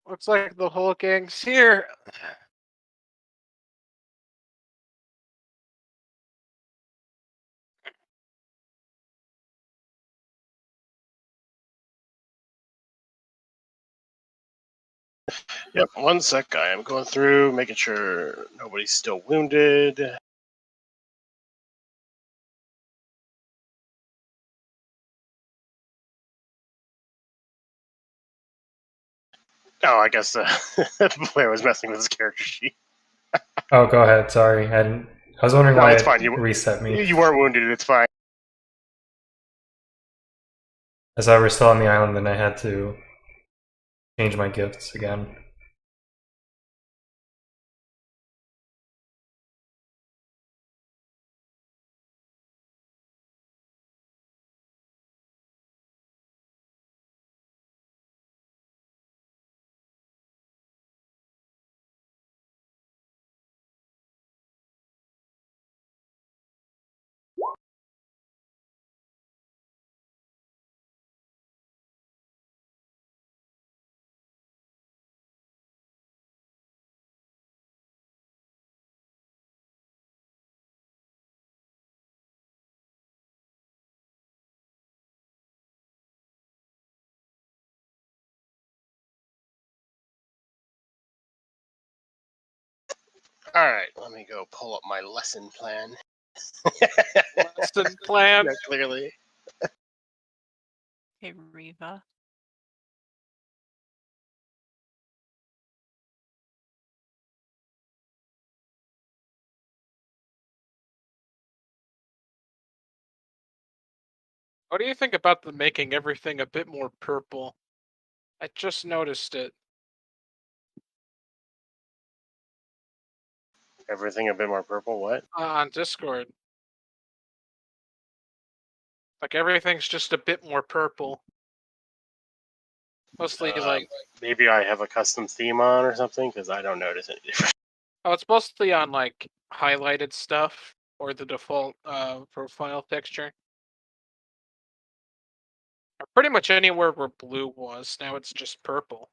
Looks like the whole gang's here. Yep, one sec, guy. I'm going through, making sure nobody's still wounded. Oh, I guess Blair was messing with his character sheet. Oh, go ahead. Sorry, I was wondering No, why it's it fine. reset me. You weren't wounded. It's fine. As I was still on the island, then I had to change my gifts again. All right, let me go pull up my lesson plan. Lesson plan. Yeah, clearly. Hey, Riva. What do you think about the making everything a bit more purple? I just noticed it. Everything a bit more purple. What? On Discord. Like everything's just a bit more purple. Mostly like Maybe I have a custom theme on or something because I don't notice any difference. oh, it's mostly on like highlighted stuff or the default profile texture. Or pretty much anywhere where blue was, now it's just purple.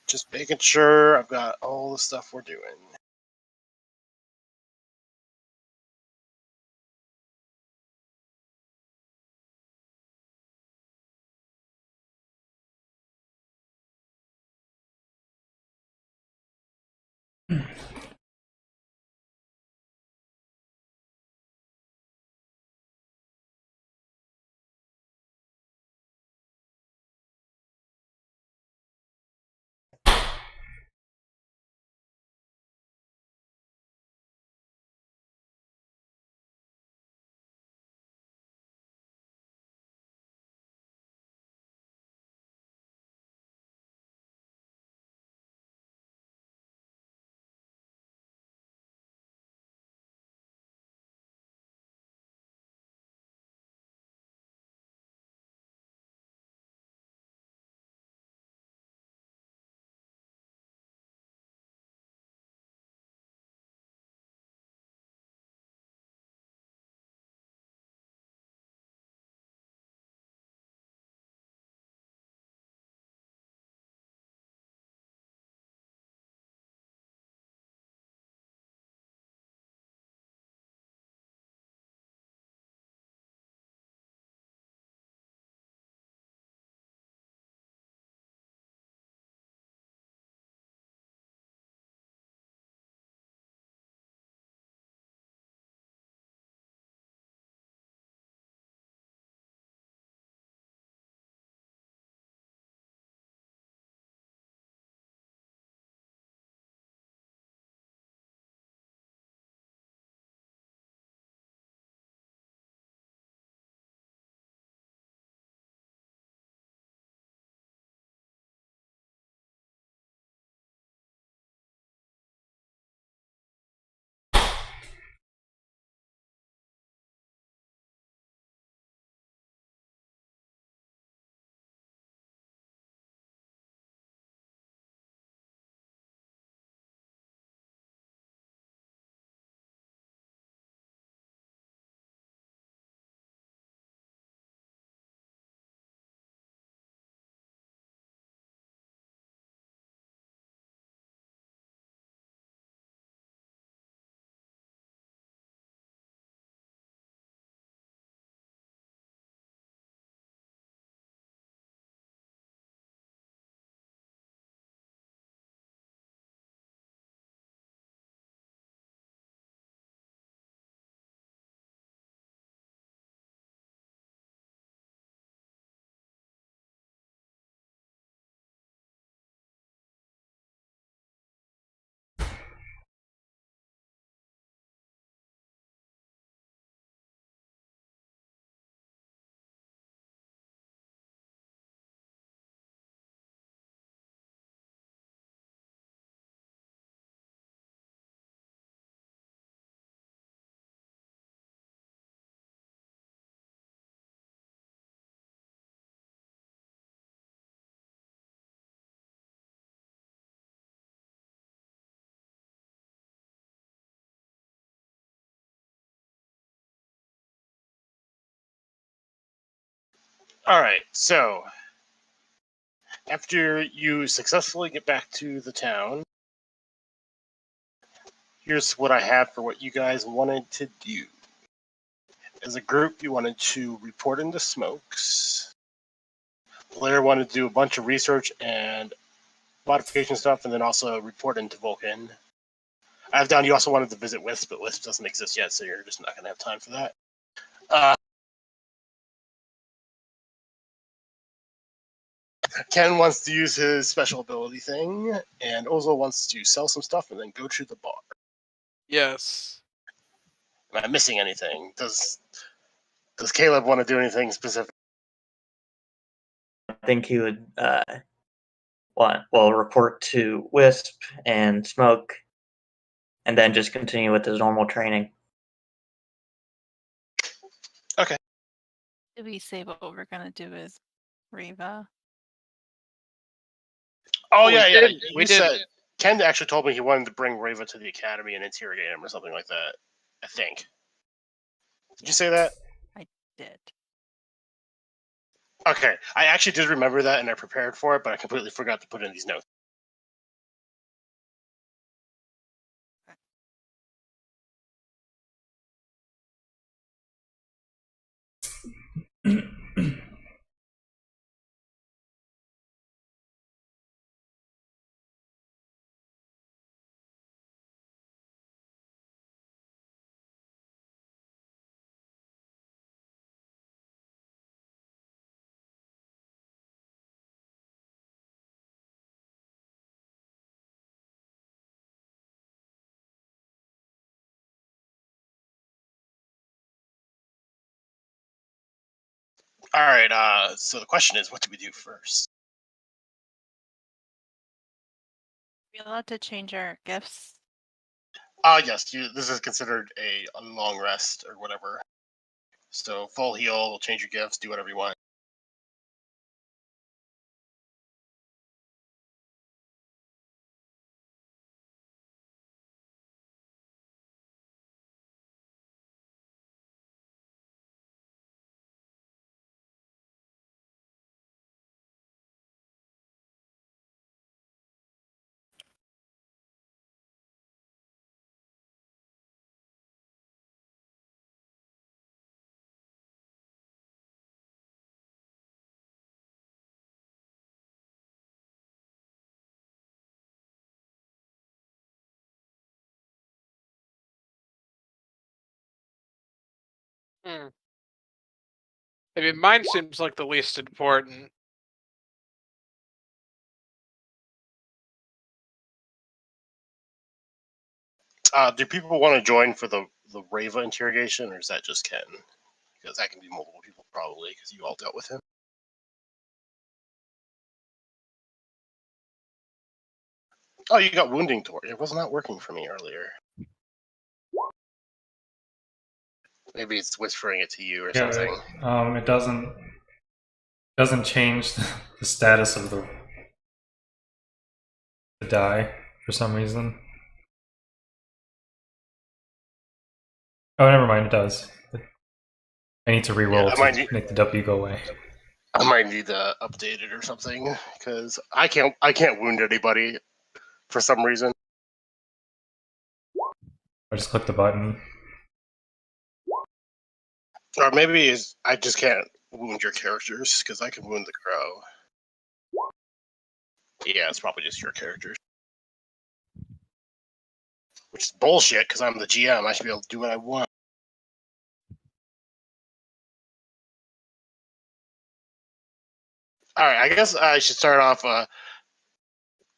Just making sure I've got all the stuff we're doing. All right, so after you successfully get back to the town, here's what I have for what you guys wanted to do. As a group, you wanted to report into Smokes. Blair wanted to do a bunch of research and modification stuff, and then also report into Vulcan. I have down you also wanted to visit Wisp, but Wisp doesn't exist yet, so you're just not going to have time for that. Ken wants to use his special ability thing, and Ozo wants to sell some stuff and then go to the bar. Yes. Am I missing anything? Does Caleb want to do anything specific? I think he would report to Wisp and Smoke, and then just continue with his normal training. Okay. Did we say what we're gonna do with Reva? Oh, We yeah. did- You we said Ken actually told me he wanted to bring Rava to the academy and interrogate him or something like that. I think. Did you say that? I did. Okay. I actually did remember that and I prepared for it, but I completely forgot to put in these notes. All right. So the question is, what do we do first? Are we allowed to change our gifts? Yes. This is considered a long rest or whatever. So full heal, change your gifts, do whatever you want. Hmm. I mean, mine seems like the least important. Do people want to join for the Rava interrogation, or is that just Ken? Because that can be multiple people probably, because you all dealt with him. Oh, you got wounding torch. It was not working for me earlier. Maybe it's whispering it to you or something. It doesn't change the status of the die for some reason. Oh, never mind. It does. I need to reroll to make the W go away. I might need to update it or something, because I can't wound anybody for some reason. I just click the button. Or maybe I just can't wound your characters, because I can wound the crow. Yeah, it's probably just your characters. Which is bullshit, because I'm the GM. I should be able to do what I want. Alright, I guess I should start off.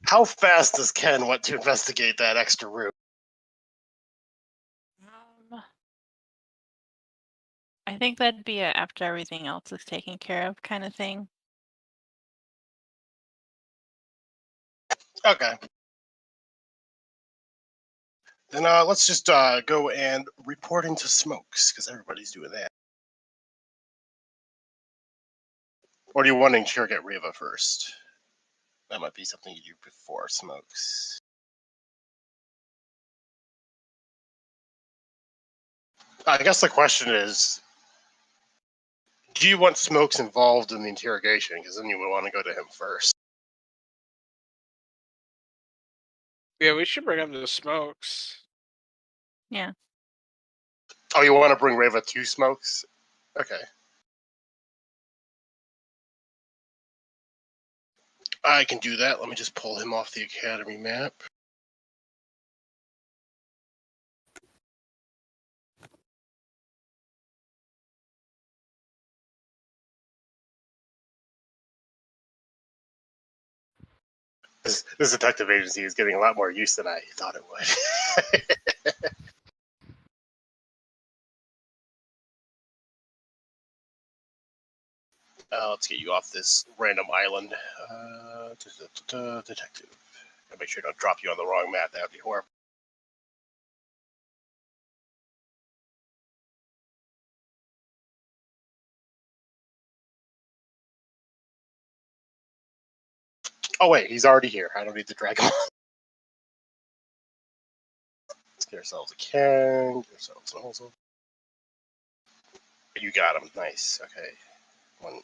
How fast does Ken want to investigate that extra room? I think that'd be after everything else is taken care of kind of thing. Okay. Then let's just go and report into Smokes, because everybody's doing that. Or do you want to interrogate Riva first? That might be something you do before Smokes. I guess the question is, do you want Smokes involved in the interrogation? Because then you would want to go to him first. Yeah, we should bring him to the Smokes. Yeah. Oh, you want to bring Riva to Smokes? Okay. I can do that. Let me just pull him off the Academy map. This detective agency is getting a lot more use than I thought it would. Let's get you off this random island. Detective. Gotta make sure I don't drop you on the wrong map. That would be horrible. Oh wait, he's already here. I don't need to drag him. Let's get ourselves a can. Get ourselves an also. You got him. Nice. Okay. One.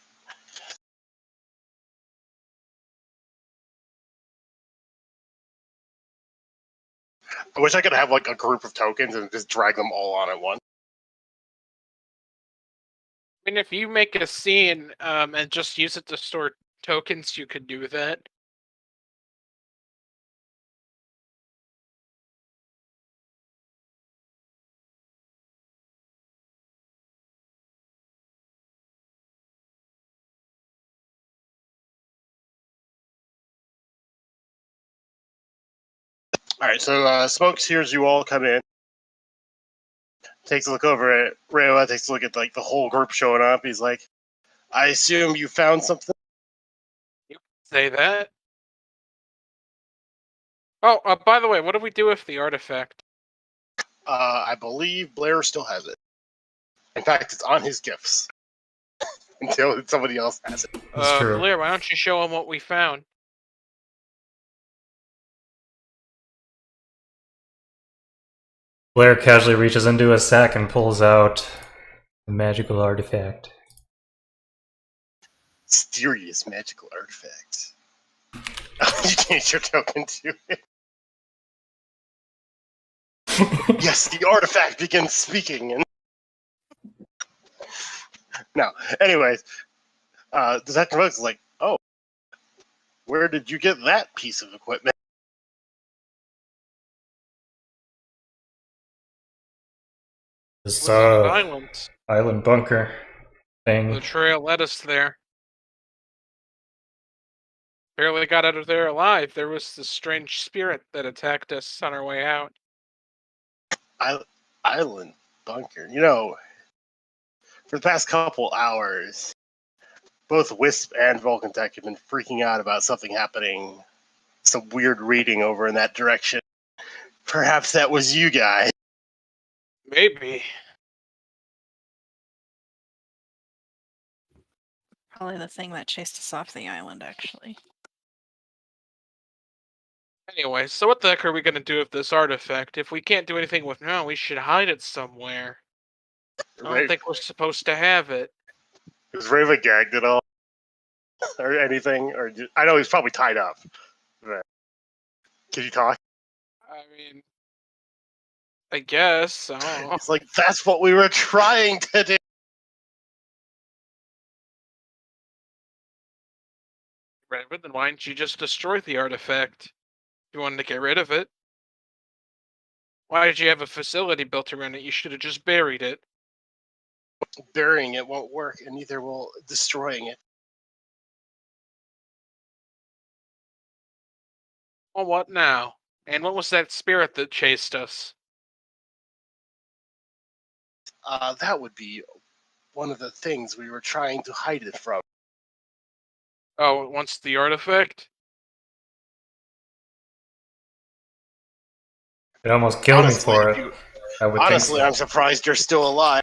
I wish I could have like a group of tokens and just drag them all on at once. I mean, if you make a scene and just use it to store tokens, you could do that. All right, so Smokes hears you all come in, takes a look over at Rayla, takes a look at like the whole group showing up. He's like, I assume you found something? You say that? Oh, by the way, what do we do with the artifact? I believe Blair still has it. In fact, it's on his gifts. Until somebody else has it. That's true. Blair, why don't you show him what we found? Blair casually reaches into a sack and pulls out a magical artifact. Mysterious magical artifact. You changed your token to it. Yes, the artifact begins speaking. And no, anyways, Detective Oak's like, oh, where did you get that piece of equipment? This Island bunker thing. The trail led us there. Barely got out of there alive. There was this strange spirit that attacked us on our way out. Island bunker. You know, for the past couple hours, both Wisp and Vulcan Tech have been freaking out about something happening. Some weird reading over in that direction. Perhaps that was you guys. Maybe. Probably the thing that chased us off the island, actually. Anyway, so what the heck are we gonna do with this artifact? If we can't do anything with it now, we should hide it somewhere. I don't think we're supposed to have it. Is Rava gagged at all? Or anything? Or I know he's probably tied up. But can you talk? I mean, I guess. I don't know. It's like, that's what we were trying to do. But then why didn't you just destroy the artifact? You wanted to get rid of it. Why did you have a facility built around it? You should have just buried it. Burying it won't work, and neither will destroying it. Well, what now? And what was that spirit that chased us? That would be one of the things we were trying to hide it from. Oh, it wants the artifact? It almost killed me for it. Honestly, I'm surprised you're still alive.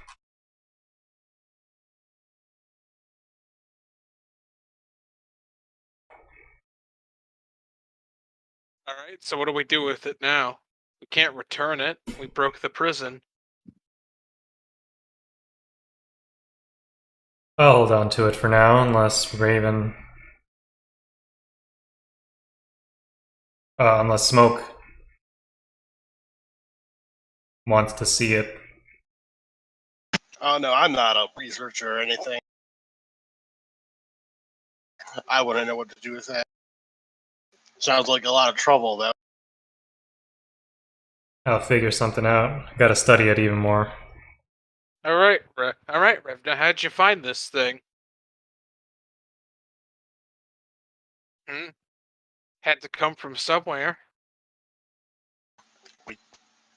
Alright, so what do we do with it now? We can't return it. We broke the prison. I'll hold on to it for now, unless Raven... unless Smoke wants to see it. Oh no, I'm not a researcher or anything. I wouldn't know what to do with that. Sounds like a lot of trouble, though. I'll figure something out. I gotta study it even more. Alright, Rev. Now how'd you find this thing? Had to come from somewhere.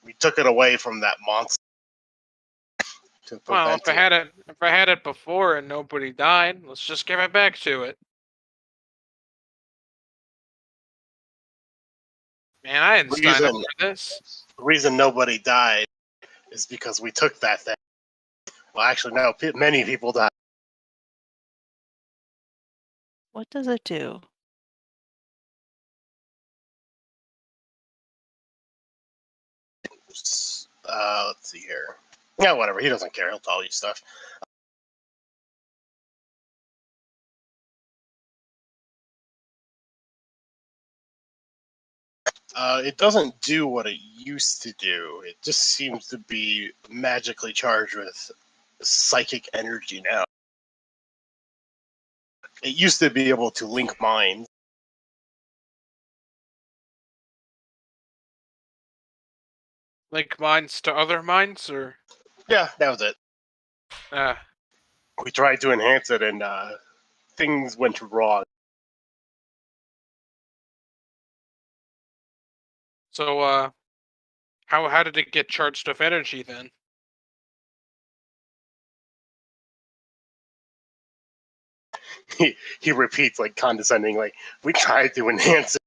We took it away from that monster. Well, if I had it before and nobody died, let's just give it back to it. Man, I didn't sign up for this. The reason nobody died is because we took that thing. Well, actually, no. Many people died. What does it do? Let's see here. Yeah, whatever. He doesn't care. He'll tell you stuff. It doesn't do what it used to do. It just seems to be magically charged with psychic energy now. It used to be able to link minds. Link minds to other minds, or? Yeah, that was it. We tried to enhance it, and things went wrong. So, how did it get charged with energy then? he repeats like condescending, like, we tried to enhance it.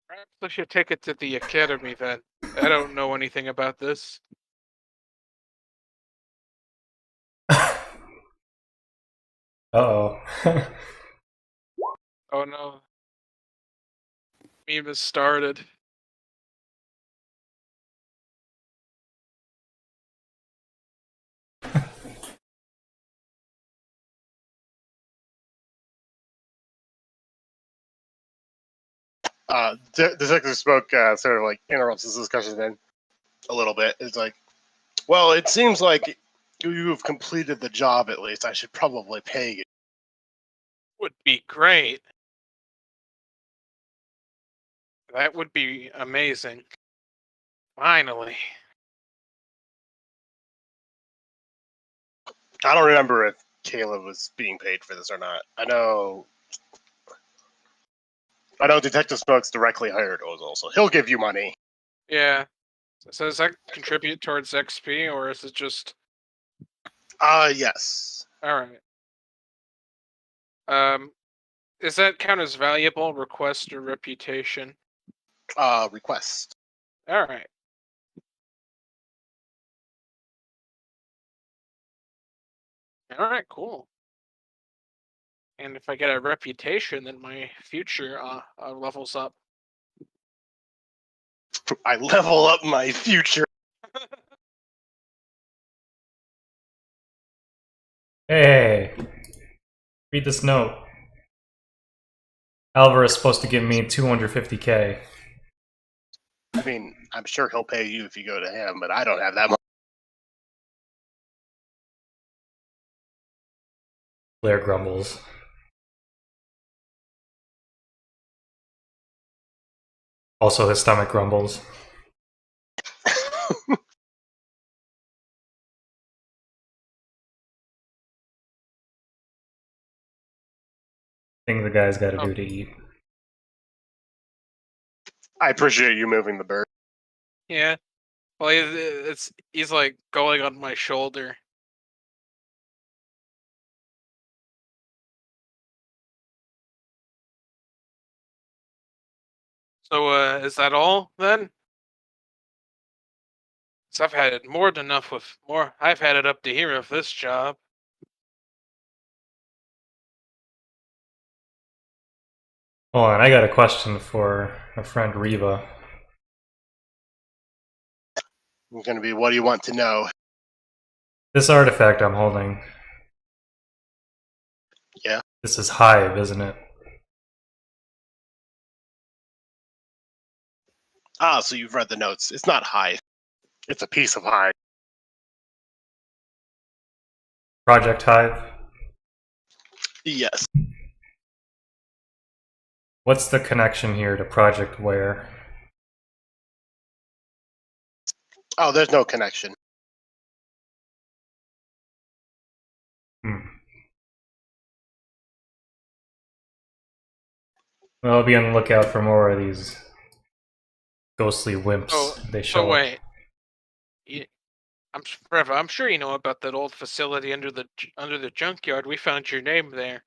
Perhaps I should take it to the academy then. I don't know anything about this. Uh-oh. Oh no. Meme has started. Detective Smoke sort of like interrupts this discussion then a little bit. It's like, well, it seems like you've completed the job at least. I should probably pay you. Would be great. That would be amazing. Finally. I don't remember if Caleb was being paid for this or not. I know Detective Smoke's directly hired Ozil, so he'll give you money. Yeah. So does that contribute towards XP, or is it just... Yes. Alright. Does that count as valuable, request, or reputation? Request. Alright. Alright, cool. And if I get a reputation, then my future levels up. I level up my future. Hey, read this note. Alvarez is supposed to give me 250K. I mean, I'm sure he'll pay you if you go to him, but I don't have that much. Blair grumbles. Also, his stomach grumbles. Thing the guy's got to do to eat. I appreciate you moving the bird. Yeah. Well, he's like going on my shoulder. So, is that all then? 'Cause I've had it more than enough with more. I've had it up to here with this job. Hold on, I got a question for my friend Reva. It's going to be, what do you want to know? This artifact I'm holding. Yeah. This is Hive, isn't it? So you've read the notes. It's not Hive. It's a piece of Hive. Project Hive? Yes. What's the connection here to Project Where? Oh, there's no connection. Well, I'll be on the lookout for more of these ghostly wimps. They show So up. wait. I'm sure you know about that old facility under the junkyard. We found your name there.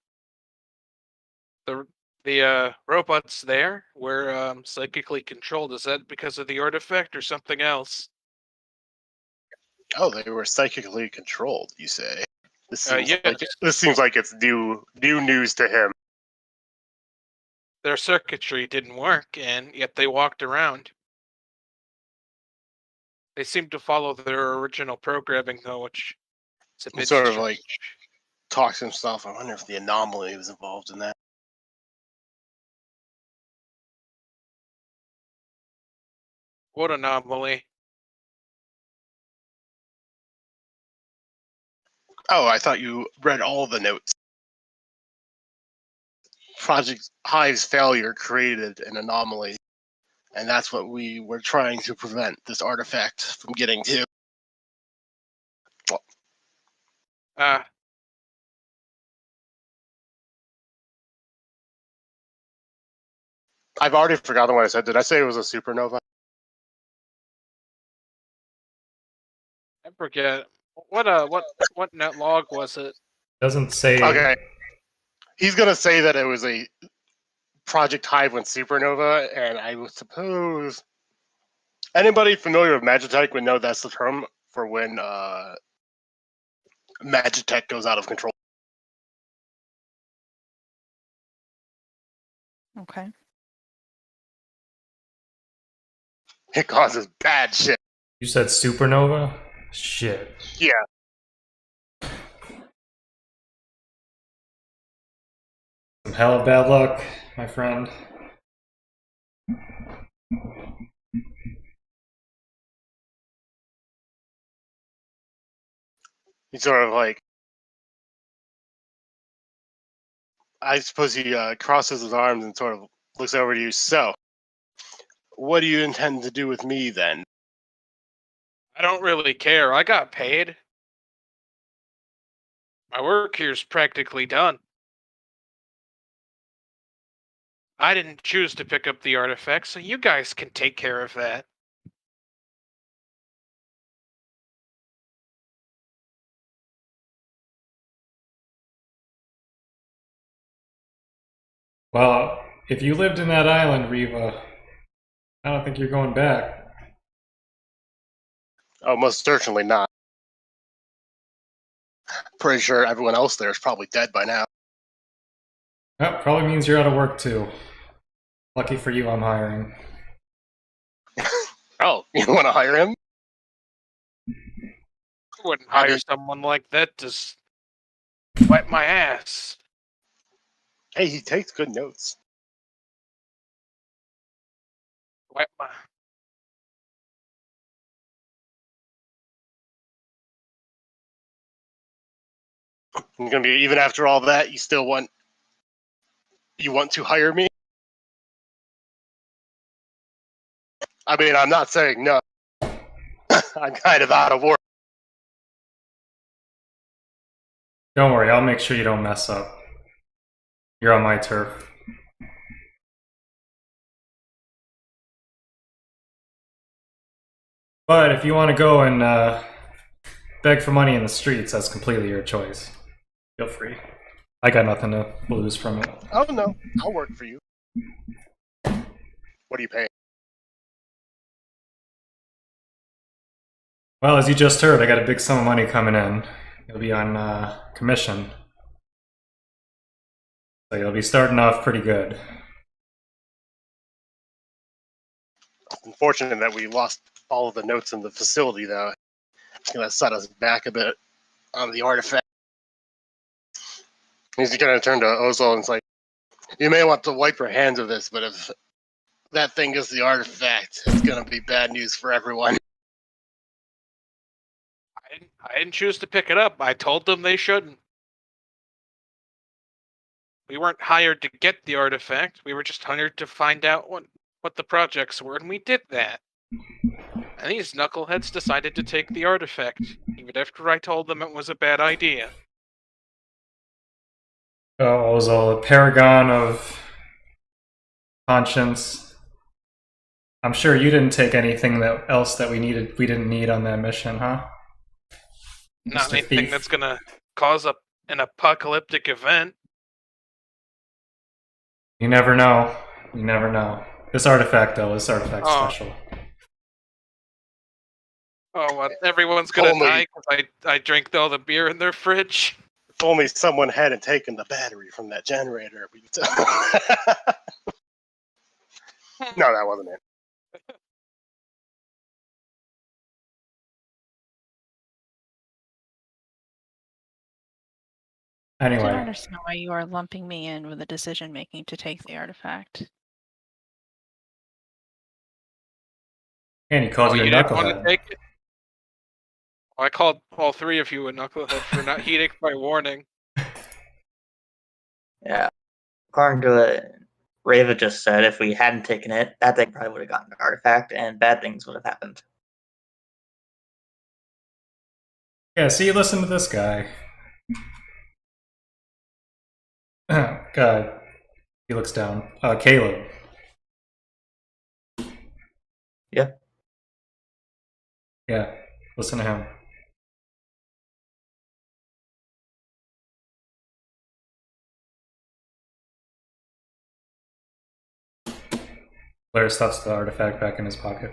The robots there were psychically controlled. Is that because of the artifact or something else? Oh, they were psychically controlled, you say? This Yes. seems like it's new news to him. Their circuitry didn't work, and yet they walked around. They seemed to follow their original programming, though, which is a bit Sort of strange. like talks himself. I wonder if the anomaly was involved in that. What anomaly? Oh, I thought you read all the notes. Project Hive's failure created an anomaly, and that's what we were trying to prevent this artifact from getting to. I've already forgotten what I said. Did I say it was a supernova? I forget. What net log was it? Doesn't say. Okay. He's gonna say that it was a Project Hive went supernova, and I would suppose anybody familiar with Magitech would know that's the term for when Magitech goes out of control. Okay. It causes bad shit. You said supernova? Shit. Yeah. Some hell of bad luck, my friend. He's sort of like, I suppose he crosses his arms and sort of looks over to you. So, what do you intend to do with me then? I don't really care. I got paid. My work here's practically done. I didn't choose to pick up the artifact, so you guys can take care of that. Well, if you lived in that island, Riva, I don't think you're going back. Oh, most certainly not. Pretty sure everyone else there is probably dead by now. That probably means you're out of work too. Lucky for you, I'm hiring. Oh, you want to hire him? I wouldn't hire someone like that to wipe my ass. Hey, he takes good notes. Wipe my... You're gonna be, even after all that, you want to hire me? I mean, I'm not saying no. I'm kind of out of work. Don't worry, I'll make sure you don't mess up. You're on my turf. But if you want to go and beg for money in the streets, that's completely your choice. Feel free. I got nothing to lose from it. Oh no, I'll work for you. What do you pay? Well, as you just heard, I got a big sum of money coming in. You'll be on commission. So you'll be starting off pretty good. It's unfortunate that we lost all of the notes in the facility, though. It's gonna set us back a bit on the artifact. He's gonna turn to Ozol and it's like, you may want to wipe your hands of this, but if that thing is the artifact, it's gonna be bad news for everyone. I didn't choose to pick it up. I told them they shouldn't. We weren't hired to get the artifact. We were just hired to find out what the projects were, and we did that. And these knuckleheads decided to take the artifact, even after I told them it was a bad idea. Oh, Ozol, a paragon of conscience. I'm sure you didn't take anything else that we didn't need on that mission, huh? Not Mr. anything Thief. that's gonna cause an apocalyptic event. You never know. You never know. This artifact's special. Oh, what? Everyone's gonna Only- die because I drank all the beer in their fridge? If only someone hadn't taken the battery from that generator. No, that wasn't it. I don't Anyway, understand why you are lumping me in with the decision making to take the artifact. and he calls you a You didn't want to knucklehead. take it? I called all three of you a knucklehead for not heeding my warning. Yeah. According to what Rava just said, if we hadn't taken it, that thing probably would have gotten an artifact and bad things would have happened. Yeah, see, listen to this guy. God. He looks down. Caleb. Yeah. Yeah, listen to him. Blair stuffs the artifact back in his pocket.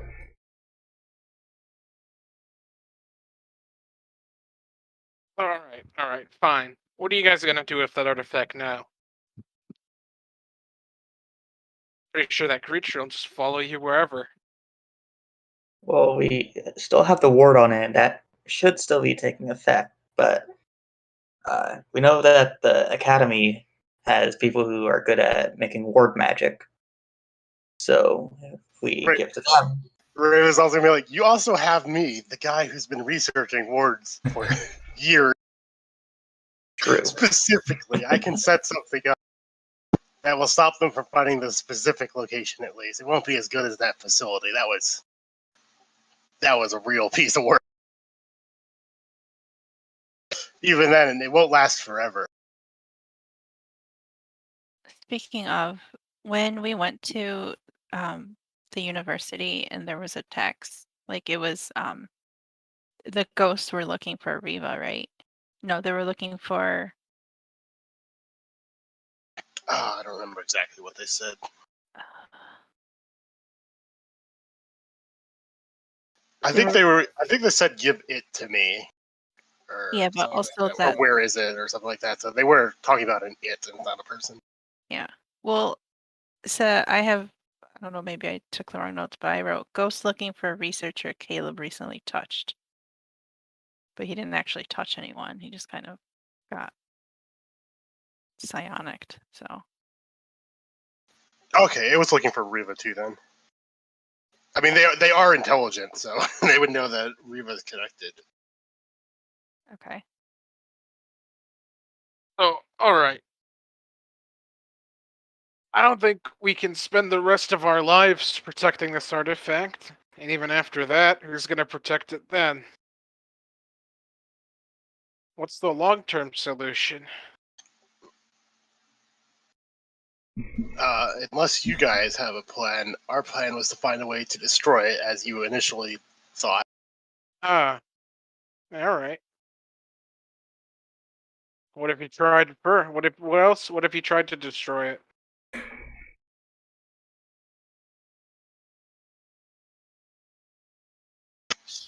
Alright, fine. What are you guys gonna do with that artifact now? Pretty sure that creature will just follow you wherever. Well, we still have the ward on it. That should still be taking effect, but we know that the Academy has people who are good at making ward magic. So if we Right. give to them, Ray was also gonna be like, you also have me, the guy who's been researching wards for years. true. Specifically, I can set something up that will stop them from finding the specific location. At least it won't be as good as that facility. That was a real piece of work. Even then, it won't last forever. Speaking of, when we went to the university and there was a text, like it was the ghosts were looking for Riva, right? No, they were looking for I don't remember exactly what they said. I think they said give it to me. Or yeah, but something like also that. Or that where is it, or something like that. So they were talking about an it and not a person. yeah. Well, so I don't know, maybe I took the wrong notes, but I wrote ghosts looking for a researcher Caleb recently touched. But he didn't actually touch anyone. He just kind of got psionicked. So Okay, it was looking for Riva too. Then, I mean, they are intelligent, so they would know that Riva's connected. okay. Oh, alright. I don't think we can spend the rest of our lives protecting this artifact. And even after that, who's gonna protect it then? What's the long-term solution? Unless you guys have a plan, our plan was to find a way to destroy it, as you initially thought. Ah, alright. What if you tried what else? What if you tried to destroy it?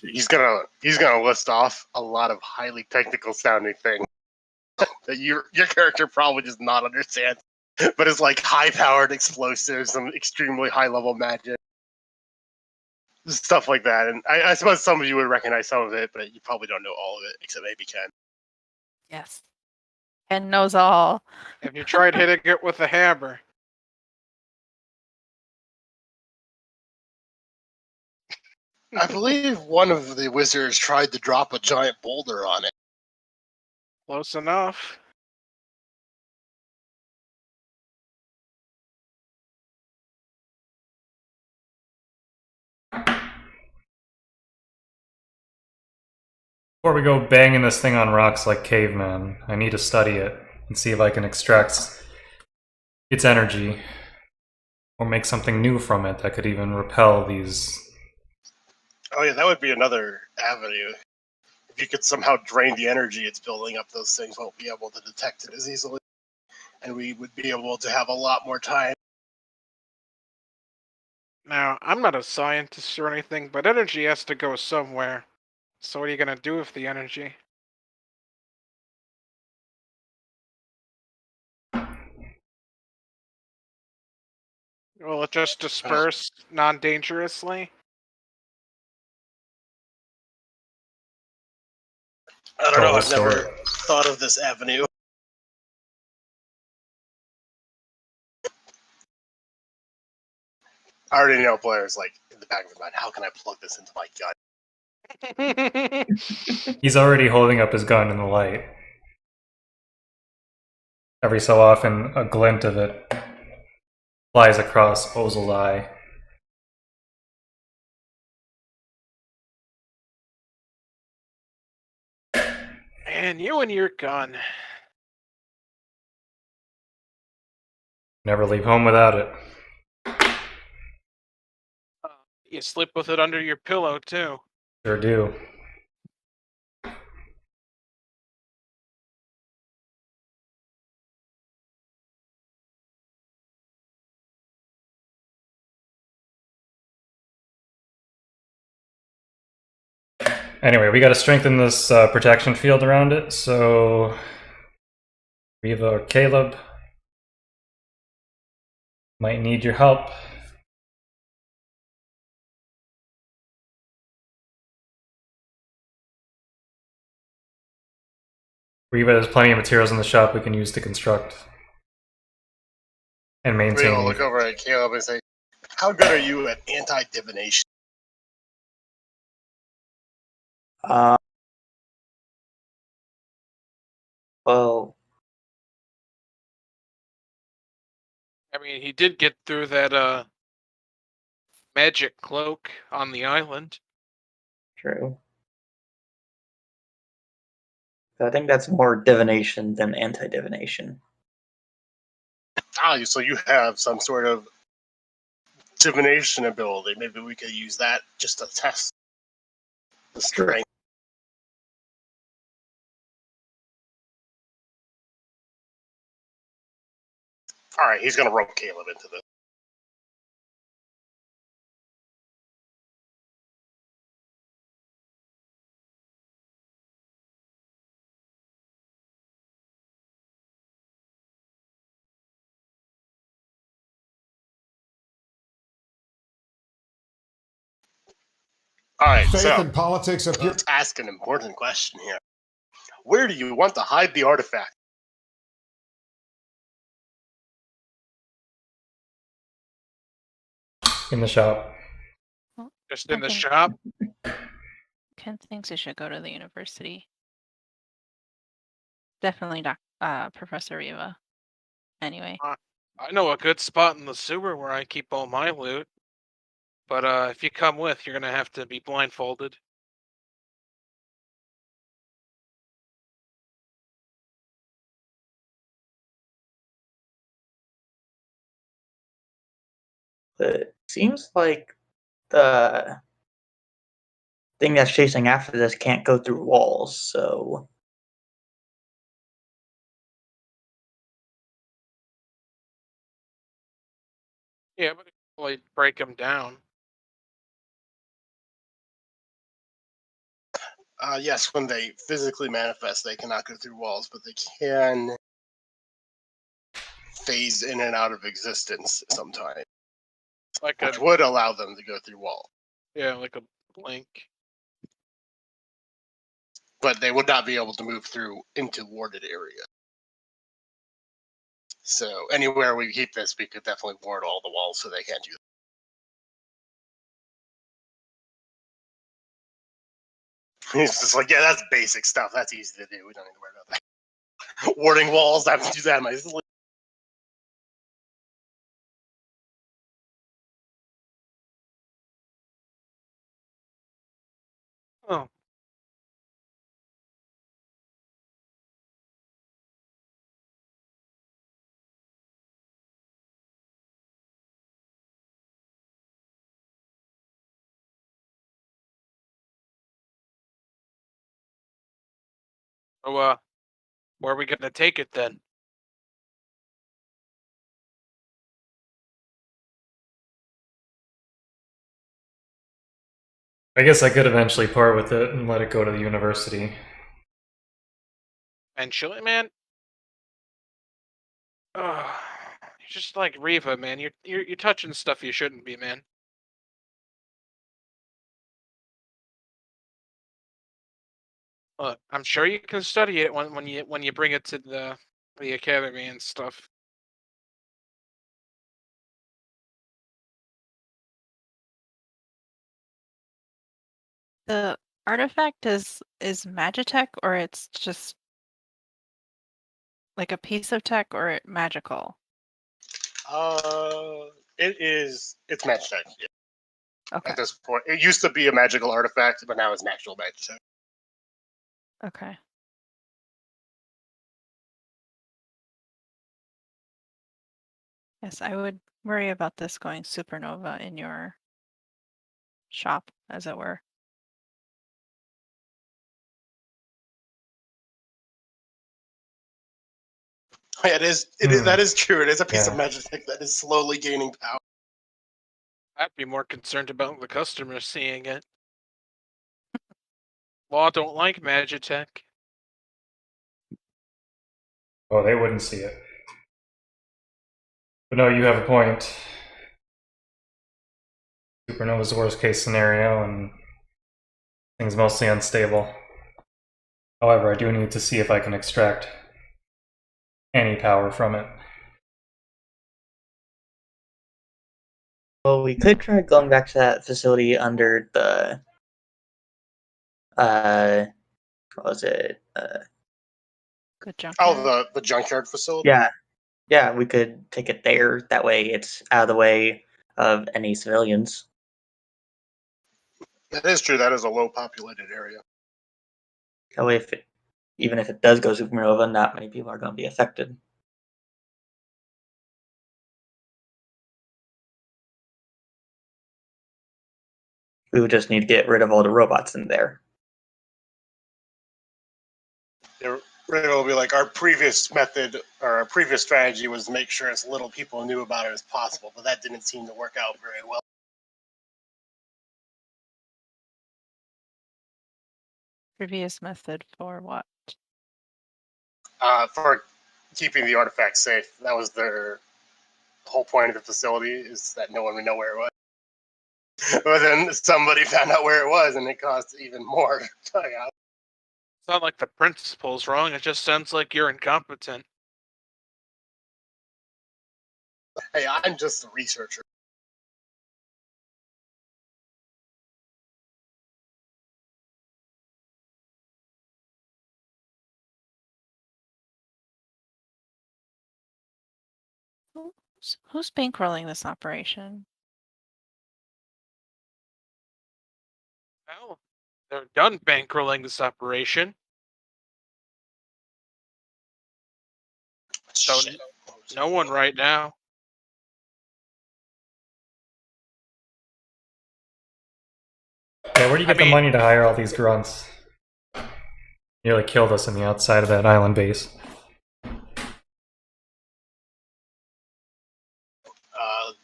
He's gonna list off a lot of highly technical sounding things that your character probably does not understand. But it's like high powered explosives, some extremely high level magic, stuff like that. And I suppose some of you would recognize some of it, but you probably don't know all of it, except maybe Ken. Yes. Ken knows all. Have you tried hitting it with a hammer? I believe one of the wizards tried to drop a giant boulder on it. Close enough. Before we go banging this thing on rocks like cavemen, I need to study it and see if I can extract its energy or make something new from it that could even repel these. Oh yeah, that would be another avenue. If you could somehow drain the energy it's building up, those things won't be able to detect it as easily. And we would be able to have a lot more time. Now, I'm not a scientist or anything, but energy has to go somewhere. So what are you gonna do with the energy? Will it just disperse non-dangerously? I don't know, Oh, I've never store. thought of this avenue. I already know players like in the back of their mind, how can I plug this into my gun? He's already holding up his gun in the light. Every so often, a glint of it flies across Ozel's eye. Man, you and your gun. Never leave home without it. You sleep with it under your pillow, too. Sure do. Anyway, we got to strengthen this protection field around it, so Riva or Caleb might need your help. Riva has plenty of materials in the shop we can use to construct and We maintain. will look over at Caleb and say, "How good are you at anti-divination?" Well, I mean, he did get through that magic cloak on the island. true. I think that's more divination than anti-divination. So you have some sort of divination ability. Maybe we could use that just to test the strength. All right, he's going to rope Caleb into this. All right, Faith so and politics appear. let's ask an important question here. Where do you want to hide the artifact? In the shop. Just in I the think- shop. Ken thinks it should go to the university. Definitely not Professor Riva. Anyway. I know a good spot in the sewer where I keep all my loot. But if you come with, you're gonna have to be blindfolded. It seems like the thing that's chasing after this can't go through walls, so Yeah, but like break them down. Yes, when they physically manifest, they cannot go through walls, but they can phase in and out of existence sometimes, Like which a would allow them to go through walls. like a blink. But they would not be able to move through into warded area. So anywhere we keep this, we could definitely ward all the walls so they can't do that. He's just like, yeah, that's basic stuff. That's easy to do. We don't need to worry about that. Warding walls, I have to do that in my sleep. Oh. So where are we gonna take it then? I guess I could eventually part with it and let it go to the university. Eventually, man. You're just like Riva, man. You're touching stuff you shouldn't be, man. Look, I'm sure you can study it when you bring it to the academy and stuff. The artifact is magitech, or it's just like a piece of tech, or magical? It's magic. Yeah. Okay. At this point, it used to be a magical artifact, but now it's an actual magic. Okay. Yes, I would worry about this going supernova in your shop, as it were. Yeah, that is true. It is a piece of Yeah. magic that is slowly gaining power. I'd be more concerned about the customers seeing it. Law don't like Magitech. Oh, they wouldn't see it. But no, you have a point. Supernova's the worst case scenario, and things mostly unstable. However, I do need to see if I can extract any power from it. Well, we could try going back to that facility under the what was it? The junkyard. Oh, the junkyard facility. Yeah, we could take it there. That way, it's out of the way of any civilians. That is true. That is a low populated area. That way, even if it does go supernova, not many people are going to be affected. We would just need to get rid of all the robots in there. It'll be like our previous method or our previous strategy was to make sure as little people knew about it as possible, but that didn't seem to work out very well. Previous method for what? For keeping the artifact safe, that was their whole point of the facility, is that no one would know where it was. But then somebody found out where it was, and it caused even more chaos. It's not like the principle's wrong, it just sounds like you're incompetent. Hey, I'm just a researcher. Who's bankrolling this operation? Well, they're done bankrolling this operation. So Shit. no one right now. Yeah, where do you get the money to hire all these grunts? Nearly killed us on the outside of that island base.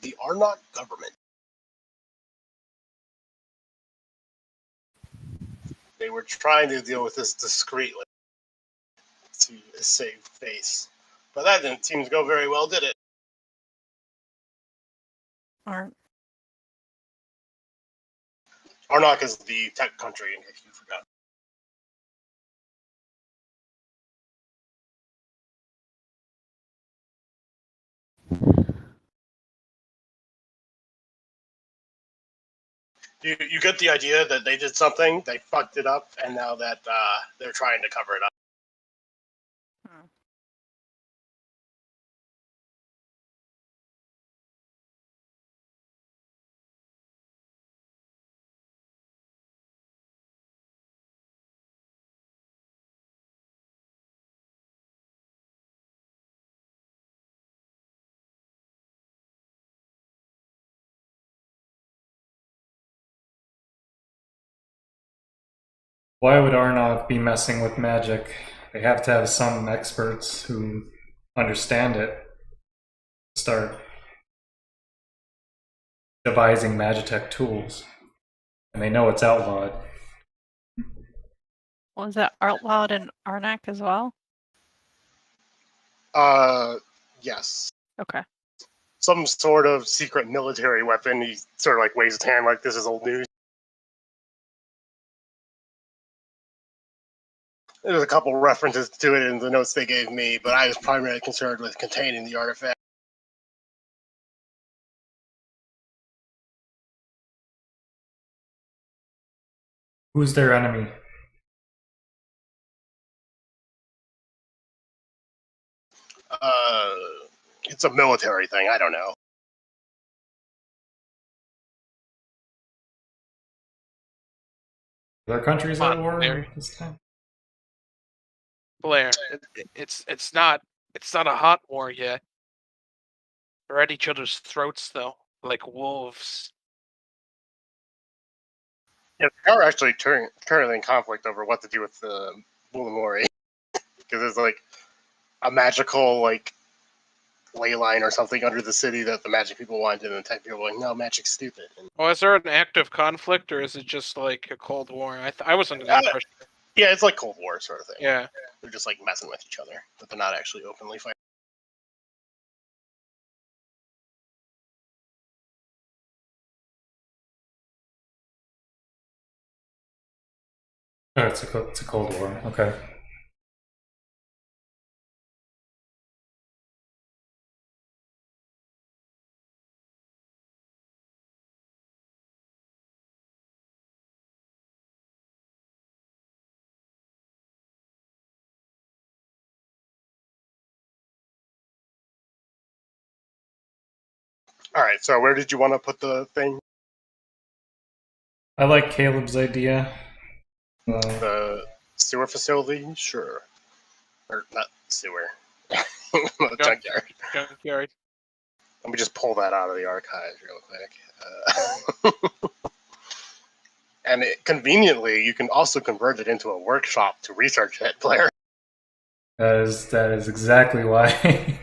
The Arnott government. They were trying to deal with this discreetly to save face. But that didn't seem to go very well, did it? Aren't Arnott is the tech country, in case you forgot. You get the idea that they did something, they fucked it up, and now that they're trying to cover it up. Why would Arnov be messing with magic? They have to have some experts who understand it to start devising Magitech tools. And they know it's outlawed. was that outlawed in Arnak as well? Yes. Okay. Some sort of secret military weapon. He sort of like waves his hand like this is old news. There's a couple references to it in the notes they gave me, but I was primarily concerned with containing the artifact. Who's their enemy? It's a military thing. I don't know. Are countries Come at on, war Blair. this time? Blair, it's not a hot war yet. They're at each other's throats though, like wolves. Yeah, they are actually currently in conflict over what to do with the Bulamori. Because there's like a magical like ley line or something under the city that the magic people wanted, and the tech people were like, no, magic's stupid. And, Oh, is there an active conflict, or is it just like a Cold War? I was under the impression. yeah, it's like Cold War sort of thing. Yeah. They're just like messing with each other, but they're not actually openly fighting. Oh, it's a Cold War. Okay. All right, so where did you want to put the thing? I like Caleb's idea. The sewer facility? Sure. Or not sewer. The junkyard. Junkyard. Let me just pull that out of the archives real quick. And conveniently, you can also convert it into a workshop to research it, Blair. That is exactly why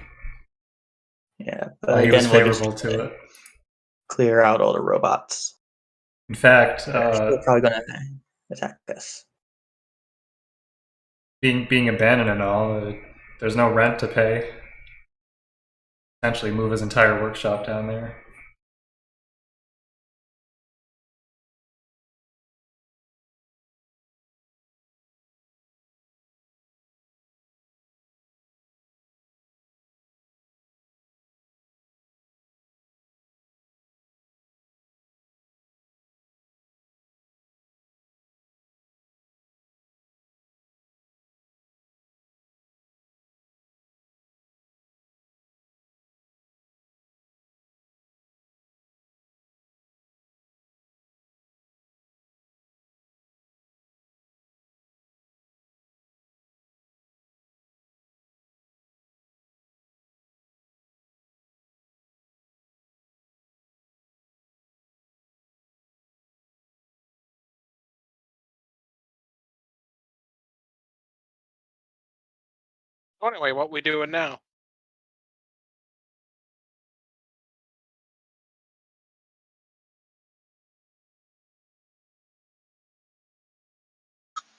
Yeah, but he was again, we're just favorable to it. clear out all the robots. In fact, They're still probably going to attack us. being abandoned and all, there's no rent to pay. Essentially, move his entire workshop down there. Anyway, what we doing now?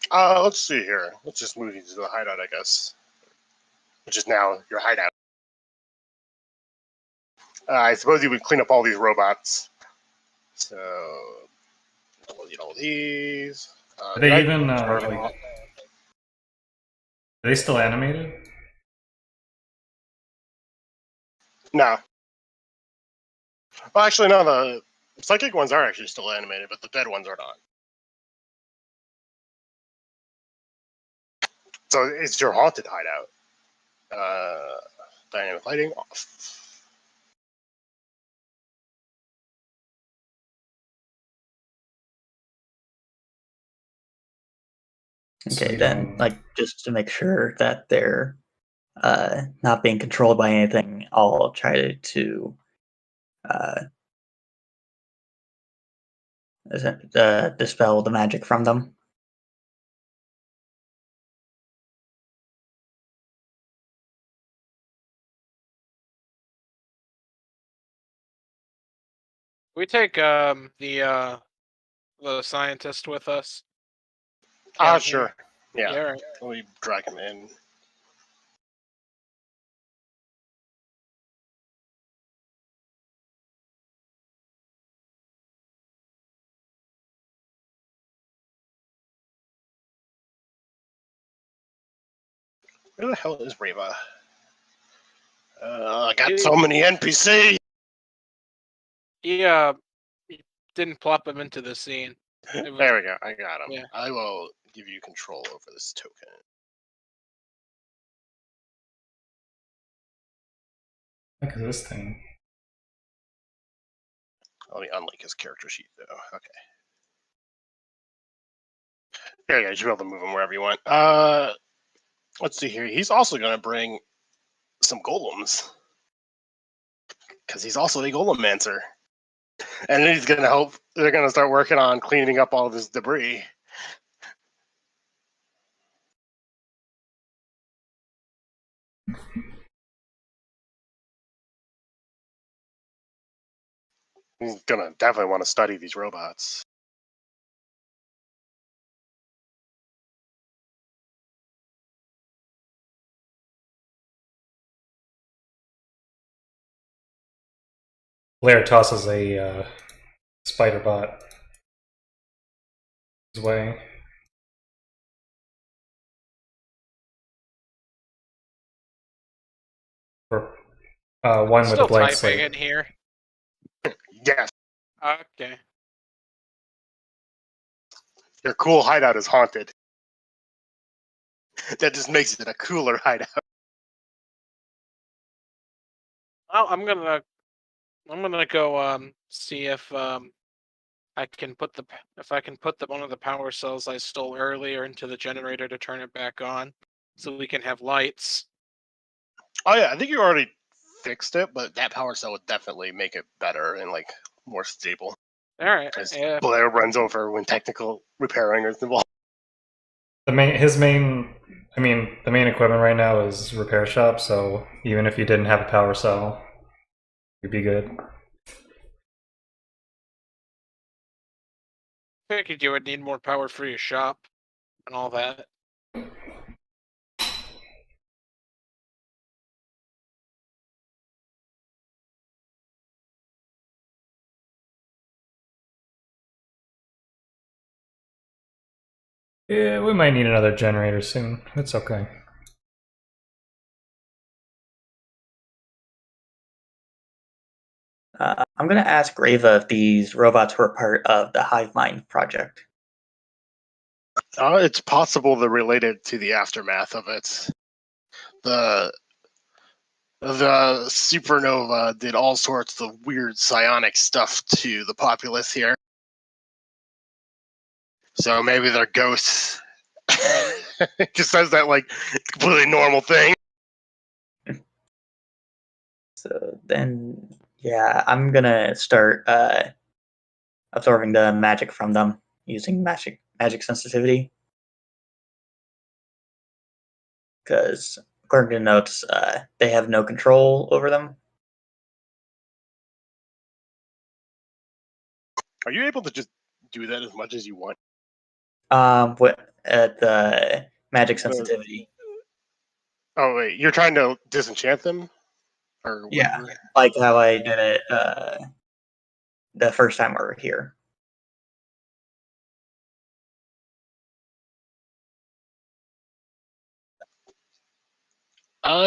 Let's see here. Let's just move you to the hideout, I guess. Which is now your hideout. I suppose you would clean up all these robots. So, delete all these. Are they even are they still animated? No. Well, actually, no. The psychic ones are actually still animated, but the dead ones are not. So it's your haunted hideout. Dynamic lighting off. Okay, then, like, just to make sure that they're not being controlled by anything, I'll try to dispel the magic from them. We take the scientist with us. Sure. Yeah. Yeah. Right. Let me drag him in. Where the hell is Reva? I got so many NPCs. He didn't plop him into the scene. There we go. I got him. Yeah. I will give you control over this token. Look at this thing. Let me unlink his character sheet, though. Okay. There you go. You should be able to move him wherever you want. Let's see here. He's also going to bring some golems. Because he's also a golemancer. And then he's going to hope they're going to start working on cleaning up all this debris. He's going to definitely want to study these robots. Blair tosses a spider bot his way. Or one with Still a blank typing slate. in here. Yes. Okay. Your cool hideout is haunted. That just makes it a cooler hideout. Well, I'm gonna go see if I can put one of the power cells I stole earlier into the generator to turn it back on, so we can have lights. Oh yeah, I think you already fixed it, but that power cell would definitely make it better and like more stable. All right. As Yeah. Blair runs over when technical repairing is involved. The main equipment right now is repair shop, so even if you didn't have a power cell, you'd be good. Figured you would need more power for your shop and all that. Yeah, we might need another generator soon. It's okay. I'm going to ask Rava if these robots were part of the Hive Mind project. It's possible they're related to the aftermath of it. The supernova did all sorts of weird psionic stuff to the populace here. So maybe they're ghosts. It just says that like completely normal thing. So then, yeah, I'm going to start absorbing the magic from them using magic sensitivity. Because according to the notes, they have no control over them. Are you able to just do that as much as you want? What at the magic sensitivity? Oh wait, you're trying to disenchant them, or Yeah, whatever? like how I did it the first time we were here.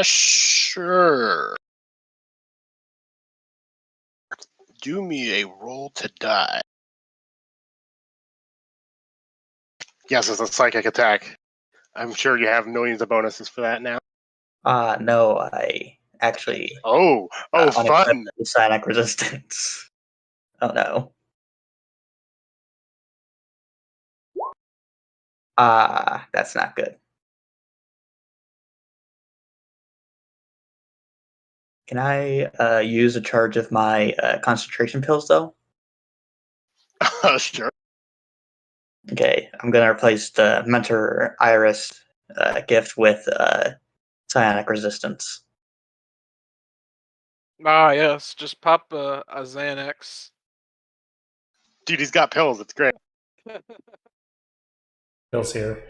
Sure. Do me a roll to die. Yes, it's a psychic attack. I'm sure you have millions of bonuses for that now. No, I actually Oh, unequipped fun! the psionic resistance. Oh no. That's not good. Can I use a charge of my concentration pills though? Sure. Okay, I'm gonna replace the Mentor Iris gift with psionic resistance. Ah, yes. Just pop a Xanax. Dude, he's got pills. It's great. Bill's here.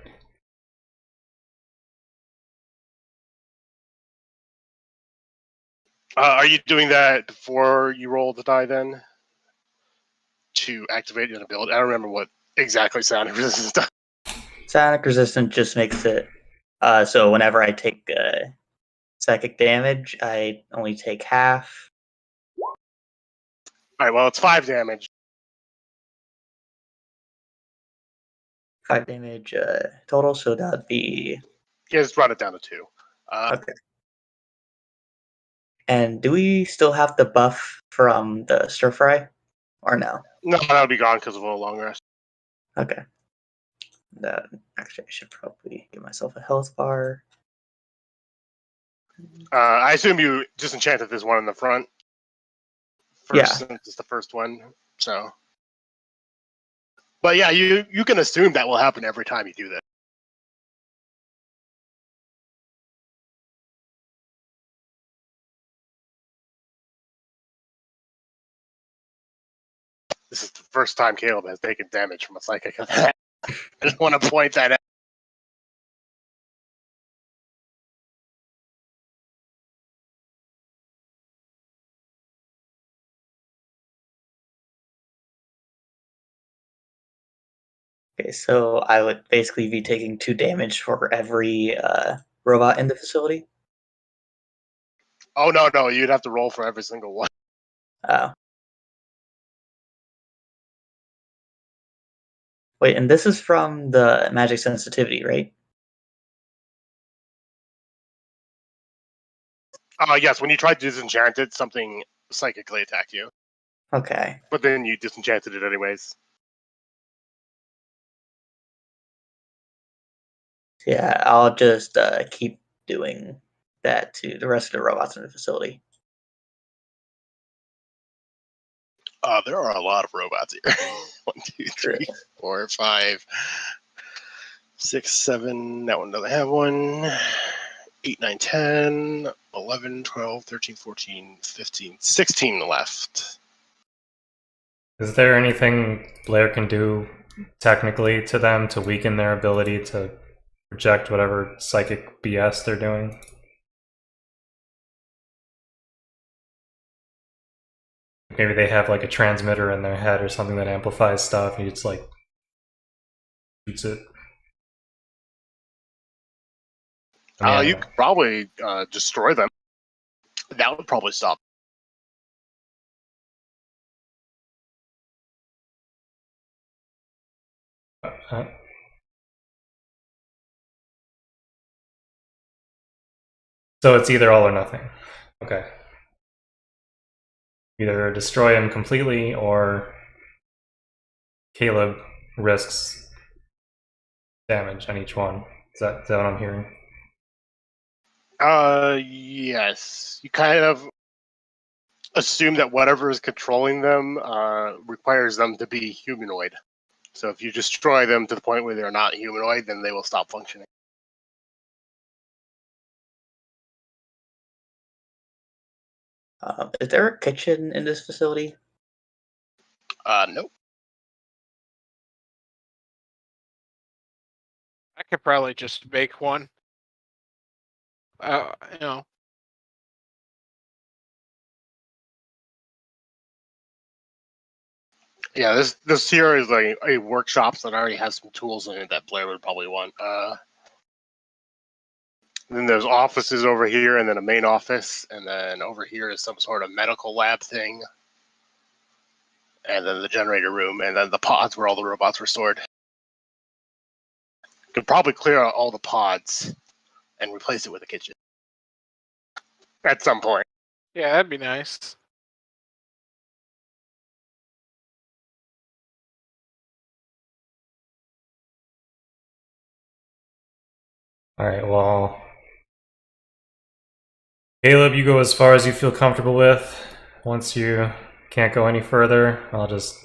Are you doing that before you roll the die then? To activate an ability? I don't remember what exactly psionic resistance does. Psionic resistance just makes it so whenever I take psychic damage, I only take half. Alright, well, it's 5 damage. 5 damage total, so that'd be Yeah, just run it down to 2. okay. And do we still have the buff from the stir fry, or no? No, that'll be gone because of a long rest. Okay. That actually, I should probably give myself a health bar. I assume you disenchanted this one in the front first, Yeah. since it's the first one. So, but yeah, you can assume that will happen every time you do that. This is the first time Caleb has taken damage from a psychic attack. I just want to point that out. Okay, so I would basically be taking 2 damage for every robot in the facility. Oh no, you'd have to roll for every single one. Oh. Wait, and this is from the magic sensitivity, right? Yes, when you tried to disenchant it, something psychically attacked you. Okay. But then you disenchanted it anyways. Yeah, I'll just keep doing that to the rest of the robots in the facility. There are a lot of robots here. 1, 2, True. 3, 4, 5, 6, 7. That one doesn't have one. 8, 9, 10, 11, 12, 13, 14, 15, 16 left. Is there anything Blair can do technically to them to weaken their ability to project whatever psychic BS they're doing? Maybe they have like a transmitter in their head or something that amplifies stuff, and it's like shoots it. I mean, You could probably destroy them. That would probably stop. So it's either all or nothing. Okay. Either destroy him completely or Caleb risks damage on each one. Is that what I'm hearing? Yes. You kind of assume that whatever is controlling them requires them to be humanoid. So if you destroy them to the point where they're not humanoid, then they will stop functioning. Is there a kitchen in this facility? Nope. I could probably just make one. You know. Yeah, this here is like a workshop that already has some tools in it that Blair would probably want. Then there's offices over here, and then a main office, and then over here is some sort of medical lab thing, and then the generator room, and then the pods where all the robots were stored. Could probably clear out all the pods and replace it with a kitchen at some point. Yeah, that'd be nice. Alright, well, Caleb, you go as far as you feel comfortable with. Once you can't go any further, I'll just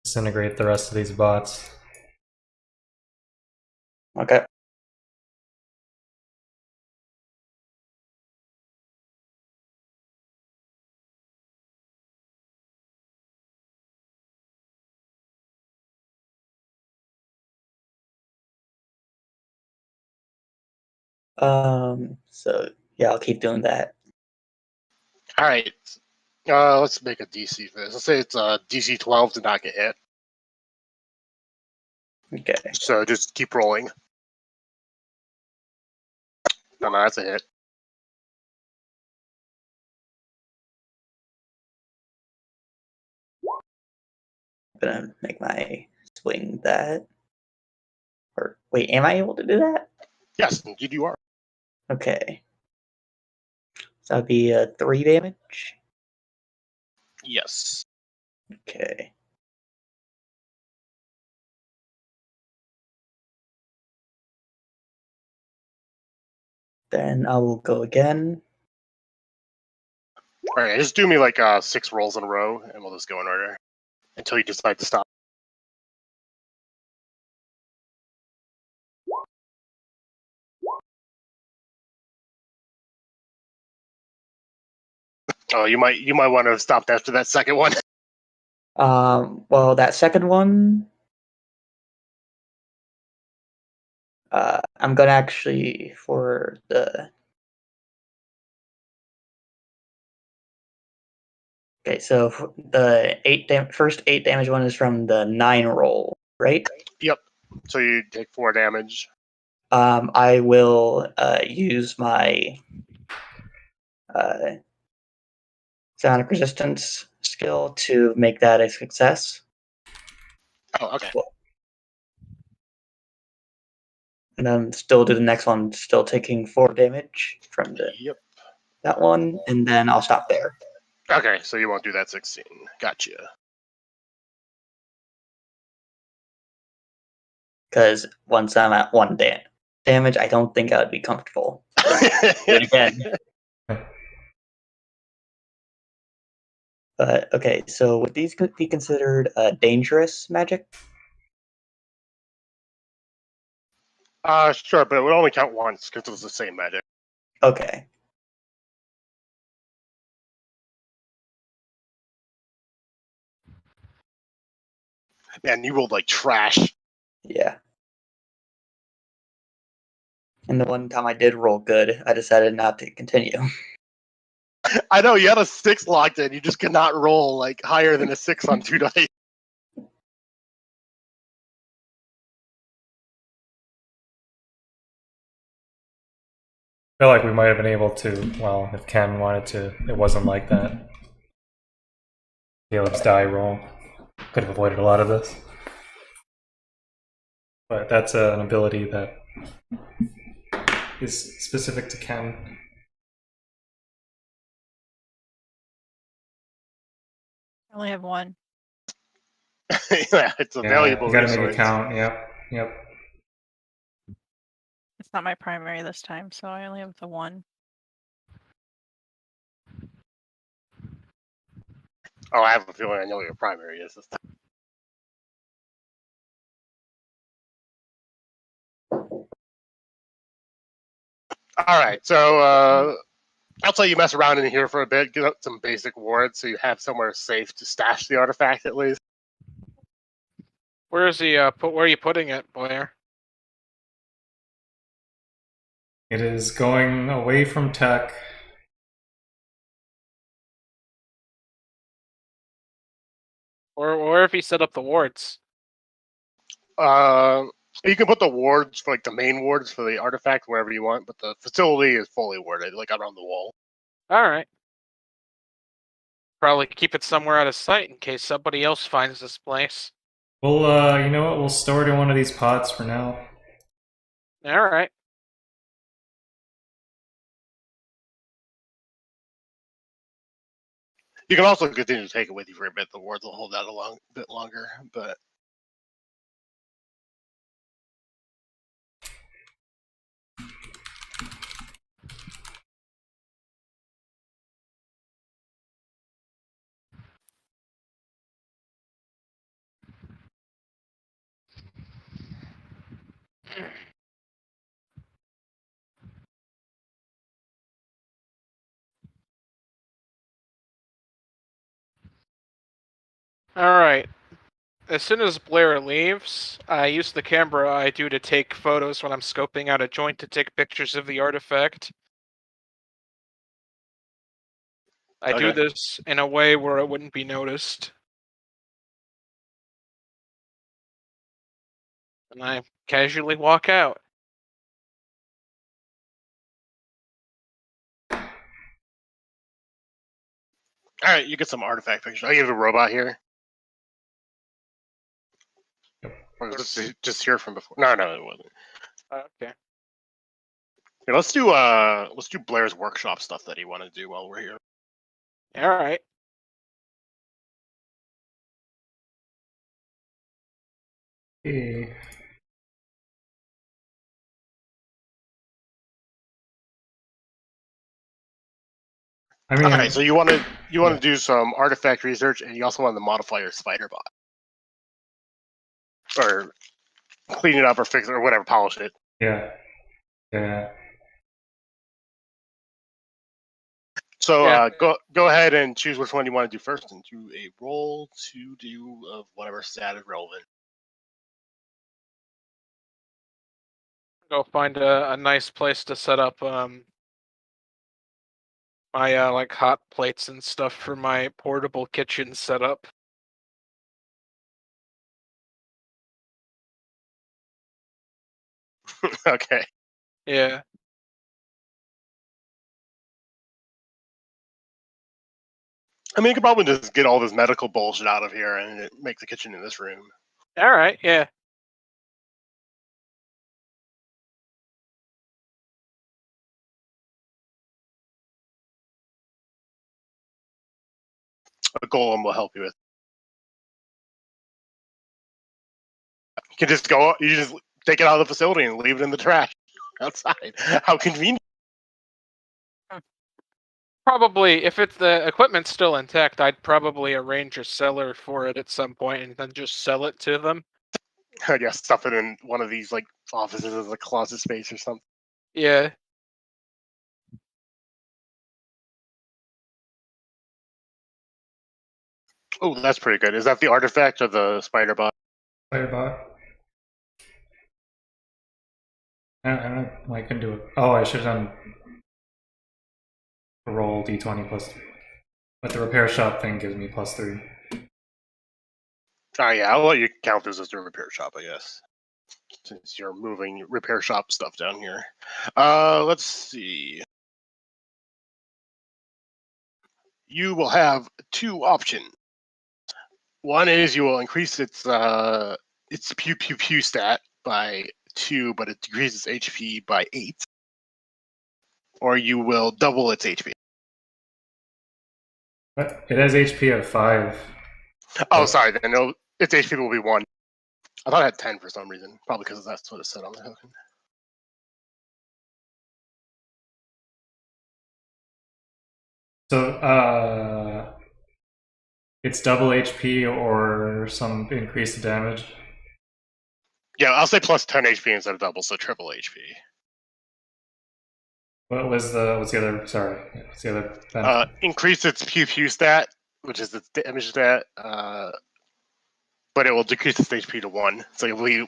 disintegrate the rest of these bots. Okay. So yeah, I'll keep doing that. All right. Let's make a DC for this. Let's say it's DC 12 to not get hit. Okay. So just keep rolling. No, that's a hit. I'm gonna make my swing that. Or wait, am I able to do that? Yes, indeed you are. Okay. So that'd be 3 damage. Yes. Okay. Then I will go again. All right, just do me like 6 rolls in a row, and we'll just go in order until you decide to stop. Oh, you might want to have stopped after that second one. Well, that second one, I'm gonna actually for the. Okay, so the first 8 damage one is from the 9 roll, right? Yep. So you take 4 damage. I will use my psionic resistance skill to make that a success. Oh, okay. And then still do the next one, still taking 4 damage from Yep. that one, and then I'll stop there. Okay, so you won't do that 16. Gotcha. Because once I'm at 1 damage, I don't think I would be comfortable. Do it again. But okay, so would these be considered dangerous magic? Sure, but it would only count once because it was the same magic. Okay. Man, you rolled like trash. Yeah. And the one time I did roll good, I decided not to continue. I know, you had a 6 locked in. You just could not roll like higher than a 6 on 2 dice. I feel like we might have been able to, well, if Ken wanted to, it wasn't like that. Caleb's die roll could have avoided a lot of this. But that's an ability that is specific to Ken. I only have 1. Yeah, it's a valuable you gotta resource. make it count. Yep. It's not my primary this time, so I only have the 1. Oh, I have a feeling I know what your primary is this time. All right, so I'll tell you mess around in here for a bit, get up some basic wards so you have somewhere safe to stash the artifact at least. Where is he? Where are you putting it, Blair? It is going away from tech. Or where have he set up the wards? You can put the wards for like the main wards for the artifact wherever you want, but the facility is fully warded, like around the wall. All right. Probably keep it somewhere out of sight in case somebody else finds this place. Well, you know what? We'll store it in one of these pots for now. All right. You can also continue to take it with you for a bit. The wards will hold out a bit longer, but All right. As soon as Blair leaves, I use the camera I do to take photos when I'm scoping out a joint to take pictures of the artifact. I do this in a way where it wouldn't be noticed. And I casually walk out. all right, you get some artifact pictures. I give a robot here. Or was this just here from before? No, it wasn't. Okay. Yeah, let's do Blair's workshop stuff that he wanted to do while we're here. All right. Hey. I mean, Okay, so you want to do some artifact research, and you also want to modify your spider bot, or clean it up, or fix it, or whatever, polish it. yeah. So Yeah. go ahead and choose which one you want to do first, and do a roll to do whatever stat is relevant. Go find a nice place to set up my like hot plates and stuff for my portable kitchen setup. Okay. Yeah. I mean, you could probably just get all this medical bullshit out of here and make the kitchen in this room. All right. Yeah. A golem will help you with. You can just go. You just take it out of the facility and leave it in the trash outside. How convenient. Probably, if it's the equipment's still intact, I'd probably arrange a seller for it at some point and then just sell it to them. Yeah, stuff it in one of these like offices as a closet space or something. Yeah. Oh, that's pretty good. Is that the artifact or the spider bot? Spiderbot. I can do it. Oh, I should have done a roll d20 plus 3. But the repair shop thing gives me plus 3. Oh yeah, I'll let you count this as a repair shop, I guess. Since you're moving repair shop stuff down here. Let's see. You will have 2 options. One is you will increase its pew pew pew stat by 2, but it decreases HP by 8. Or you will double its HP. But it has HP of 5. Oh, sorry. I know its HP will be 1. I thought it had 10 for some reason. Probably because that's what it said on the token. So, it's double HP or some increased damage. Yeah, I'll say plus 10 HP instead of double, so triple HP. What was the other? Sorry, what's the other benefit? Increase its pew pew stat, which is its damage stat, but it will decrease its HP to 1. So you'll be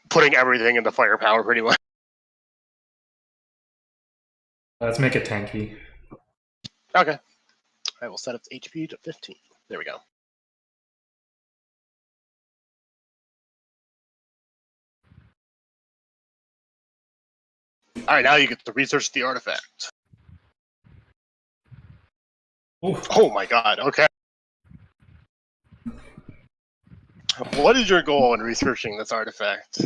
putting everything into firepower pretty much. Let's make it tanky. Okay. I will set its HP to 15. There we go. All right, now you get to research the artifact. Oof. Oh my god, okay. What is your goal in researching this artifact?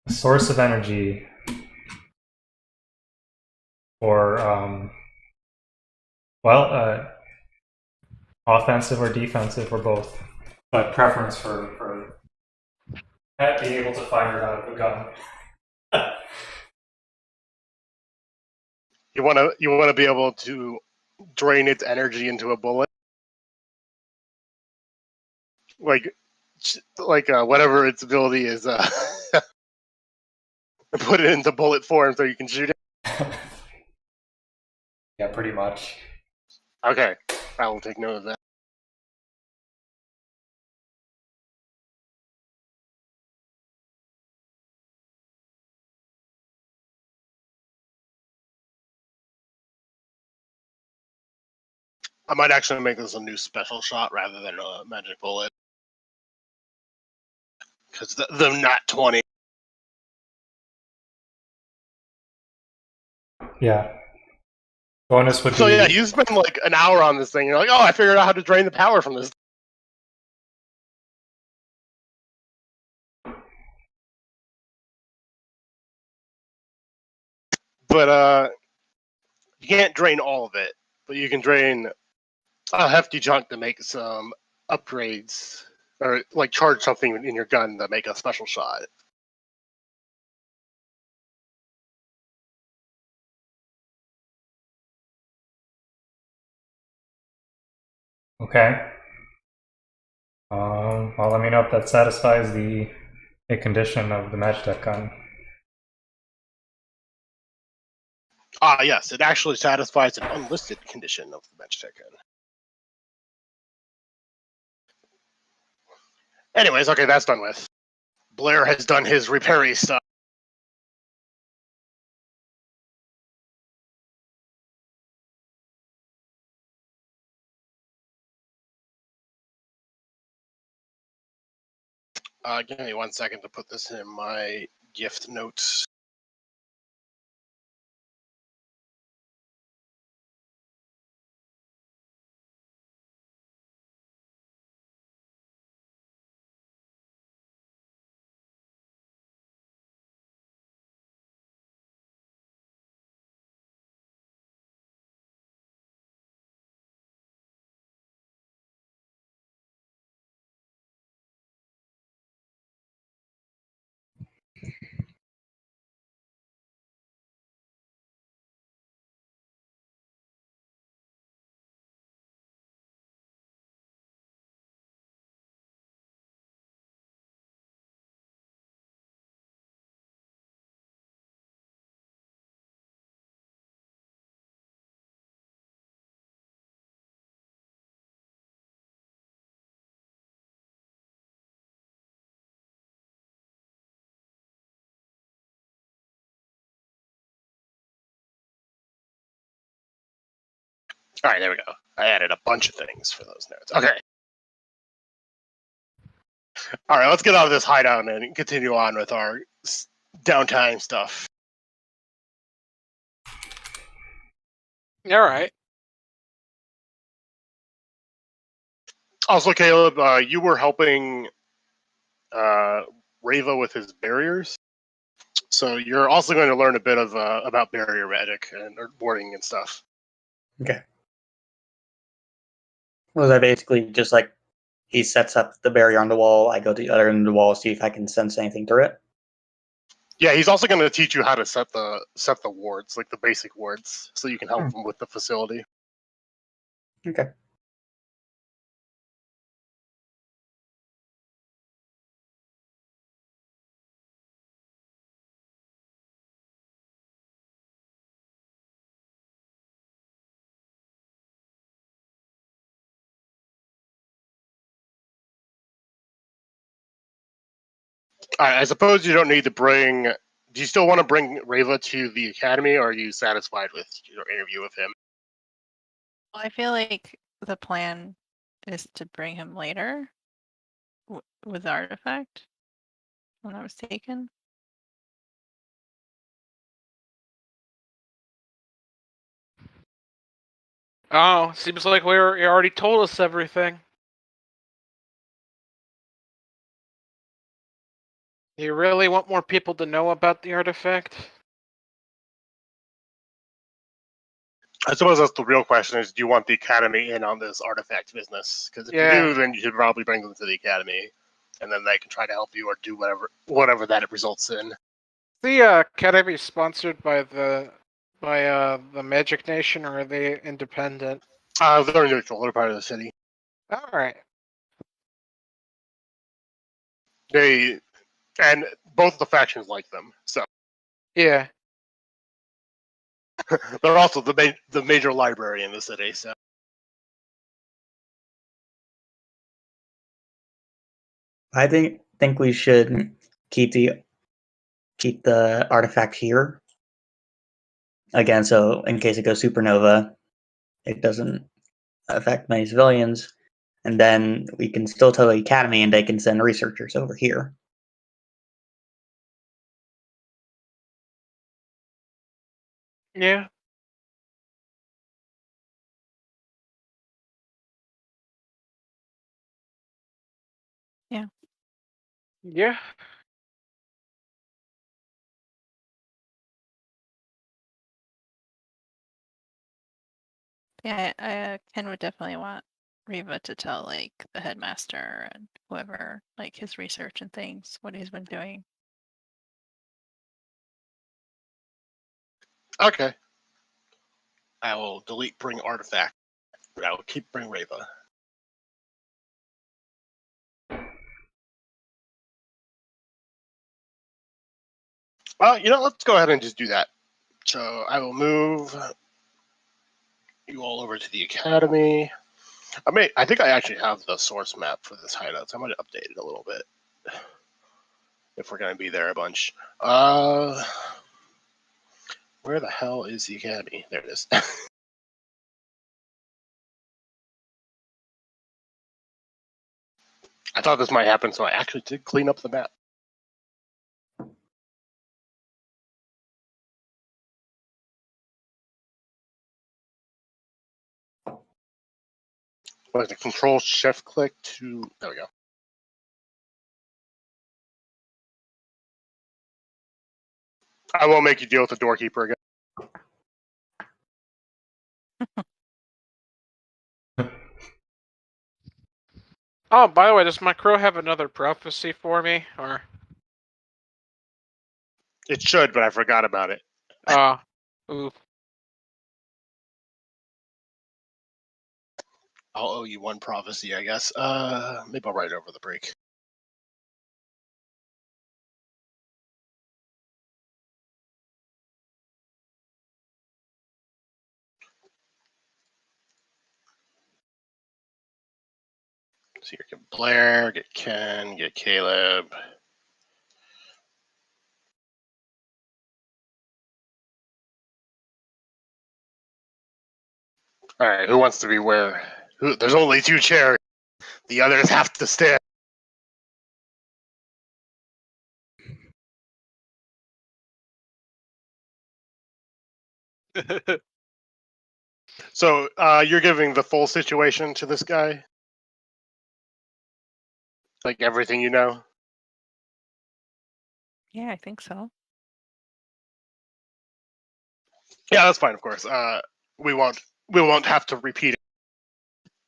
A source of energy, or offensive or defensive or both, but preference for being able to fire it out of a gun. You want to be able to drain its energy into a bullet, like whatever its ability is. Put it into bullet form so you can shoot it. Yeah, pretty much. Okay, I will take note of that. I might actually make this a new special shot rather than a magic bullet. Because the nat 20. Yeah. Bonus would So be. yeah, you spend like an hour on this thing. You're like, oh, I figured out how to drain the power from this. but you can't drain all of it. But you can drain a hefty chunk to make some upgrades, or like charge something in your gun to make a special shot. Okay. Well, let me know if that satisfies a condition of the Magitech gun. Yes, it actually satisfies an unlisted condition of the Magitech gun. Anyways, okay, that's done with. Blair has done his repairy stuff. Give me 1 second to put this in my gift notes. All right, there we go. I added a bunch of things for those notes. Okay. All right, let's get out of this hideout and continue on with our downtime stuff. All right. Also, Caleb, you were helping Rava with his barriers. So you're also going to learn a bit of about barrier magic and boarding and stuff. Okay. Was that basically just like he sets up the barrier on the wall, I go to the other end of the wall, see if I can sense anything through it? Yeah, he's also going to teach you how to set the wards, like the basic wards, so you can help him with the facility. Okay. All right, I suppose you don't need to bring. Do you still want to bring Rava to the academy, or are you satisfied with your interview with him? Well, I feel like the plan is to bring him later with the artifact. If I'm not mistaken. Oh, seems like you already told us everything. Do you really want more people to know about the artifact? I suppose that's the real question: is do you want the academy in on this artifact business? Because if you do, then you should probably bring them to the academy, and then they can try to help you or do whatever that it results in. The academy sponsored by the Magic Nation, or are they independent? They're neutral. They're part of the city. All right. And both the factions like them. So Yeah. they're also the major library in the city. So I think we should keep the artifact here. Again, so in case it goes supernova, it doesn't affect many civilians. And then we can still tell the academy and they can send researchers over here. Yeah. Yeah. Yeah. Yeah, Ken would definitely want Riva to tell like the headmaster and whoever like his research and things, what he's been doing. Okay. I will delete bring artifact, but I will keep bring Rava. Well, let's go ahead and just do that. So I will move you all over to the academy. I think I actually have the source map for this hideout, so I might update it a little bit if we're going to be there a bunch. Where the hell is the academy? There it is. I thought this might happen, so I actually did clean up the map. Like the control shift click to, there we go. I won't make you deal with the doorkeeper again. Oh, by the way, does my crow have another prophecy for me, or? It should, but I forgot about it. Oof. I'll owe you one prophecy, I guess. Maybe I'll write it over the break. So here, get Blair, get Ken, get Caleb. All right, who wants to be where? There's only 2 chairs. The others have to stand. So you're giving the full situation to this guy? Like everything you know? Yeah, I think so. Yeah, that's fine, of course. We won't have to repeat it.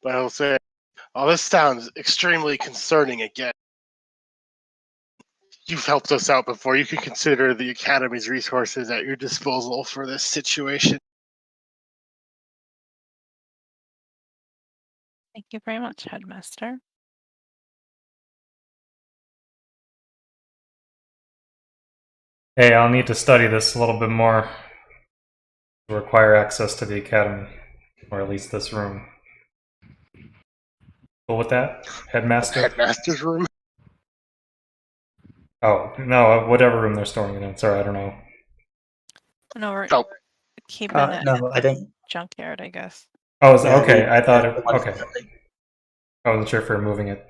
But I'll say, oh, this sounds extremely concerning again. You've helped us out before. You can consider the Academy's resources at your disposal for this situation. Thank you very much, Headmaster. Hey, I'll need to study this a little bit more to require access to the academy, or at least this room. Cool with that, Headmaster? Headmaster's room? Oh, no, whatever room they're storing it in. Sorry, I don't know. No, we're Oh, keeping it No, I think. junkyard, I guess. Oh, is Yeah, okay. I thought the one okay. facility. I wasn't sure if we were moving it.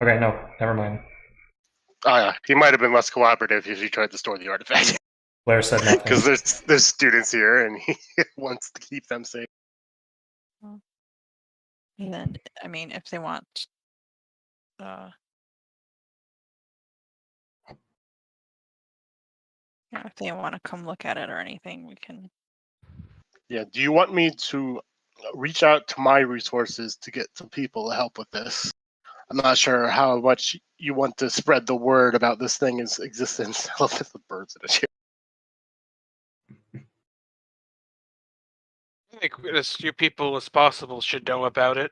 Okay, no, never mind. oh yeah, he might have been less cooperative if he tried to store the artifact. Blair said nothing. Because there's students here, and he wants to keep them safe. And then, I mean, if they want, if they want to come look at it or anything, we can. Yeah. Do you want me to reach out to my resources to get some people to help with this? I'm not sure how much you want to spread the word about this thing's existence. I love the birds in the chair. I think as few people as possible should know about it.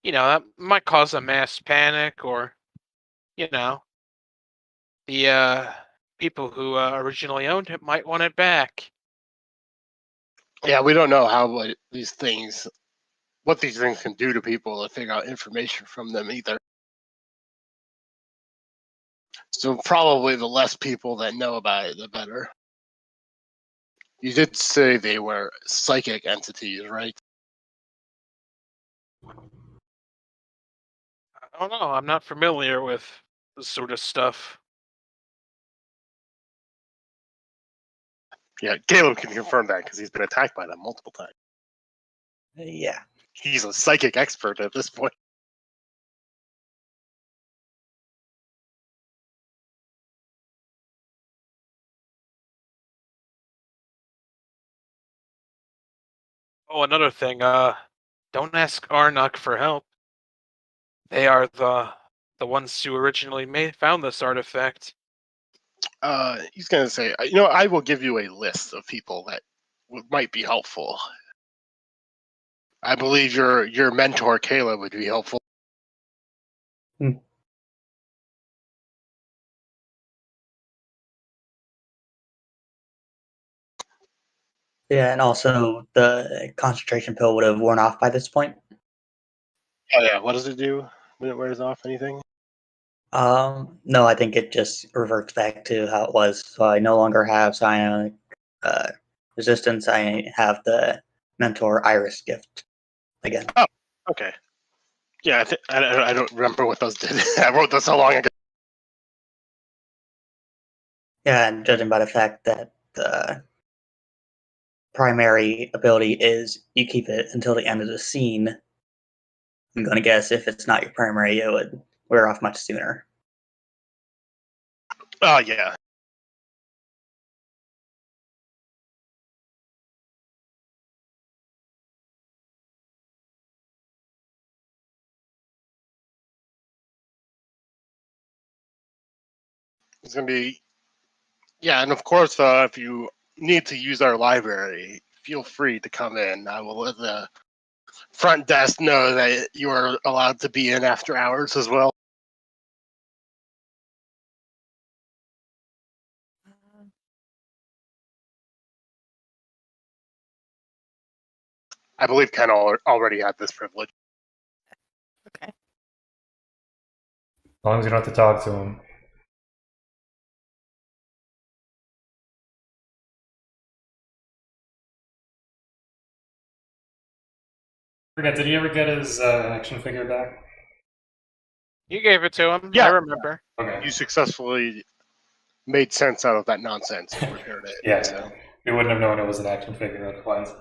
That might cause a mass panic, or, the people who originally owned it might want it back. Yeah, we don't know what these things can do to people if they got information from them either. So probably the less people that know about it, the better. You did say they were psychic entities, right? I don't know. I'm not familiar with this sort of stuff. Yeah, Caleb can confirm that because he's been attacked by them multiple times. Yeah. He's a psychic expert at this point. Oh, another thing. Don't ask Arnok for help. They are the ones who originally found this artifact. He's gonna say, you know, I will give you a list of people that might be helpful. I believe your mentor Kayla would be helpful. Yeah, and also the concentration pill would have worn off by this point. Oh yeah, what does it do when it wears off? Anything? No, I think it just reverts back to how it was. So I no longer have psionic resistance. I have the mentor iris gift again. Oh, okay. Yeah, I don't remember what those did. I wrote this so long ago. Yeah, and judging by the fact that the primary ability is you keep it until the end of the scene, I'm going to guess if it's not your primary, it would wear off much sooner. Oh yeah. It's gonna be yeah, and of course, if you need to use our library, feel free to come in. I will let the front desk know that you are allowed to be in after hours as well. I believe Ken already had this privilege. Okay. As long as you don't have to talk to him. Forget, did he ever get his action figure back? You gave it to him. Yeah. I remember. Okay. You successfully made sense out of that nonsense and repaired it. Yeah, So we wouldn't have known it was an action figure otherwise.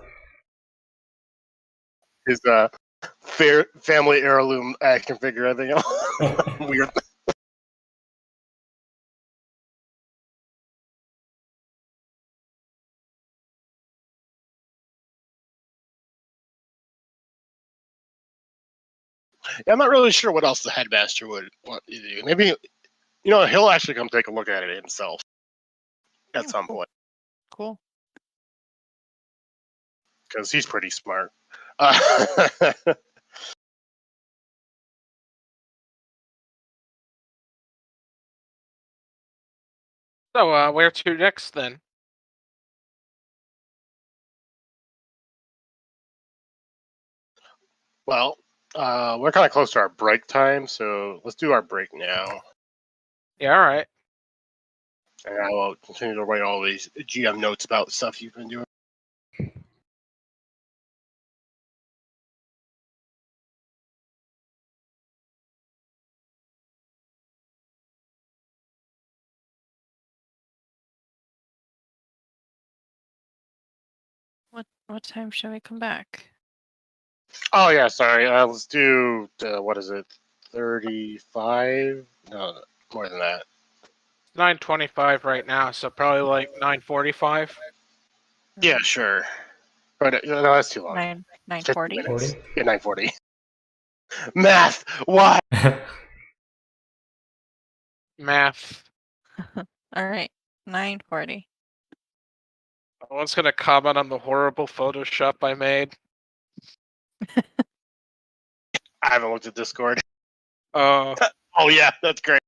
his family heirloom action figure, I think. Weird. Yeah, I'm not really sure what else the headmaster would want you to do. Maybe, you know, he'll actually come take a look at it himself at Yeah, some cool. point Cool. because he's pretty smart. So, where to next then? Well, we're kind of close to our break time, so let's do our break now. Yeah, all right. And I will continue to write all these GM notes about stuff you've been doing. What time should we come back? Oh yeah, sorry. Let's do what is it? 35? No, more than that. 9:25 right now, so probably like 9:45. Yeah, sure. But no, that's too long. 50 9:40. minutes. 40? Yeah, 9:40. Math. Why? Math. All right. 9:40. I was gonna comment on the horrible Photoshop I made. I haven't looked at Discord. Oh, Oh yeah, that's great.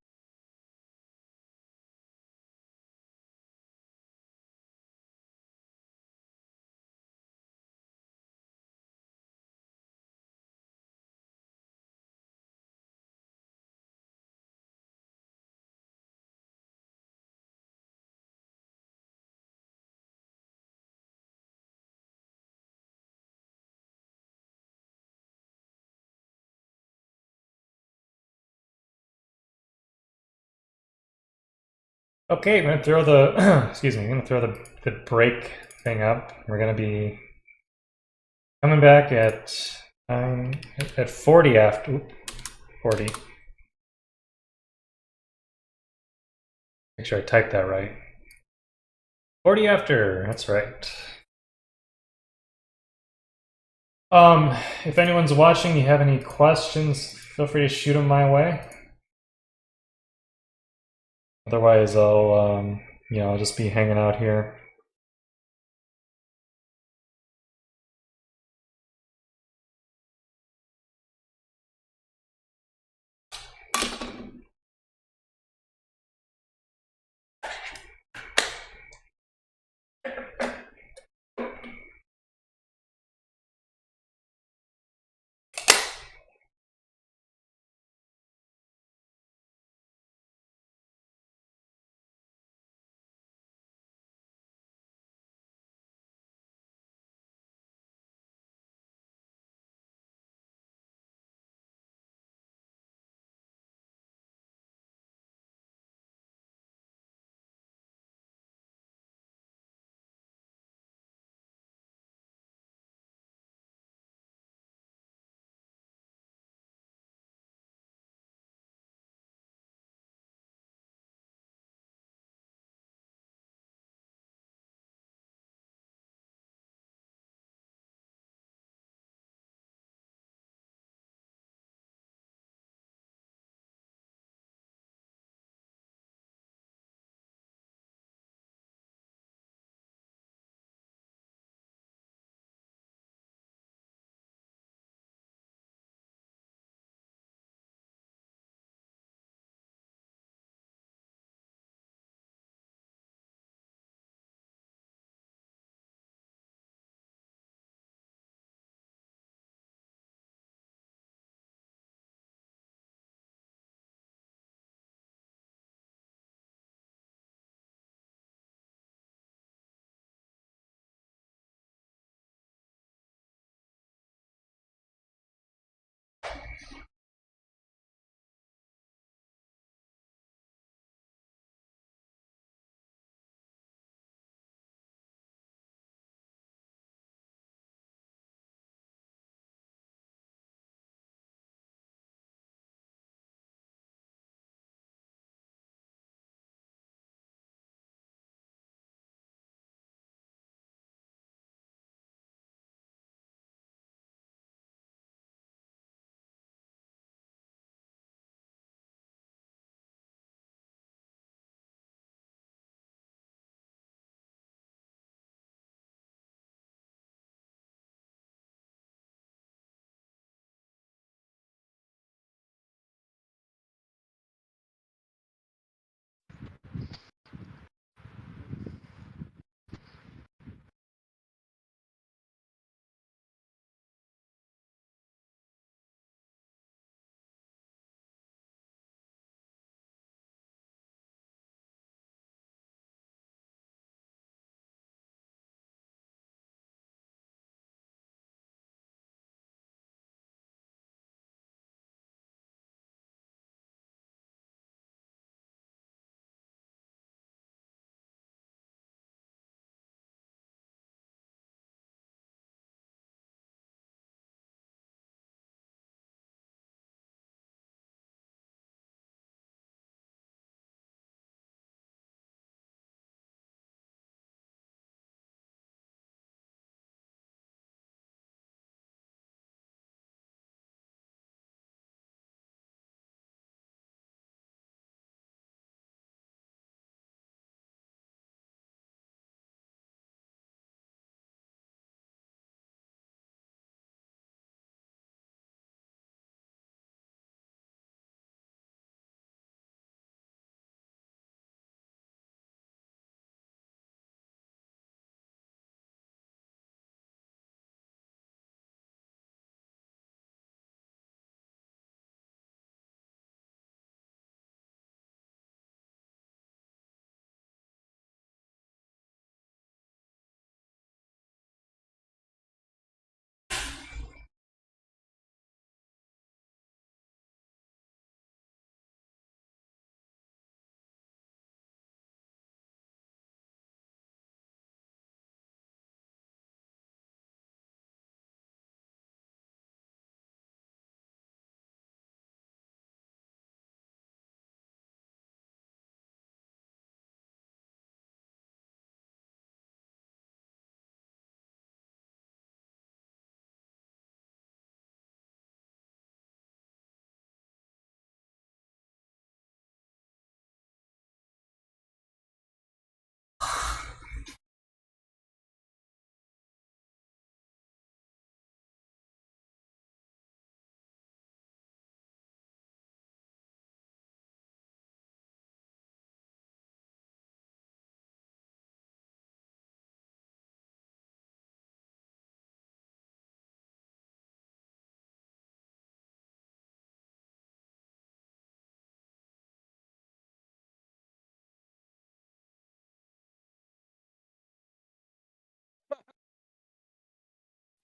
Okay, I'm gonna throw the excuse me, I'm gonna throw the break thing up. We're gonna be coming back at 40 after 40. Make sure I typed that right. 40 after, that's right. If anyone's watching, you have any questions, feel free to shoot them my way. Otherwise, I'll just be hanging out here.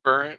Burn.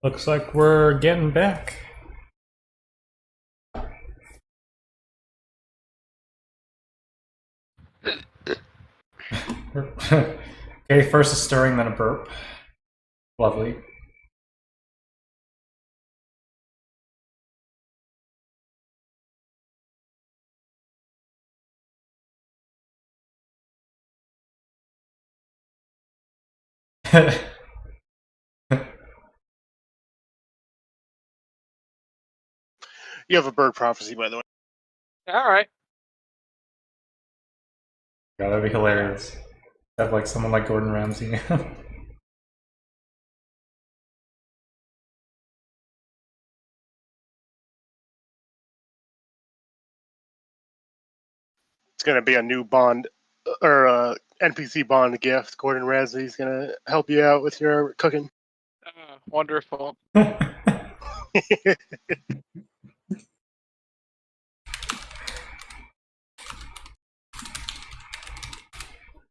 Looks like we're getting back. Okay, first a stirring, then a burp. Lovely. You have a bird prophecy, by the way. All right. Yeah, that'd be hilarious. Have like someone like Gordon Ramsay. It's going to be a new Bond or NPC Bond gift. Gordon Ramsay's going to help you out with your cooking. Wonderful.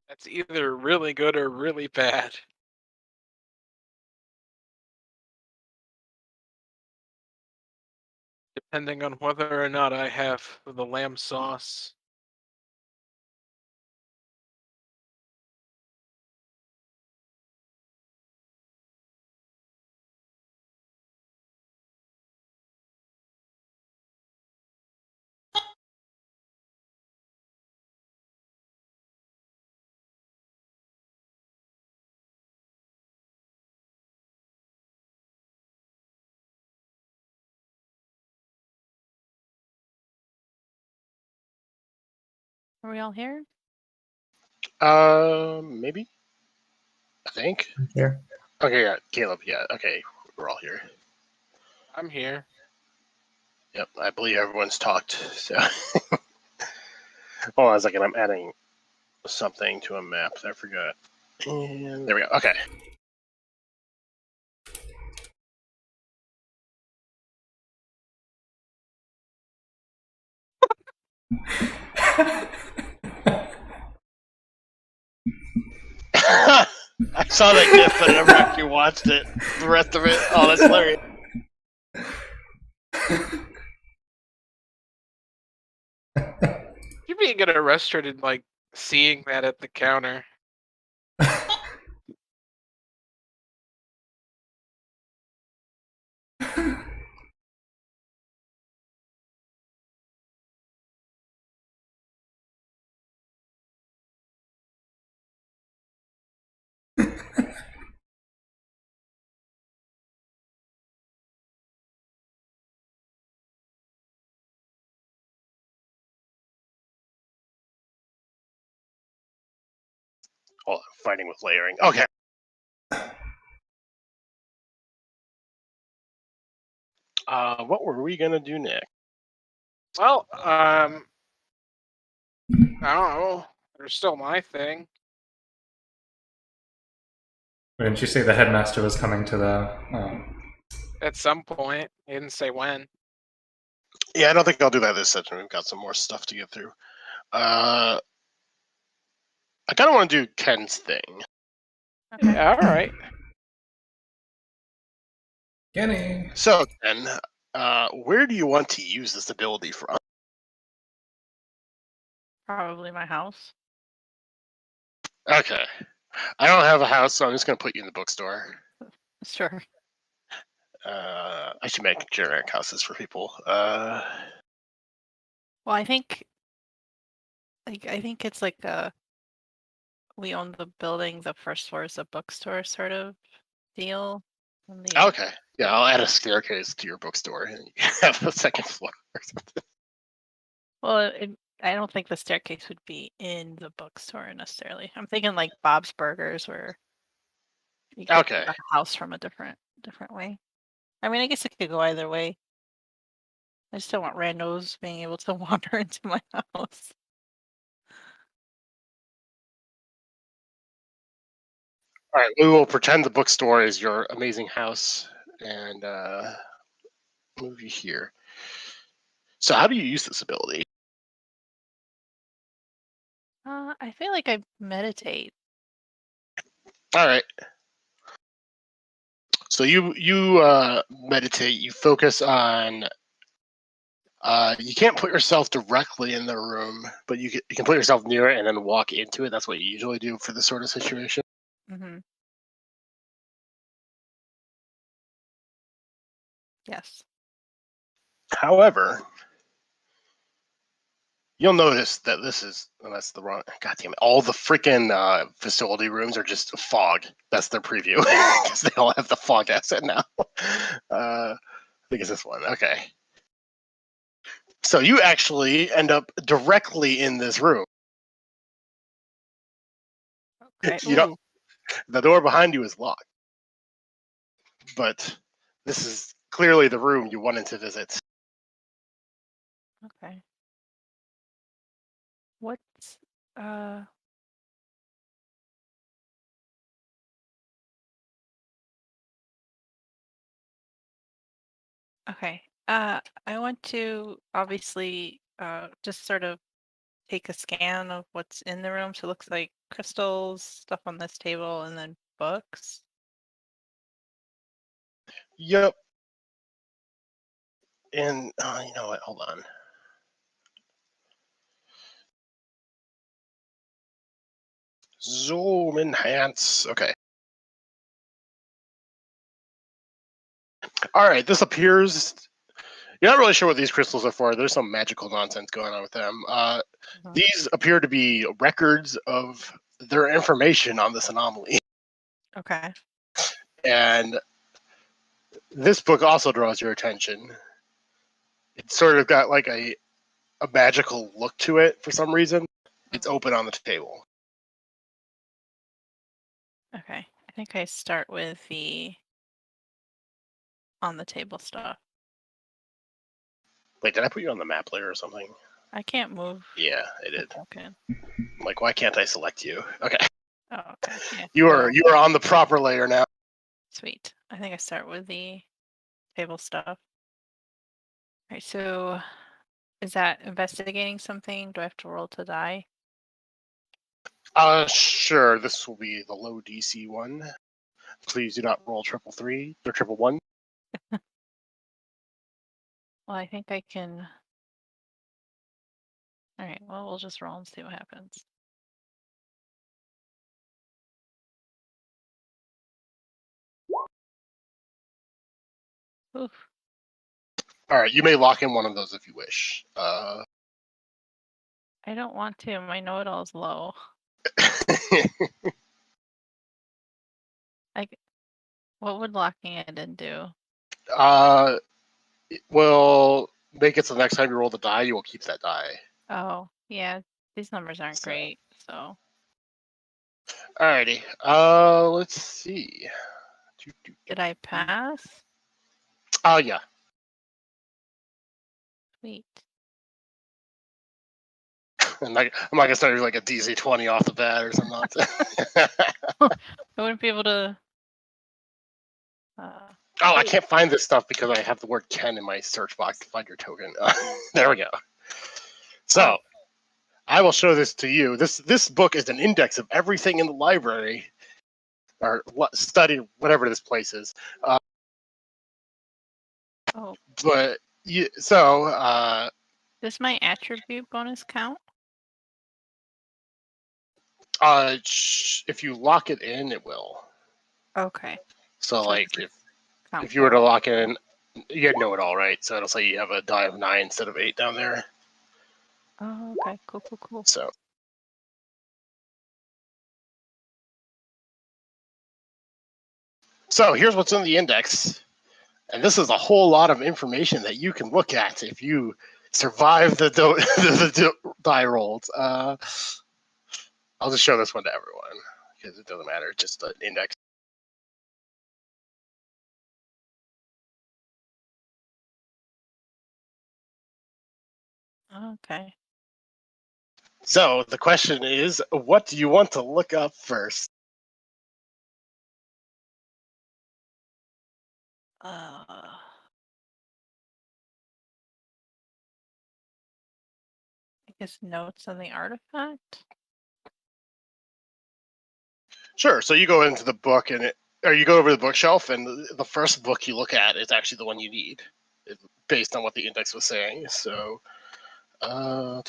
That's either really good or really bad. Depending on whether or not I have the lamb sauce. Are we all here? Maybe. I think. Here. Okay, yeah, Caleb. Yeah, okay, we're all here. I'm here. Yep, I believe everyone's talked. So, hold on a second. I'm adding something to a map that I forgot. And there we go. Okay. I saw that GIF, but I never actually watched it. The rest of it. Oh, that's hilarious. You being get arrested and like seeing that at the counter. Oh, fighting with layering. Okay. What were we gonna do next? Well, I don't know. There's still my thing. Didn't you say the headmaster was coming to the? At some point, he didn't say when. Yeah, I don't think I'll do that this session. We've got some more stuff to get through. I kind of want to do Ken's thing. Okay. Yeah, all right. Kenny. So, Ken, where do you want to use this ability from? Probably my house. Okay. I don't have a house, so I'm just going to put you in the bookstore. Sure. I should make generic houses for people. Well, I think it's like we own the building. The first floor is a bookstore sort of deal. And the Okay. Yeah, I'll add a staircase to your bookstore and you have a second floor or something. well, I don't think the staircase would be in the bookstore necessarily. I'm thinking like Bob's Burgers, where you could Okay. get a house from a different way. I mean, I guess it could go either way. I just don't want randos being able to wander into my house. All right, we will pretend the bookstore is your amazing house and move you here. So, how do you use this ability? I feel like I meditate. All right. So you meditate. You focus on. You can't put yourself directly in the room, but you can put yourself near it and then walk into it. That's what you usually do for this sort of situation. Mm-hmm. Yes. However, you'll notice that that's the wrong. God damn it! All the freaking facility rooms are just fog. That's their preview because they all have the fog asset now. I think it's this one. Okay. So you actually end up directly in this room. Okay. You don't. Ooh. The door behind you is locked, but this is clearly the room you wanted to visit. Okay. What's okay. I want to obviously just sort of take a scan of what's in the room. So it looks like crystals, stuff on this table, and then books. Yep. And you know what? Hold on. Zoom enhance. Okay. All right. This appears. You're not really sure what these crystals are for. There's some magical nonsense going on with them. Mhm. These appear to be records of their information on this anomaly. Okay. And this book also draws your attention. It's sort of got like a magical look to it for some reason. It's open on the table. Okay. I think I start with the on the table stuff. Wait, did I put you on the map layer or something? I can't move. Yeah, I did. Okay. Like, why can't I select you? Okay. Oh, okay. Yeah. You are so- you are on the proper layer now. Sweet. I think I start with the table stuff. All right. So is that investigating something? Do I have to roll to die? Sure. This will be the low DC one. Please do not roll 333 or 111. Well, I think I can. All right. Well, we'll just roll and see what happens. Oof. All right, you may lock in one of those if you wish. I don't want to. My know-it-all is low. Like, what would locking it in do? Well, make it so the next time you roll the die, you will keep that die. Oh, yeah. These numbers aren't So. great. So Alrighty. Let's see. did I pass? Oh yeah. Sweet. I'm not gonna start like a DC 20 off the bat or something. I wouldn't be able to. Oh, I can't find this stuff because I have the word Ken in my search box to find your token. There we go. So, I will show this to you. This book is an index of everything in the library, or study, whatever this place is. Oh, But does my attribute bonus count? if you lock it in, it will. Okay. So like Count if you were to forward. lock in, you know it all, right? So it'll say you have a die of 9 instead of 8 down there. Oh, okay. Cool. So here's what's in the index. And this is a whole lot of information that you can look at if you survive the die rolls. I'll just show this one to everyone because it doesn't matter. It's just an index. Okay. So the question is, what do you want to look up first? I guess notes on the artifact. Sure. So you go into the book and Or you go over the bookshelf, and the first book you look at is actually the one you need, based on what the index was saying. So, all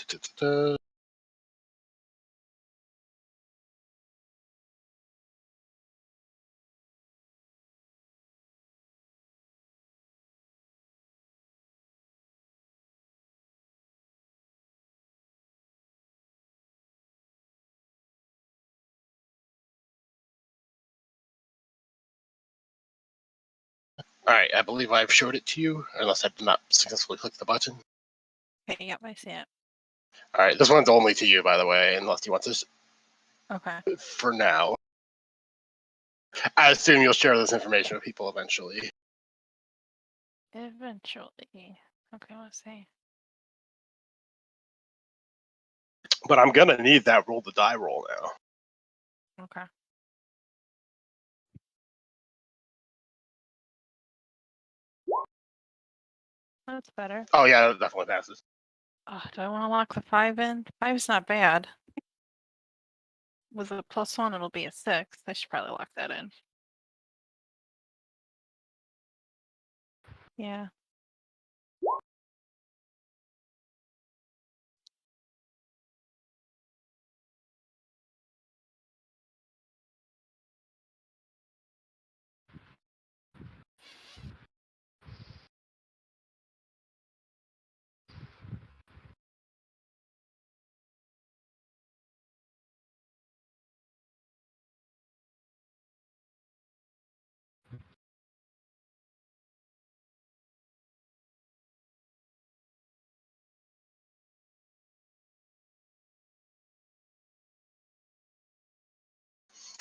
right, I believe I've showed it to you, unless I did not successfully click the button. Okay, yep, I see it. All right, this one's only to you, by the way, unless you want this Okay. for now. I assume you'll share this information with people eventually. Eventually. Okay, let's see. But I'm gonna need that roll the die roll now. Okay. That's better. Oh yeah, that definitely passes. Oh, do I want to lock the 5 in? 5's not bad. With a +1, it'll be a 6. I should probably lock that in. Yeah.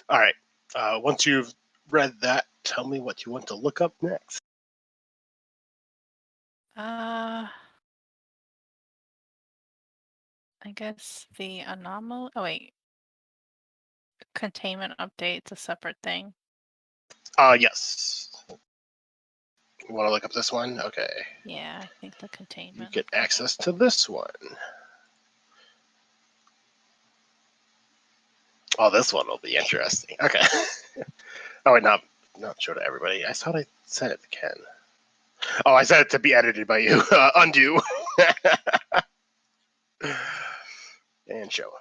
All right. Once you've read that, tell me what you want to look up next. I guess the anomaly. Oh wait, containment update's a separate thing. Yes. You want to look up this one? Okay. Yeah, I think the You containment. get access to this one. Oh, this one will be interesting. Okay. Oh, wait, not show to everybody. I thought I sent it to Ken. Oh, I sent it to be edited by you. Undo. And show.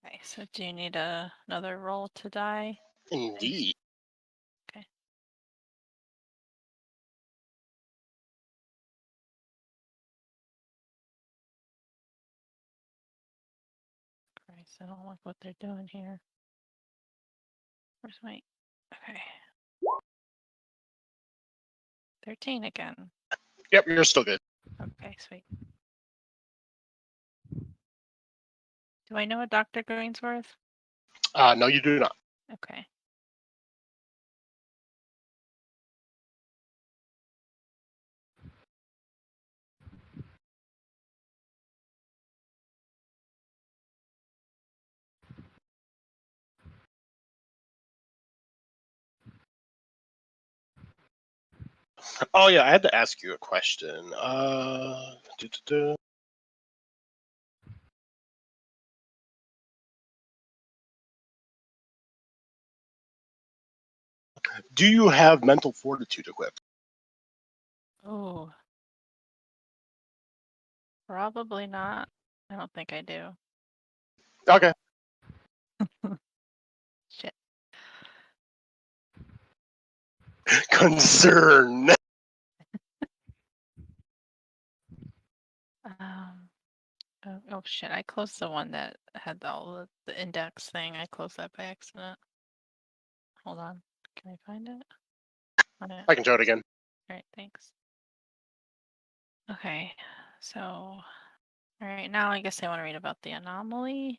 Okay, so do you need another roll to die? Indeed. Okay. Christ, I don't like what they're doing here. Where's my... Okay. 13 again. Yep, you're still good. Okay, sweet. Do I know a Dr. Greensworth? No, you do not. Okay. Oh, yeah, I had to ask you a question. Do you have mental fortitude equipped? Oh. Probably not. I don't think I do. Okay. Shit. Concern. Oh shit, I closed the one that had all the index thing. I closed that by accident. Hold on. Can I find it? Okay. I can show it again. Alright, thanks. Okay, so alright, now I guess I want to read about the anomaly.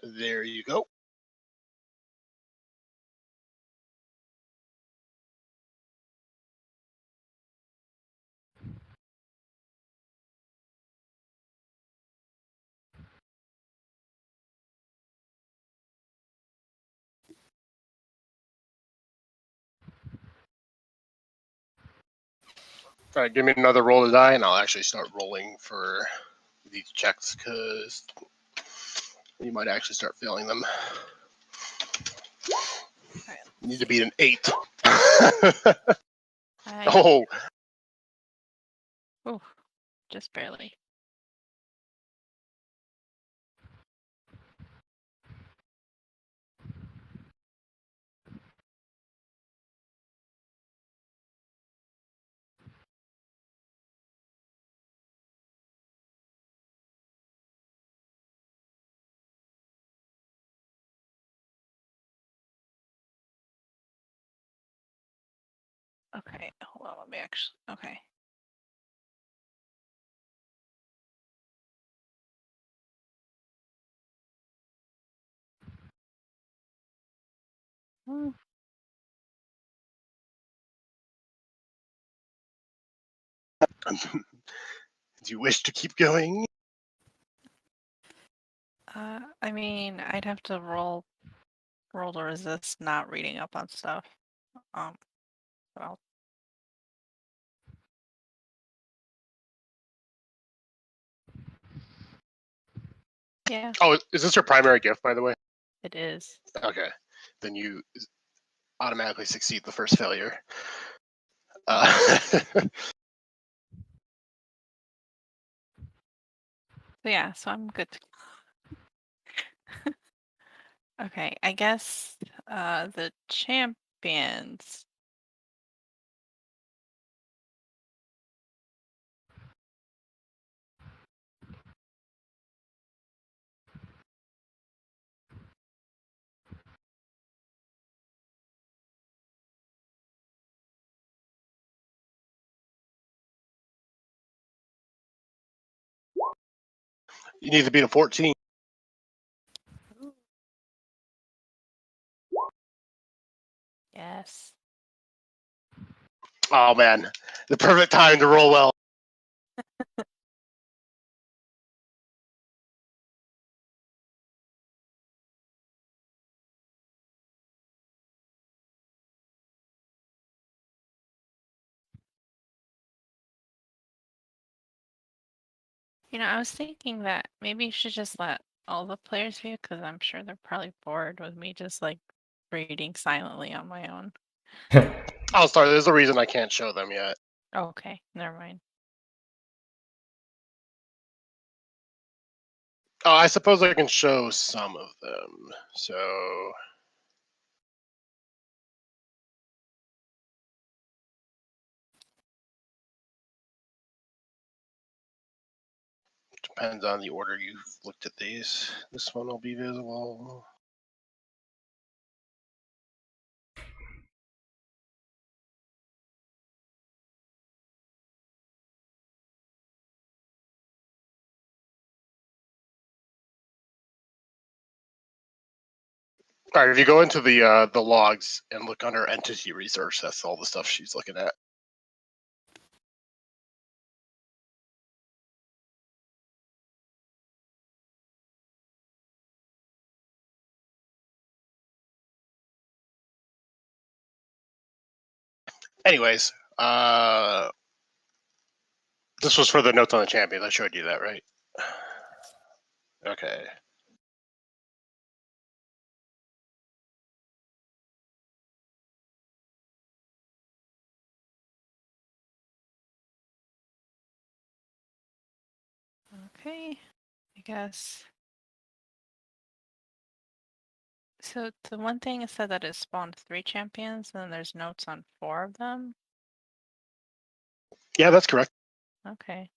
There you go. All right, give me another roll to die, and I'll actually start rolling for these checks because you might actually start failing them. Alright. You need to beat an 8. I, Oh, ooh, just barely. Okay, hold on, let me actually, okay. Hmm, do you wish to keep going? I mean, I'd have to roll to resist not reading up on stuff. Well, yeah, Oh, is this your primary gift, by the way? it is. Okay, then you automatically succeed the first failure. Uh, So yeah, so I'm good. Okay, I guess the champions. you need to beat a 14. Yes. Oh man, the perfect time to roll well. You know, I was thinking that maybe you should just let all the players view because I'm sure they're probably bored with me just like reading silently on my own. Oh, sorry, there's a reason I can't show them yet. Okay, never mind. Oh, I suppose I can show some of them. So depends on the order you've looked at these. This one will be visible. All right, if you go into the logs and look under entity research, that's all the stuff she's looking at. Anyways, this was for the notes on the champions. I showed you that, right? Okay. Okay, I guess. So the one thing it said that it spawned 3 champions, and then there's notes on 4 of them. Yeah, that's correct. Okay.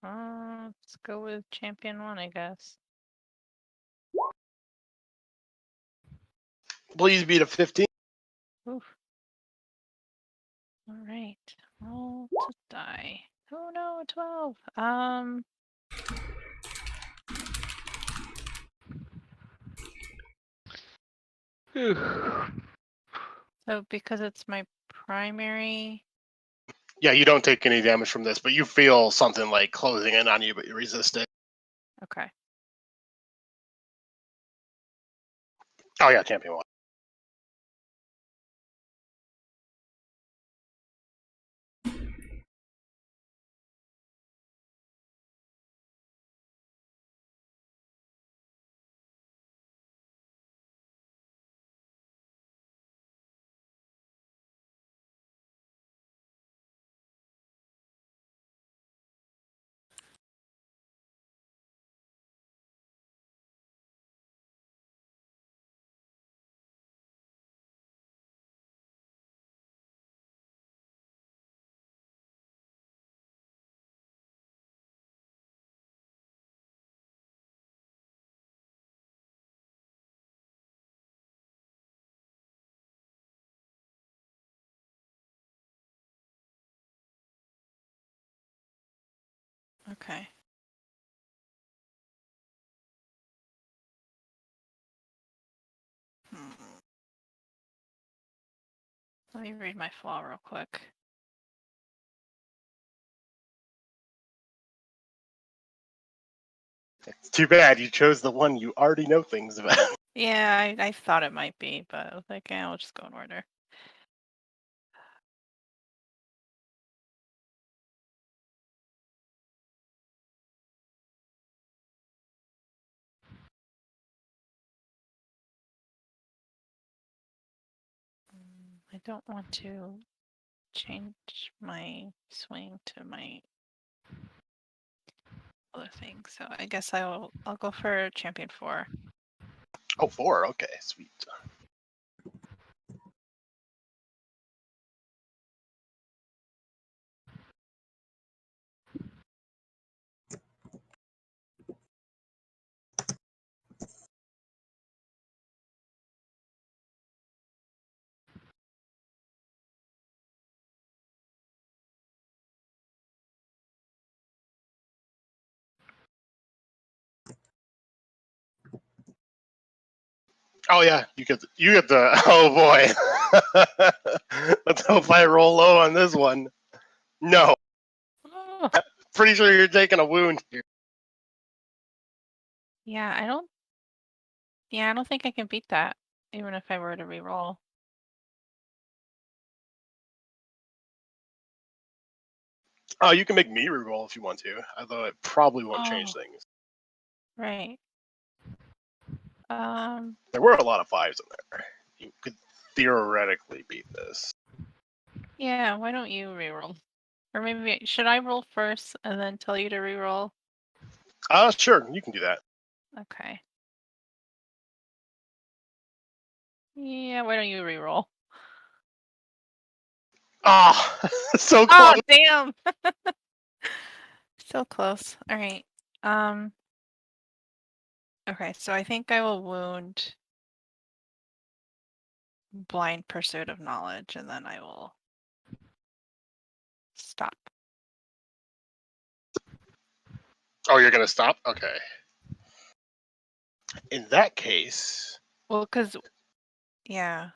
Let's go with champion 1, I guess. Please beat a 15. Oof. All right. Roll to die. Oh no, 12. So because it's my primary. Yeah, you don't take any damage from this, but you feel something like closing in on you, but you resist it. Okay. Oh yeah, champion 1. Okay. Let me read my flaw real quick. It's too bad you chose the one you already know things about. Yeah, I thought it might be, but I was like, yeah, I'll just go in order. I don't want to change my swing to my other thing, so I guess I'll go for champion 4. Oh, 4. Okay, sweet. Oh yeah, you get the. Oh boy. Let's hope I roll low on this one. No, Oh, pretty sure you're taking a wound here. yeah, I don't think I can beat that, even if I were to reroll. Oh, you can make me reroll if you want to, although it probably won't change Oh. things. Right. There were a lot of 5s in there. You could theoretically beat this. Yeah, why don't you reroll? Or maybe, should I roll first and then tell you to reroll? Sure, you can do that. Okay. Yeah, why don't you reroll? Ah, so close. Oh, damn! So close. All right. Okay, so I think I will wound blind pursuit of knowledge, and then I will stop. Oh, you're gonna stop? Okay. In that case, Well, because, yeah.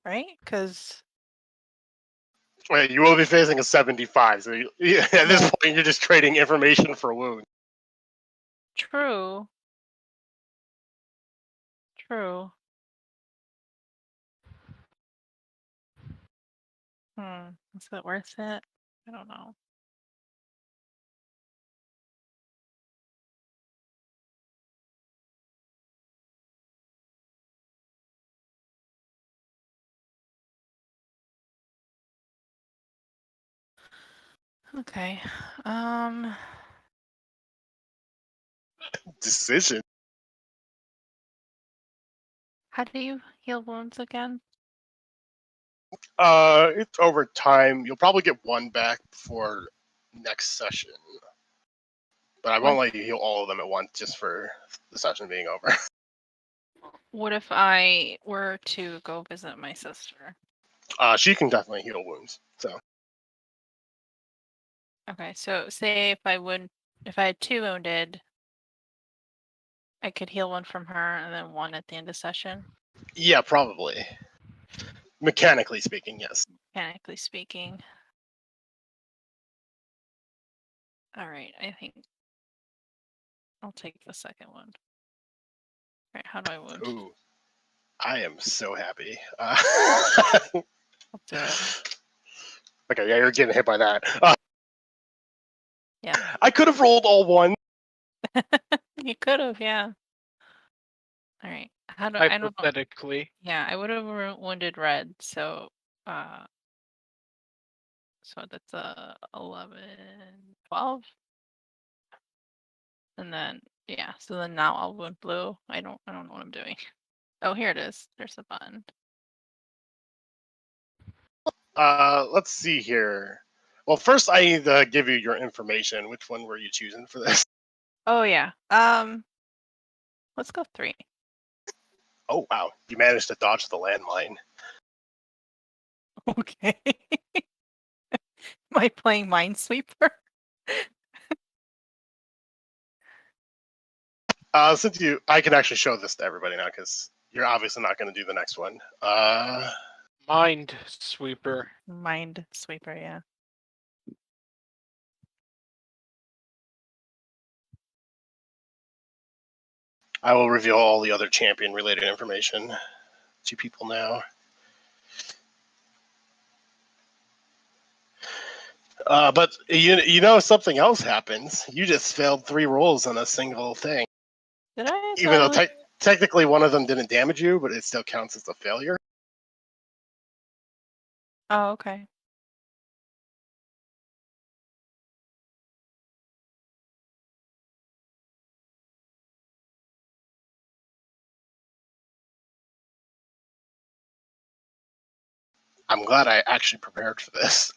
Right? Because... wait, you will be facing a 75. So at this Yeah. point, you're just trading information for wound. True. True. Is it worth it? I don't know. Okay. Decision. How do you heal wounds again? It's over time. You'll probably get 1 back for next session, but I won't let you heal all of them at once just for the session being over. What if I were to go visit my sister? She can definitely heal wounds. So Okay, so say if I had 2 wounded, I could heal 1 from her and then 1 at the end of session. yeah, probably. Mechanically speaking, yes. Mechanically speaking. All right, I think I'll take the second one. All right, how do I wound? Ooh, I am so happy. I'll do it. Okay, yeah, you're getting hit by that. Yeah. I could have rolled all 1. You could have, yeah. All right. How do I don't know. Hypothetically. Yeah, I would have wounded red, so that's 11, 12. And then yeah, so then now I'll wound blue. I don't know what I'm doing. Oh, here it is. There's a button. Let's see here. Well, first I need to give you your information. Which one were you choosing for this? Oh yeah. Let's go 3. Oh wow, you managed to dodge the landmine. Okay. Am I playing Minesweeper? I can actually show this to everybody now because you're obviously not going to do the next one. Mind Sweeper. Mind Sweeper, yeah. I will reveal all the other champion-related information to people now. But you know something else happens. You just failed 3 rolls on a single thing. Did I? Even though technically one of them didn't damage you, but it still counts as a failure. Oh, okay. I'm glad I actually prepared for this.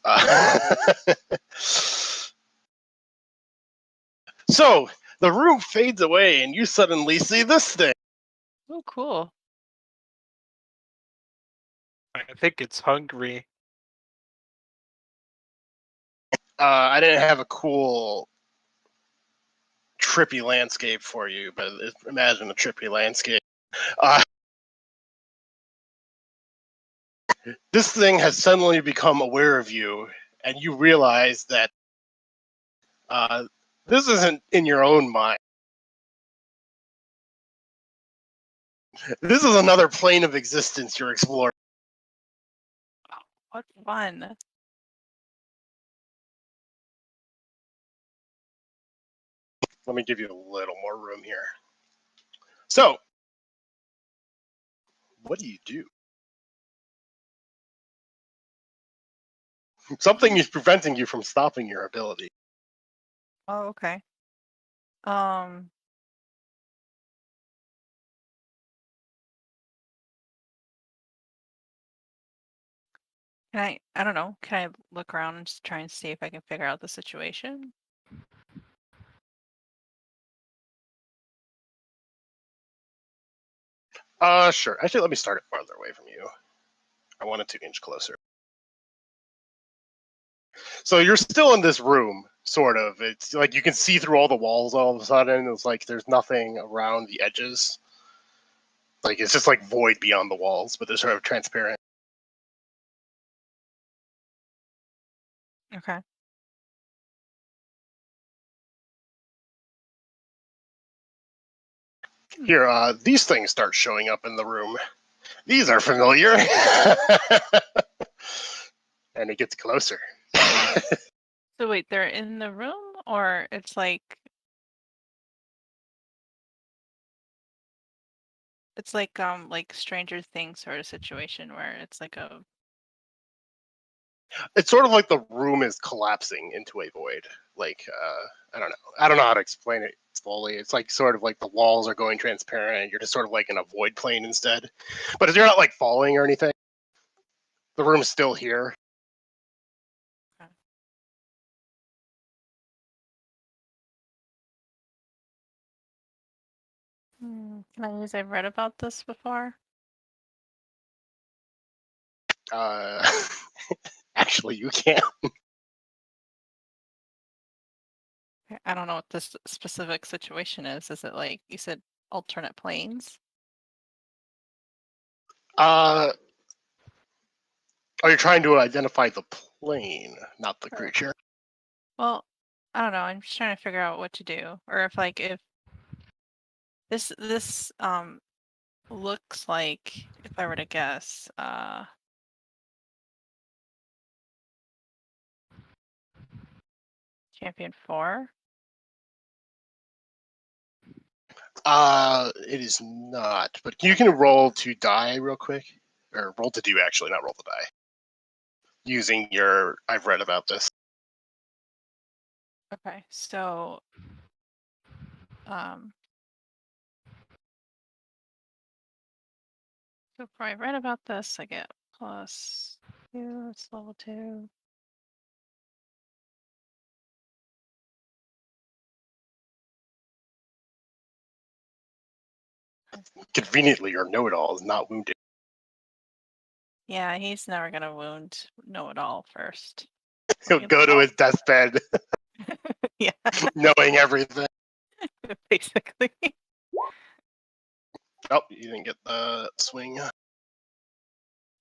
So the room fades away, and you suddenly see this thing. Oh, cool. I think it's hungry. I didn't have a cool trippy landscape for you, but imagine a trippy landscape. This thing has suddenly become aware of you, and you realize that this isn't in your own mind. This is another plane of existence you're exploring. What fun. Let me give you a little more room here. So, what do you do? Something is preventing you from stopping your ability. Oh, okay. I don't know, can I look around and just try and see if I can figure out the situation? Sure. Actually, let me start it farther away from you. I want it to inch closer. So you're still in this room, sort of. It's like you can see through all the walls all of a sudden. It's like there's nothing around the edges. Like it's just like void beyond the walls, but they're sort of transparent. Okay. Here, these things start showing up in the room. These are familiar. And it gets closer. So wait, they're in the room, or it's like Stranger Things sort of situation where it's like a It's sort of like the room is collapsing into a void. Like, I don't know. I don't know how to explain it slowly. It's like sort of like the walls are going transparent and you're just sort of like in a void plane instead. But you're not like falling or anything. The room's still here. can I use I've read about this before? Actually, you can't. I don't know what this specific situation is. Is it like you said alternate planes? Are you trying to identify the plane, not the creature? Well, I don't know. I'm just trying to figure out what to do, or if this looks like, if I were to guess, Champion 4. It is not. But you can roll to die real quick, or roll to do actually, not roll to die. Using your, I've read about this. Okay, so so I read about this, I get +2, it's level 2. Conveniently, your know-it-all is not wounded. Yeah, he's never gonna wound Know-It-All first. He'll go to his deathbed Yeah, knowing everything. basically. Oh, you didn't get the swing.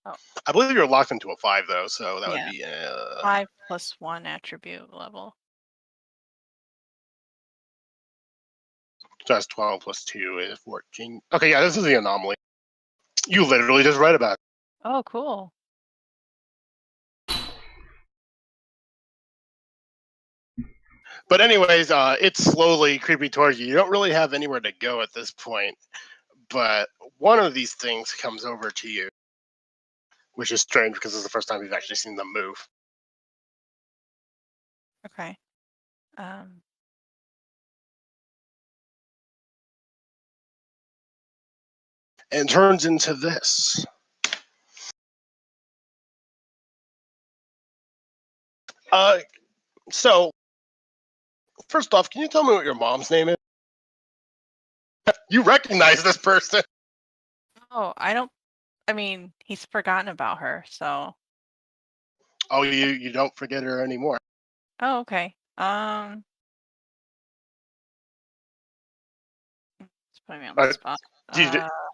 Oh. I believe you're locked into a 5, though, so that Yeah. would be 5 + 1 attribute level. so that's 12 plus 2 is 14. Okay, yeah, this is the anomaly. You literally just read about it. Oh, cool. But anyways, it's slowly creeping towards you. You don't really have anywhere to go at this point, but one of these things comes over to you, which is strange because this is the first time you've actually seen them move. Okay. And turns into this. So, first off, can you tell me what your mom's name is? You recognize this person. Oh, I mean, he's forgotten about her, so. Oh, you don't forget her anymore. Oh, okay. It's putting me on the spot.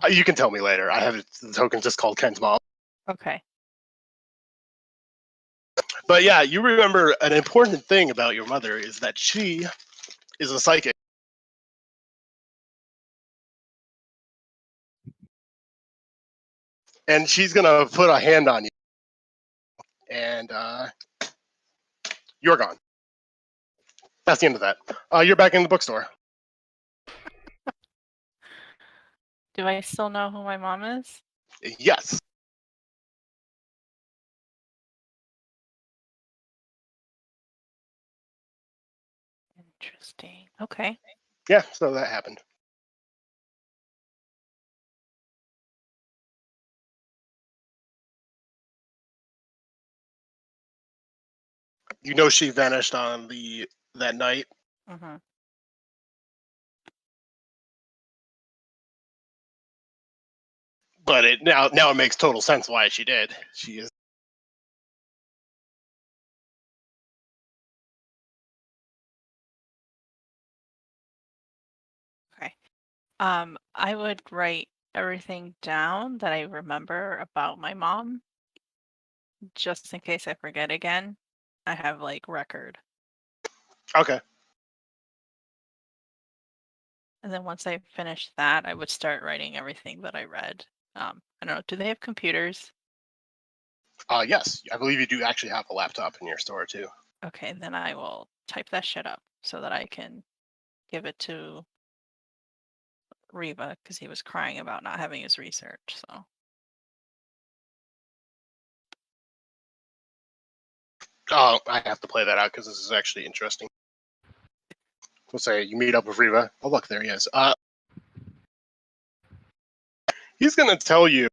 You can tell me later. I have the token just called Ken's mom. Okay. But yeah, you remember an important thing about your mother is that she is a psychic. And she's going to put a hand on you. And you're gone. That's the end of that. You're back in the bookstore. Do I still know who my mom is? Yes. Interesting. Okay. Yeah, so that happened. You know she vanished on that night. Mm-hmm. But now it makes total sense why she did. She is. Okay. I would write everything down that I remember about my mom, just in case I forget again. I have like record. Okay. And then once I finished that, I would start writing everything that I read. I don't know. Do they have computers? Yes, I believe you do actually have a laptop in your store too. Okay, then I will type that shit up so that I can give it to Riva because he was crying about not having his research. So. Oh, I have to play that out because this is actually interesting. We'll say you meet up with Riva. Oh, look, there he is. He's going to tell you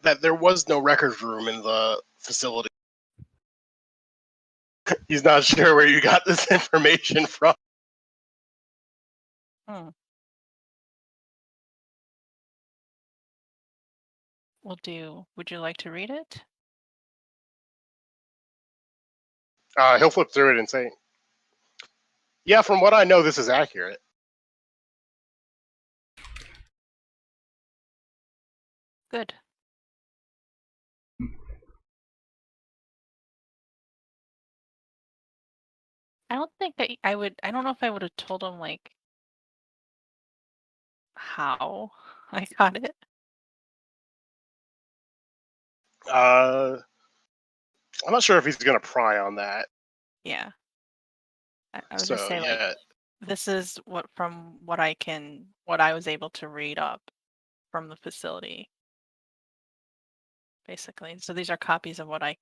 that there was no record room in the facility. He's not sure where you got this information from. Would you like to read it? He'll flip through it and say, yeah, from what I know, this is accurate. Good. I don't think that I would. I don't know if I would have told him like how I got it. I'm not sure if he's going to pry on that. Yeah. I would So, just say like yeah. this is what I was able to read up from the facility. Basically. So these are copies of what I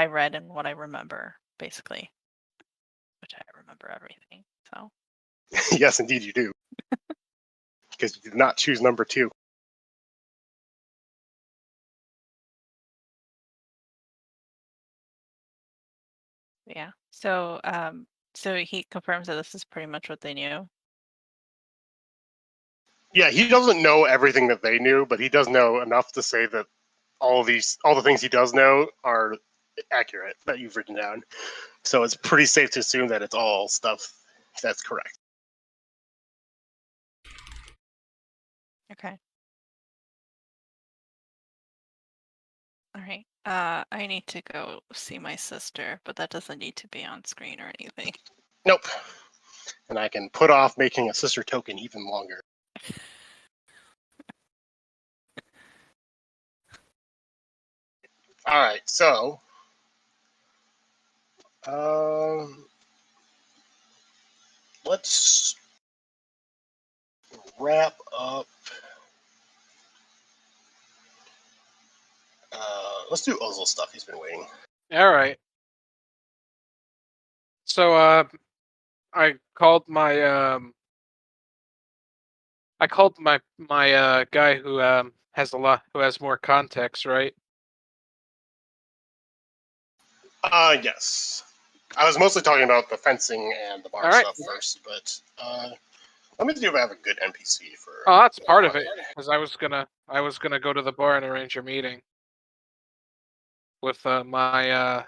read and what I remember, basically. Which I remember everything. So Yes, indeed you do. Because you did not choose number 2. yeah. So he confirms that this is pretty much what they knew. Yeah, he doesn't know everything that they knew, but he does know enough to say that all the things he does know are accurate that you've written down. So it's pretty safe to assume that it's all stuff that's correct. Okay. All right. I need to go see my sister, but that doesn't need to be on screen or anything. Nope. And I can put off making a sister token even longer. All right, so let's wrap up. Let's do Ozil stuff. He's been waiting. All right. So I called my guy who has more contacts, right? Yes. I was mostly talking about the fencing and the bar All right. stuff first, but let me see if I have a good NPC for. Oh, that's part of it. Because I was gonna go to the bar and arrange a meeting with my I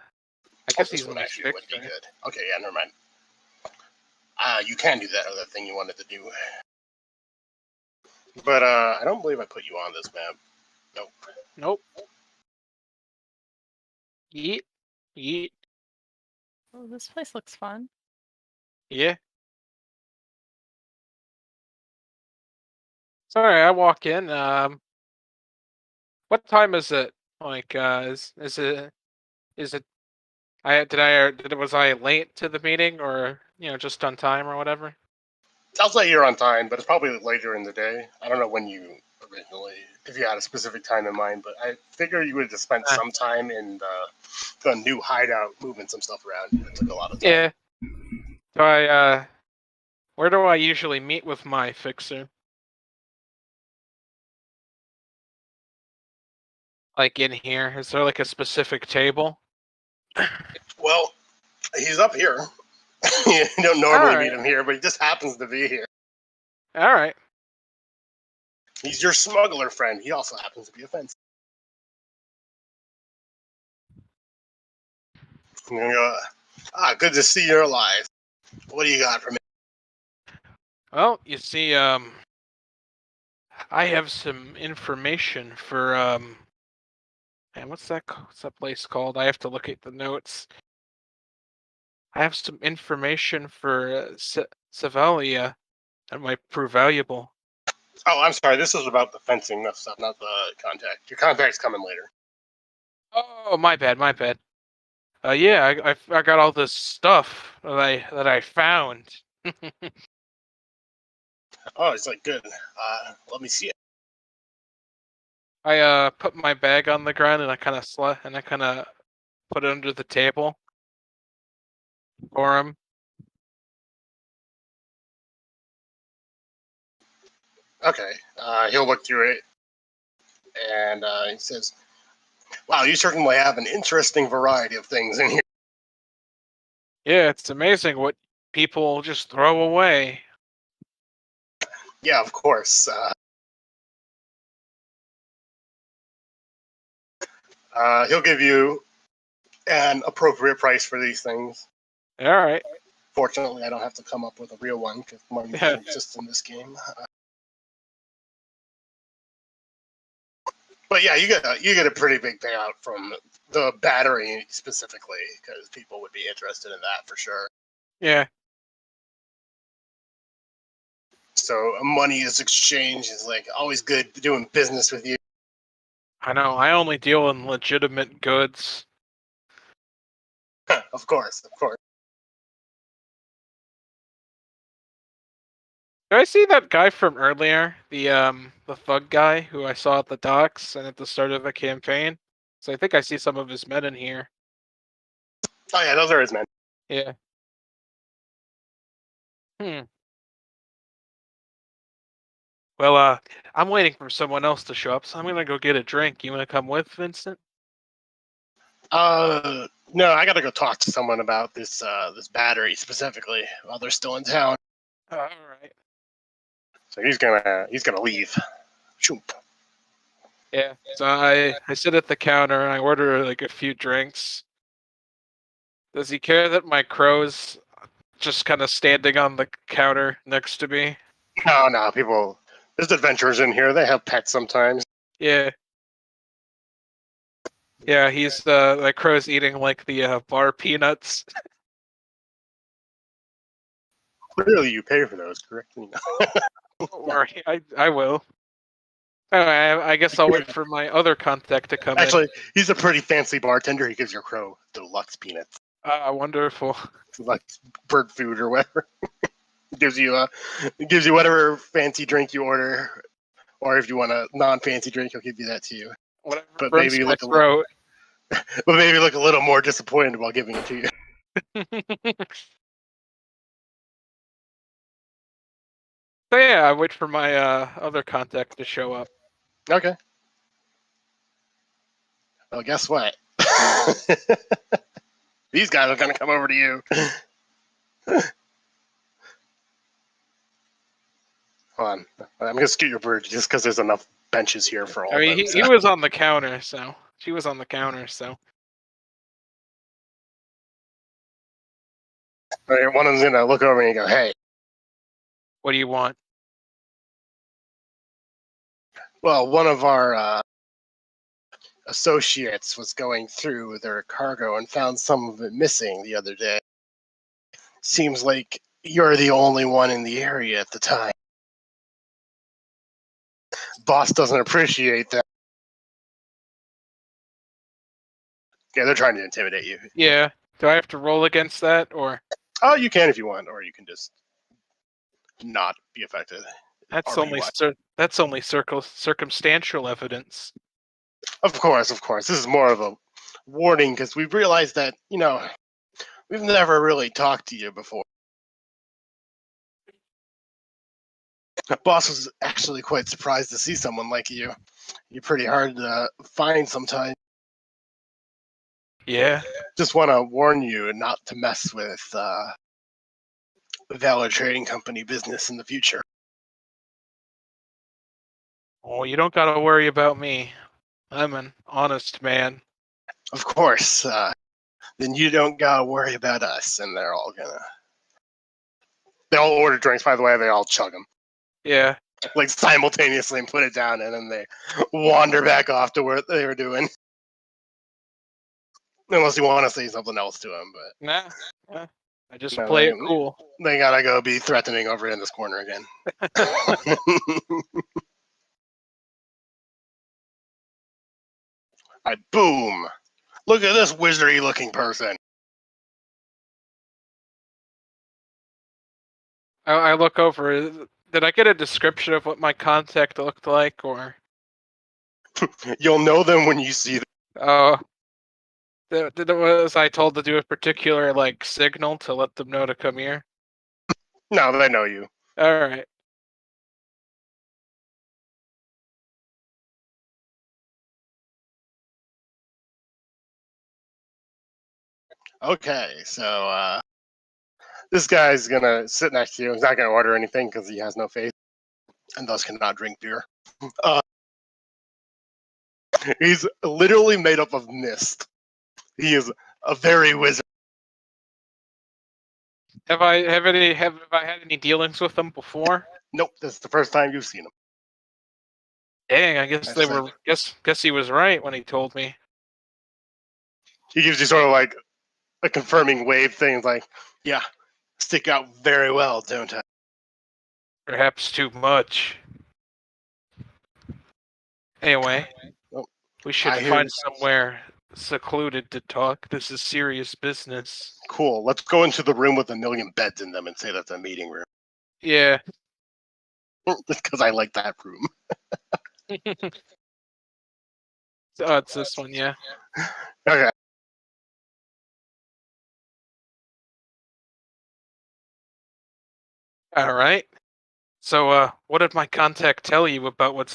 guess This he's one my actually would be fixer. good. Okay, yeah, never mind. You can do that other thing you wanted to do. But I don't believe I put you on this map. Nope. Nope. Yeet. Yeet. Oh, this place looks fun. Yeah. Sorry, I walk in. What time is it? Like, is it? Was I late to the meeting, or just on time or whatever? I'll say you're on time, but it's probably later in the day. I don't know when you originally, if you had a specific time in mind, but I figure you would have spent some time in the new hideout, moving some stuff around. It took a lot of time. Yeah. So where do I usually meet with my fixer? Like in here? Is there like a specific table? Well, he's up here. You don't normally Alright. meet him here, but he just happens to be here. All right. He's your smuggler friend. He also happens to be a fence. Good to see you're alive. What do you got for me? Well, you see, I have some information for man, what's that place called? I have to look at the notes. I have some information for Savalia that might prove valuable. Oh, I'm sorry. This is about the fencing stuff, not the contact. Your contact's coming later. Oh, my bad, my bad. Yeah, I got all this stuff that I found. Oh, it's like good. Let me see it. I put my bag on the ground and I kind of put it under the table for him. Okay. He'll look through it, and he says, "Wow, you certainly have an interesting variety of things in here." Yeah, it's amazing what people just throw away. Yeah, of course. He'll give you an appropriate price for these things. All right. Fortunately, I don't have to come up with a real one because money doesn't exist in this game. But yeah, you get a pretty big payout from the battery specifically because people would be interested in that for sure. Yeah. So money is exchanged is like always good doing business with you. I know. I only deal in legitimate goods. Of course, of course. Did I see that guy from earlier? The thug guy who I saw at the docks and at the start of the campaign? So I think I see some of his men in here. Oh yeah, those are his men. Yeah. Well, I'm waiting for someone else to show up, so I'm gonna go get a drink. You wanna come with, Vincent? No, I gotta go talk to someone about this battery specifically while they're still in town. All right. So he's gonna leave. Shoop. Yeah. So I sit at the counter and I order like a few drinks. Does he care that my crow's just kind of standing on the counter next to me? No, people There's adventurers in here. They have pets sometimes. Yeah. Yeah, he's like Crow's eating like the bar peanuts. Really, you pay for those, correct? Don't worry, I will. Anyway, I guess I'll wait for my other contact to come Actually, he's a pretty fancy bartender. He gives your crow deluxe peanuts, in. Wonderful. deluxe bird food or whatever. gives you whatever fancy drink you order, or if you want a non-fancy drink, he'll give you that to you. Whatever But burns maybe my look throat. But maybe look a little more disappointed while giving it to you. So yeah, I wait for my other contact to show up. Okay. Well, guess what? These guys are gonna come over to you. Hold on, I'm gonna scoot your bird just because there's enough benches here for all I mean, of them. he was on the counter, so she was on the counter, so. All right, one of them's gonna look over and go, "Hey, What do you want? well, one of our associates was going through their cargo and found some of it missing the other day. Seems like you're the only one in the area at the time. Boss doesn't appreciate that." Yeah, they're trying to intimidate you. Yeah. Do I have to roll against that, or Oh, you can if you want, or you can just not be affected. that's RBY. only circumstantial evidence? Of course. This is more of a warning because we've realized that, we've never really talked to you before. The boss was actually quite surprised to see someone like you. You're pretty hard to find sometimes. Yeah. Just want to warn you not to mess with Valor Trading Company business in the future. Oh, you don't gotta worry about me. I'm an honest man. Of course, then you don't gotta worry about us. And they all order drinks, by the way, they all chug them. Yeah. Like simultaneously and put it down, and then they wander back off to what they were doing. Unless you want to say something else to them, but Nah. I just No, play they- it cool. they gotta go be threatening over in this corner again. Boom! Look at this wizardy looking person. I look over. Did I get a description of what my contact looked like, or? You'll know them when you see them. Oh. Was I told to do a particular signal to let them know to come here? No, they know you. All right. Okay, so this guy's gonna sit next to you. He's not gonna order anything because he has no face and thus cannot drink beer. He's literally made up of mist. He is a very wizard. Have I had any dealings with them before? Nope, this is the first time you've seen him. Dang, I guess That's they were. Guess he was right when he told me. He gives you sort of like a confirming wave thing. It's like, yeah, stick out very well, don't I? Perhaps too much. Anyway, Well, we should I hear find you. somewhere secluded to talk. This is serious business. Cool. Let's go into the room with a million beds in them and say that's a meeting room. Yeah. Just because I like that room. Oh, it's this one, yeah. Okay. All right. So, what did my contact tell you about what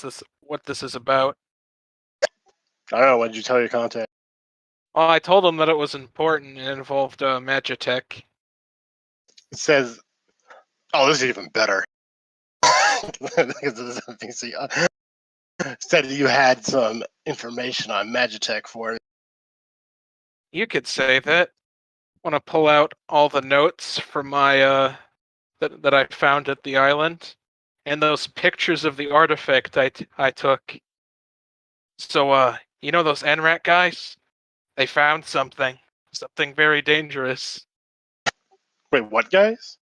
this is about? I don't know. What did you tell your contact? Well, I told him that it was important and involved Magitech. It says, oh, this is even better. Said you had some information on Magitech for it. You could say that. Want to pull out all the notes from my that I found at the island and those pictures of the artifact I took. So, you know those NRAT guys? They found something very dangerous. Wait, what guys?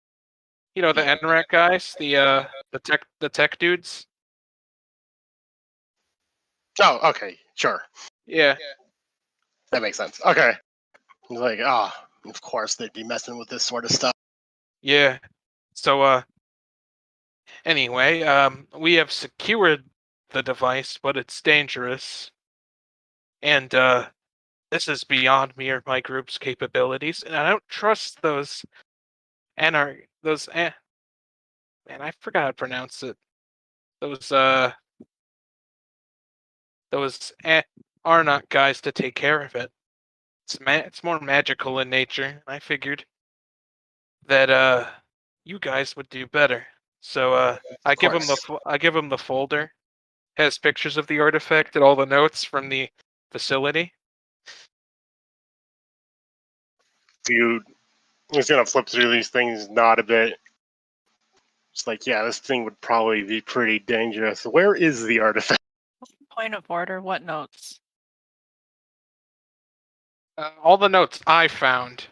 You know the NRAT guys, the tech dudes. Oh, okay, sure. Yeah, That makes sense. Okay. He's like, of course they'd be messing with this sort of stuff. yeah. So, anyway, we have secured the device, but it's dangerous, and this is beyond me or my group's capabilities, and I don't trust those man, I forgot how to pronounce it. Those are not guys to take care of it. It's more magical in nature. I figured that you guys would do better. So I give him the folder. Has pictures of the artifact and all the notes from the facility. Dude, he's gonna flip through these things, nod a bit. It's like, yeah, this thing would probably be pretty dangerous. Where is the artifact? Point of order, what notes? All the notes I found.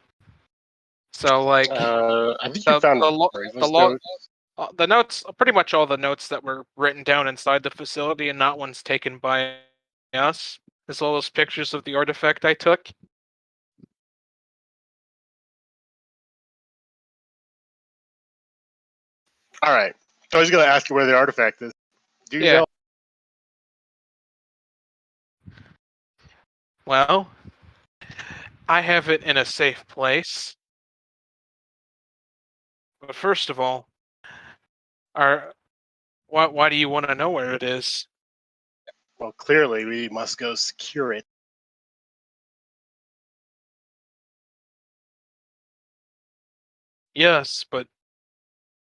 So like I think you found the notes, pretty much all the notes that were written down inside the facility, and not ones taken by us, as well as pictures of the artifact I took. All right. I was gonna ask you where the artifact is. Do you know? Well, I have it in a safe place. But first of all, why do you want to know where it is? Well, clearly we must go secure it. Yes, but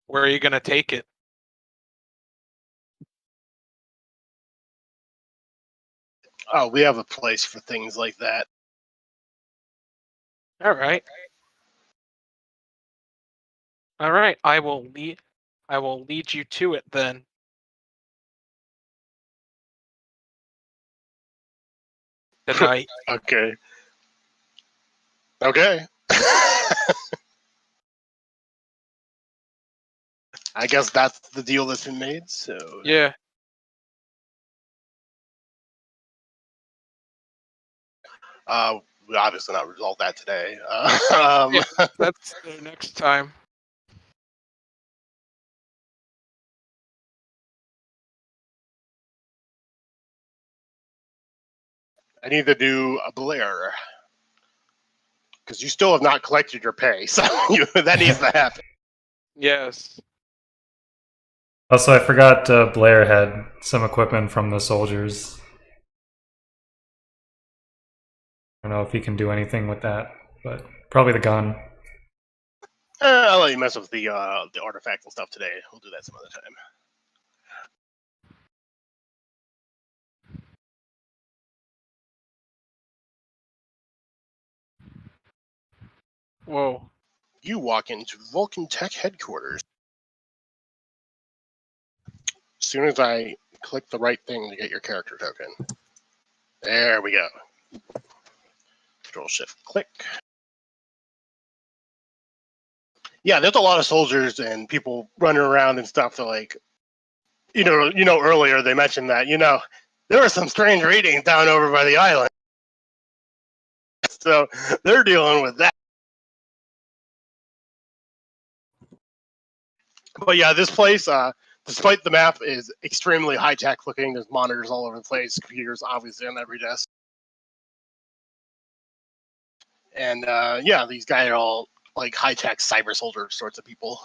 where are you gonna take it? Oh, we have a place for things like that. All right. All right. I will lead you to it then. Good night. Okay. Okay. I guess that's the deal that's been made. So Yeah. we obviously not resolve that today. Yeah, that's the next time. I need to do a Blair because you still have not collected your pay, so that needs to happen. Yes. Also, I forgot Blair had some equipment from the soldiers. I don't know if he can do anything with that, but probably the gun. I'll let you mess with the artifact and stuff today. We'll do that some other time. Whoa. You walk into Vulcan Tech headquarters. As soon as I click the right thing to get your character token. There we go. Control Shift click. Yeah, there's a lot of soldiers and people running around and stuff. They're like, earlier they mentioned that, there were some strange readings down over by the island. So they're dealing with that. But yeah, this place, despite the map, is extremely high-tech looking. There's monitors all over the place, computers obviously on every desk. And yeah, these guys are all like high-tech cyber soldier sorts of people.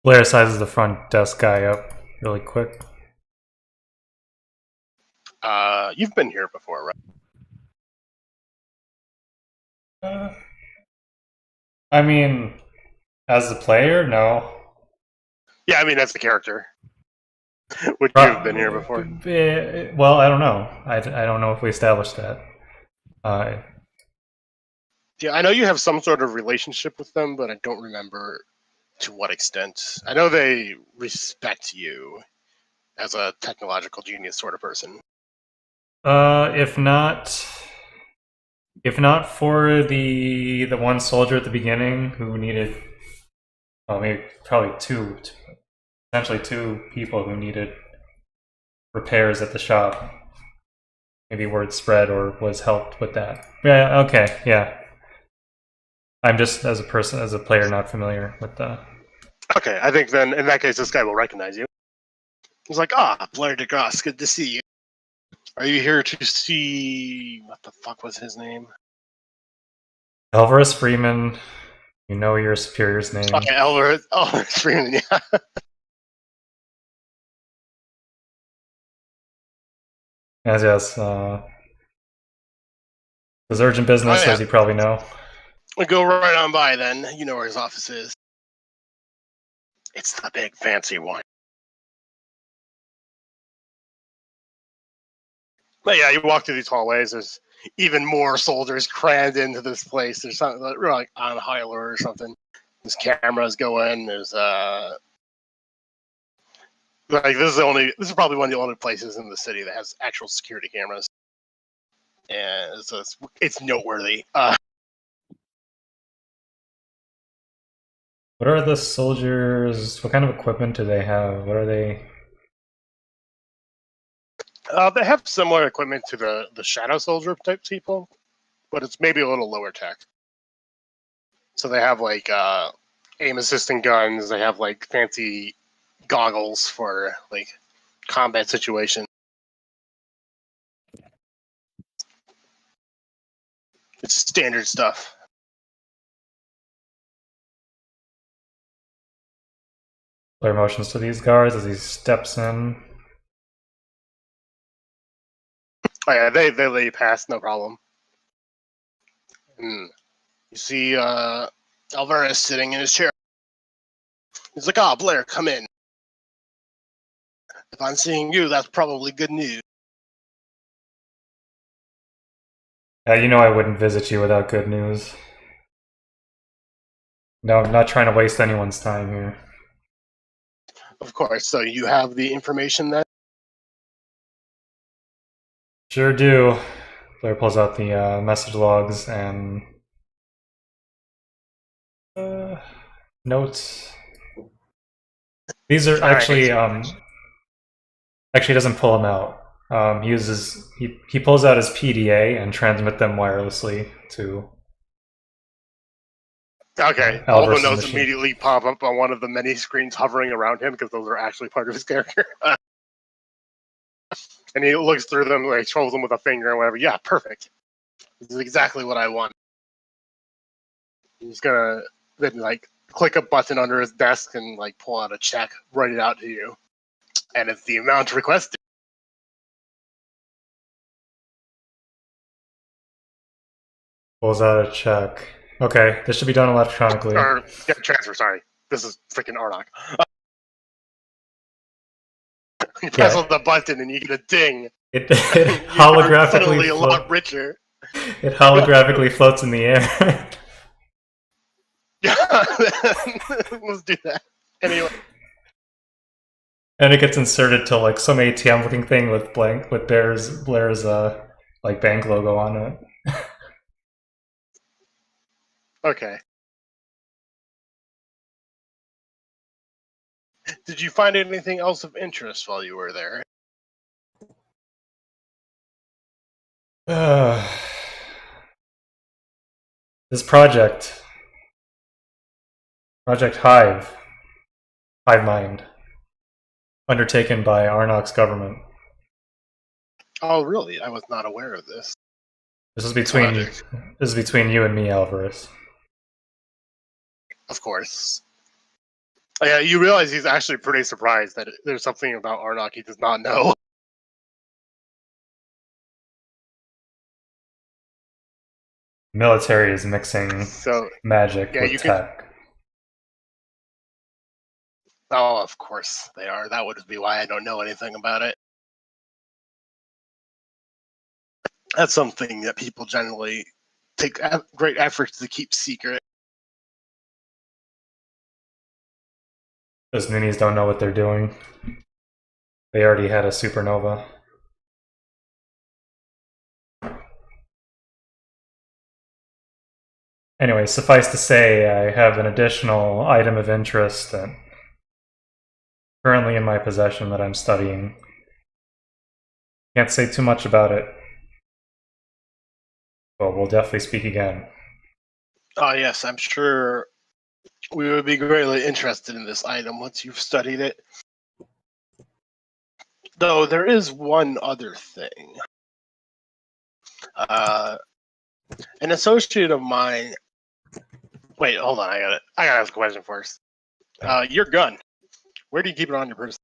Blair sizes the front desk guy up really quick. You've been here before, right? I mean, as the player, no. Yeah, I mean, as the character. Would you have been here before? Well, I don't know. I don't know if we established that. Yeah, I know you have some sort of relationship with them, but I don't remember to what extent. I know they respect you as a technological genius sort of person. If not for the one soldier at the beginning who needed, well, maybe probably potentially two people who needed repairs at the shop. Maybe word spread or was helped with that. Yeah. Okay. Yeah. I'm just as a player, not familiar with the. Okay, I think then in that case, this guy will recognize you. He's like, Blair DeGausse, good to see you. Are you here to see what the fuck was his name? Alvarez Freeman. You know your superior's name. Okay, Alvarez Freeman. Yeah. Yes. There's urgent business, Oh, yeah. as you probably know. We'll go right on by then. You know where his office is. It's the big fancy one. But yeah, you walk through these hallways. There's even more soldiers crammed into this place. There's something like on high alert or something. There's cameras going. There's like this is probably one of the only places in the city that has actual security cameras, and so it's noteworthy. What are the soldiers? What kind of equipment do they have? What are they? They have similar equipment to the Shadow Soldier type people, but it's maybe a little lower tech. So they have like aim assisting guns. They have like fancy goggles for like combat situations. It's standard stuff. Player motions to these guards as he steps in. Oh yeah, they let you pass, no problem. You see Alvarez sitting in his chair. He's like, Blair, come in. If I'm seeing you, that's probably good news. You know I wouldn't visit you without good news. No, I'm not trying to waste anyone's time here. Of course, so you have the information then? Sure do. Blair pulls out the message logs and notes. These are actually actually doesn't pull them out. He pulls out his PDA and transmit them wirelessly to. Okay, all the Alvarez's notes machine. immediately pop up on one of the many screens hovering around him because those are actually part of his character. And he looks through them, like trolls them with a finger or whatever. Yeah, perfect. This is exactly what I want. He's gonna then like click a button under his desk and like pull out a check, write it out to you, and it's the amount requested. Pulls out a check. Okay, this should be done electronically. Or transfer. Sorry, this is freaking Arnok. You press on the button and you get a ding. It holographically suddenly a lot richer. It holographically floats in the air. Yeah, let's do that. Anyway. And it gets inserted to like some ATM looking thing with Blair's like bank logo on it. Okay. Did you find anything else of interest while you were there? This Project Hive Mind, undertaken by Arnok's government. Oh, really? I was not aware of this. This is between you and me, Alvarez. Of course. Yeah, you realize he's actually pretty surprised that there's something about Arnok he does not know. Military is mixing magic with tech. Oh, of course they are. That would be why I don't know anything about it. That's something that people generally take great efforts to keep secret. Those Moonies don't know what they're doing. They already had a supernova. Anyway, suffice to say, I have an additional item of interest that currently in my possession that I'm studying. Can't say too much about it, but we'll definitely speak again. Oh yes, I'm sure we would be greatly interested in this item once you've studied it. Though there is one other thing. An associate of mine. Wait, hold on. I gotta ask a question first. Your gun. Where do you keep it on your person?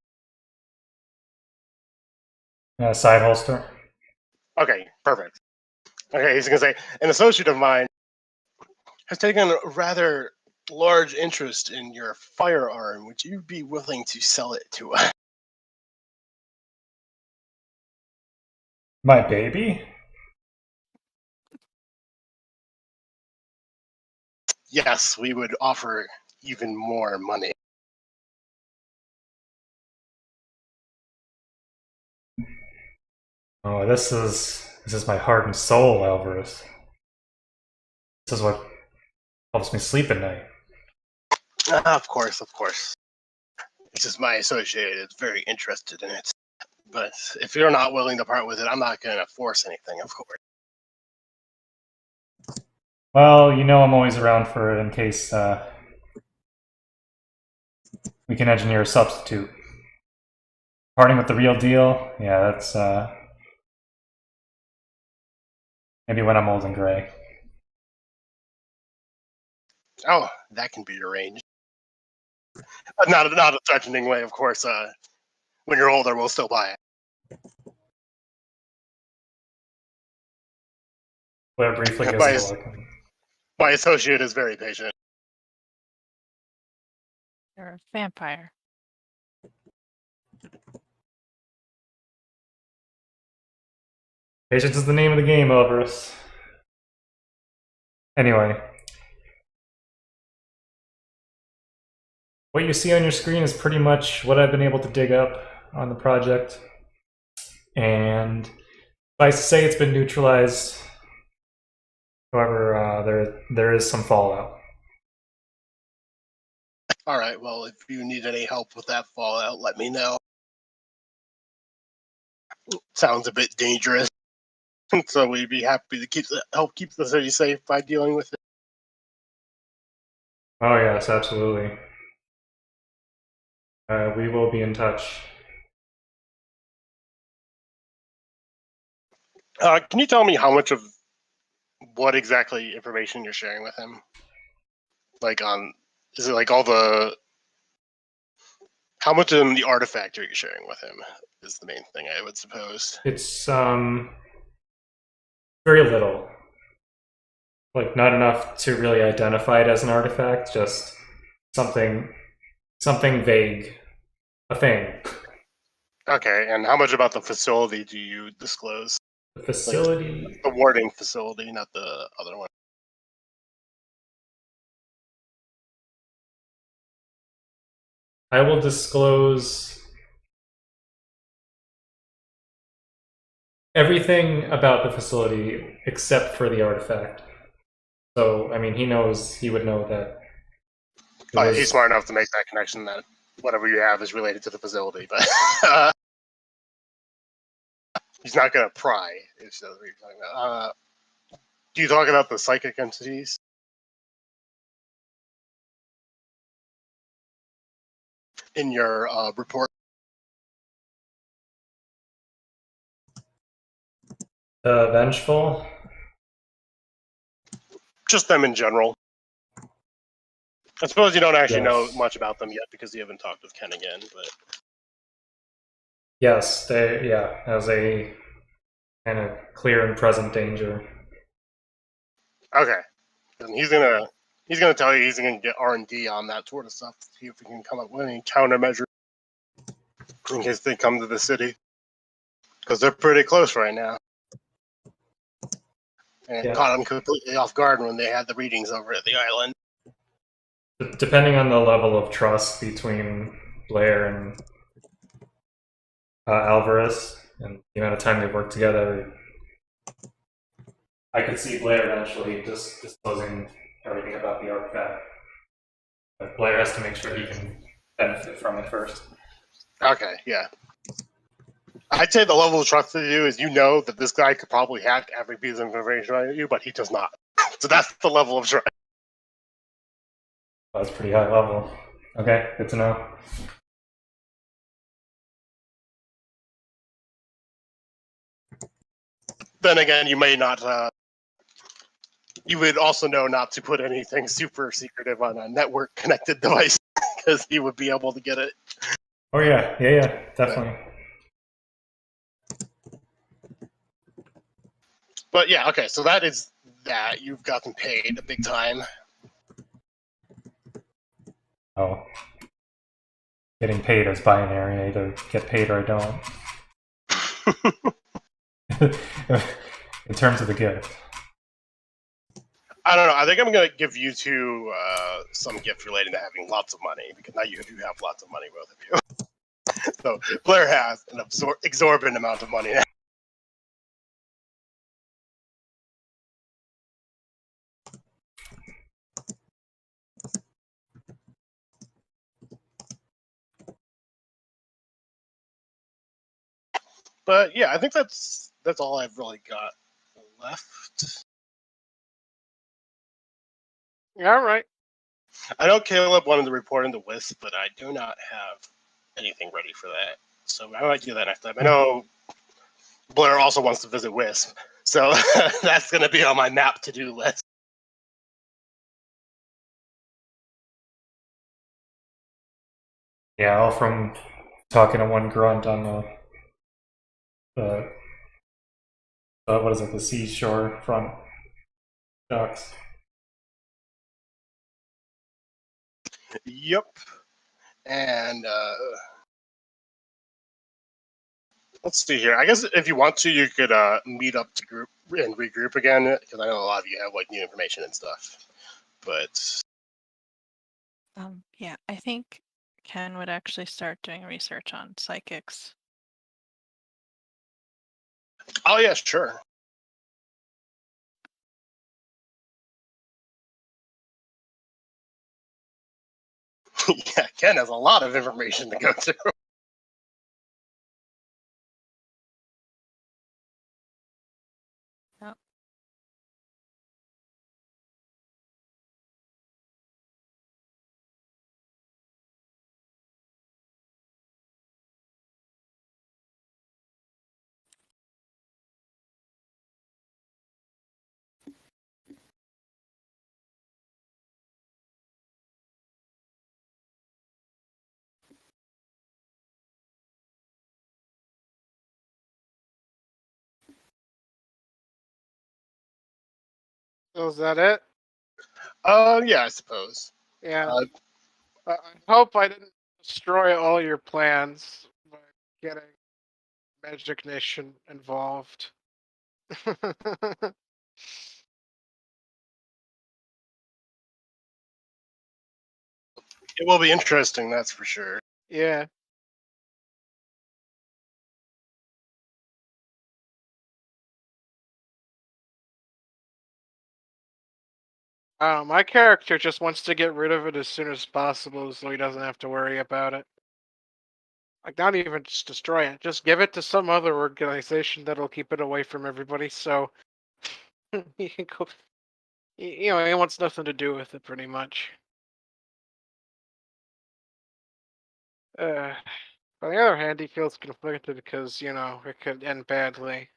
Side holster. Okay, perfect. Okay, he's gonna say an associate of mine has taken a rather large interest in your firearm. Would you be willing to sell it to us? My baby? Yes, we would offer even more money. Oh, this is my heart and soul, Alvarez. This is what helps me sleep at night. Of course. It's just my associate is very interested in it. But if you're not willing to part with it, I'm not going to force anything, of course. Well, you know I'm always around for it in case we can engineer a substitute. Parting with the real deal? Yeah, that's maybe when I'm old and gray. Oh, that can be arranged. But not a threatening way, of course. When you're older, we'll still buy it. Blair briefly gives My- it a look. My associate is very patient. You're a vampire. Patience is the name of the game, Alvarez. Anyway. What you see on your screen is pretty much what I've been able to dig up on the project. And suffice to say, it's been neutralized. However, there is some fallout. All right, well, if you need any help with that fallout, let me know. Sounds a bit dangerous. So we'd be happy to help keep the city safe by dealing with it. Oh yes, absolutely. We will be in touch. Can you tell me how much of what exactly information you're sharing with him? Is it like all the... How much of the artifact are you sharing with him is the main thing, I would suppose. It's very little. Like not enough to really identify it as an artifact, just something vague. A thing. Okay, and how much about the facility do you disclose? The facility. The warding facility, not the other one. I will disclose everything about the facility except for the artifact. So, I mean, he would know that. He's smart enough to make that connection that whatever you have is related to the facility, but he's not going to pry. If that's what you're talking about. Do you talk about the psychic entities? In your report? Vengeful? Just them in general. I suppose you don't actually know Yes. much about them yet because you haven't talked with Ken again, but... Yes, as a kind of clear and present danger. Okay. And he's gonna tell you he's gonna get R&D on that sort of stuff to see if we can come up with any countermeasures in case they come to the city. Because they're pretty close right now. and Yeah. caught them completely off guard when they had the readings over at the island. Depending on the level of trust between Blair and Alvarez and the amount of time they've worked together, I could see Blair eventually just disclosing everything about the artifact. But Blair has to make sure he can benefit from it first. Okay, yeah. I'd say the level of trust to you is you know that this guy could probably hack every piece of information on you, but he does not. So that's the level of trust. That's pretty high level. Okay, good to know. Then again, you may not. You would also know not to put anything super secretive on a network connected device because he would be able to get it. Oh yeah, definitely. But yeah, okay, so that is that. You've gotten paid a big time. Oh, getting paid is binary. I either get paid or I don't. In terms of the gift. I don't know. I think I'm going to give you two some gift related to having lots of money because now you do have lots of money, both of you. So Blair has an exorbitant amount of money now. But yeah, I think that's all I've really got left. All right. I know Caleb wanted to report into WISP, but I do not have anything ready for that. So I might do that next time. I know Blair also wants to visit WISP, so that's going to be on my map to-do list. Yeah, all from talking to one grunt on the what is it, the seashore front docks. Yep. And let's see here. I guess if you want to, you could meet up to group and regroup again, because I know a lot of you have like new information and stuff. But Yeah, I think Ken would actually start doing research on psychics. oh yeah, sure. Yeah, Ken has a lot of information to go through. Yep. So is that it? Yeah, I suppose. Yeah. I hope I didn't destroy all your plans by getting Magic Nation involved. It will be interesting, that's for sure. Yeah. My character just wants to get rid of it as soon as possible so he doesn't have to worry about it. Like, not even just destroy it, just give it to some other organization that'll keep it away from everybody so he can go. He wants nothing to do with it, pretty much. On the other hand, he feels conflicted because, it could end badly.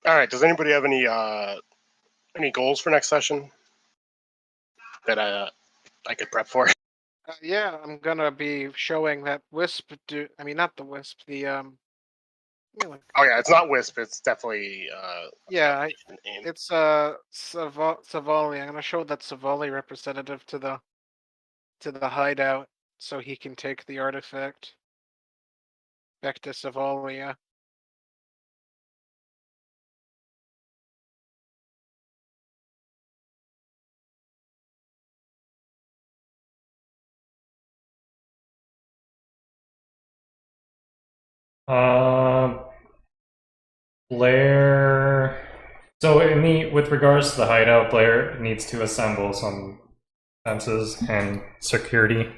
All right. Does anybody have any goals for next session that I could prep for? Yeah, I'm gonna be showing that Wisp. I mean, not the Wisp. Oh yeah, it's not Wisp. It's definitely Yeah, name. it's Savali. I'm gonna show that Savali representative to the hideout so he can take the artifact back to Savalia. Blair. So with regards to the hideout, Blair needs to assemble some fences and security.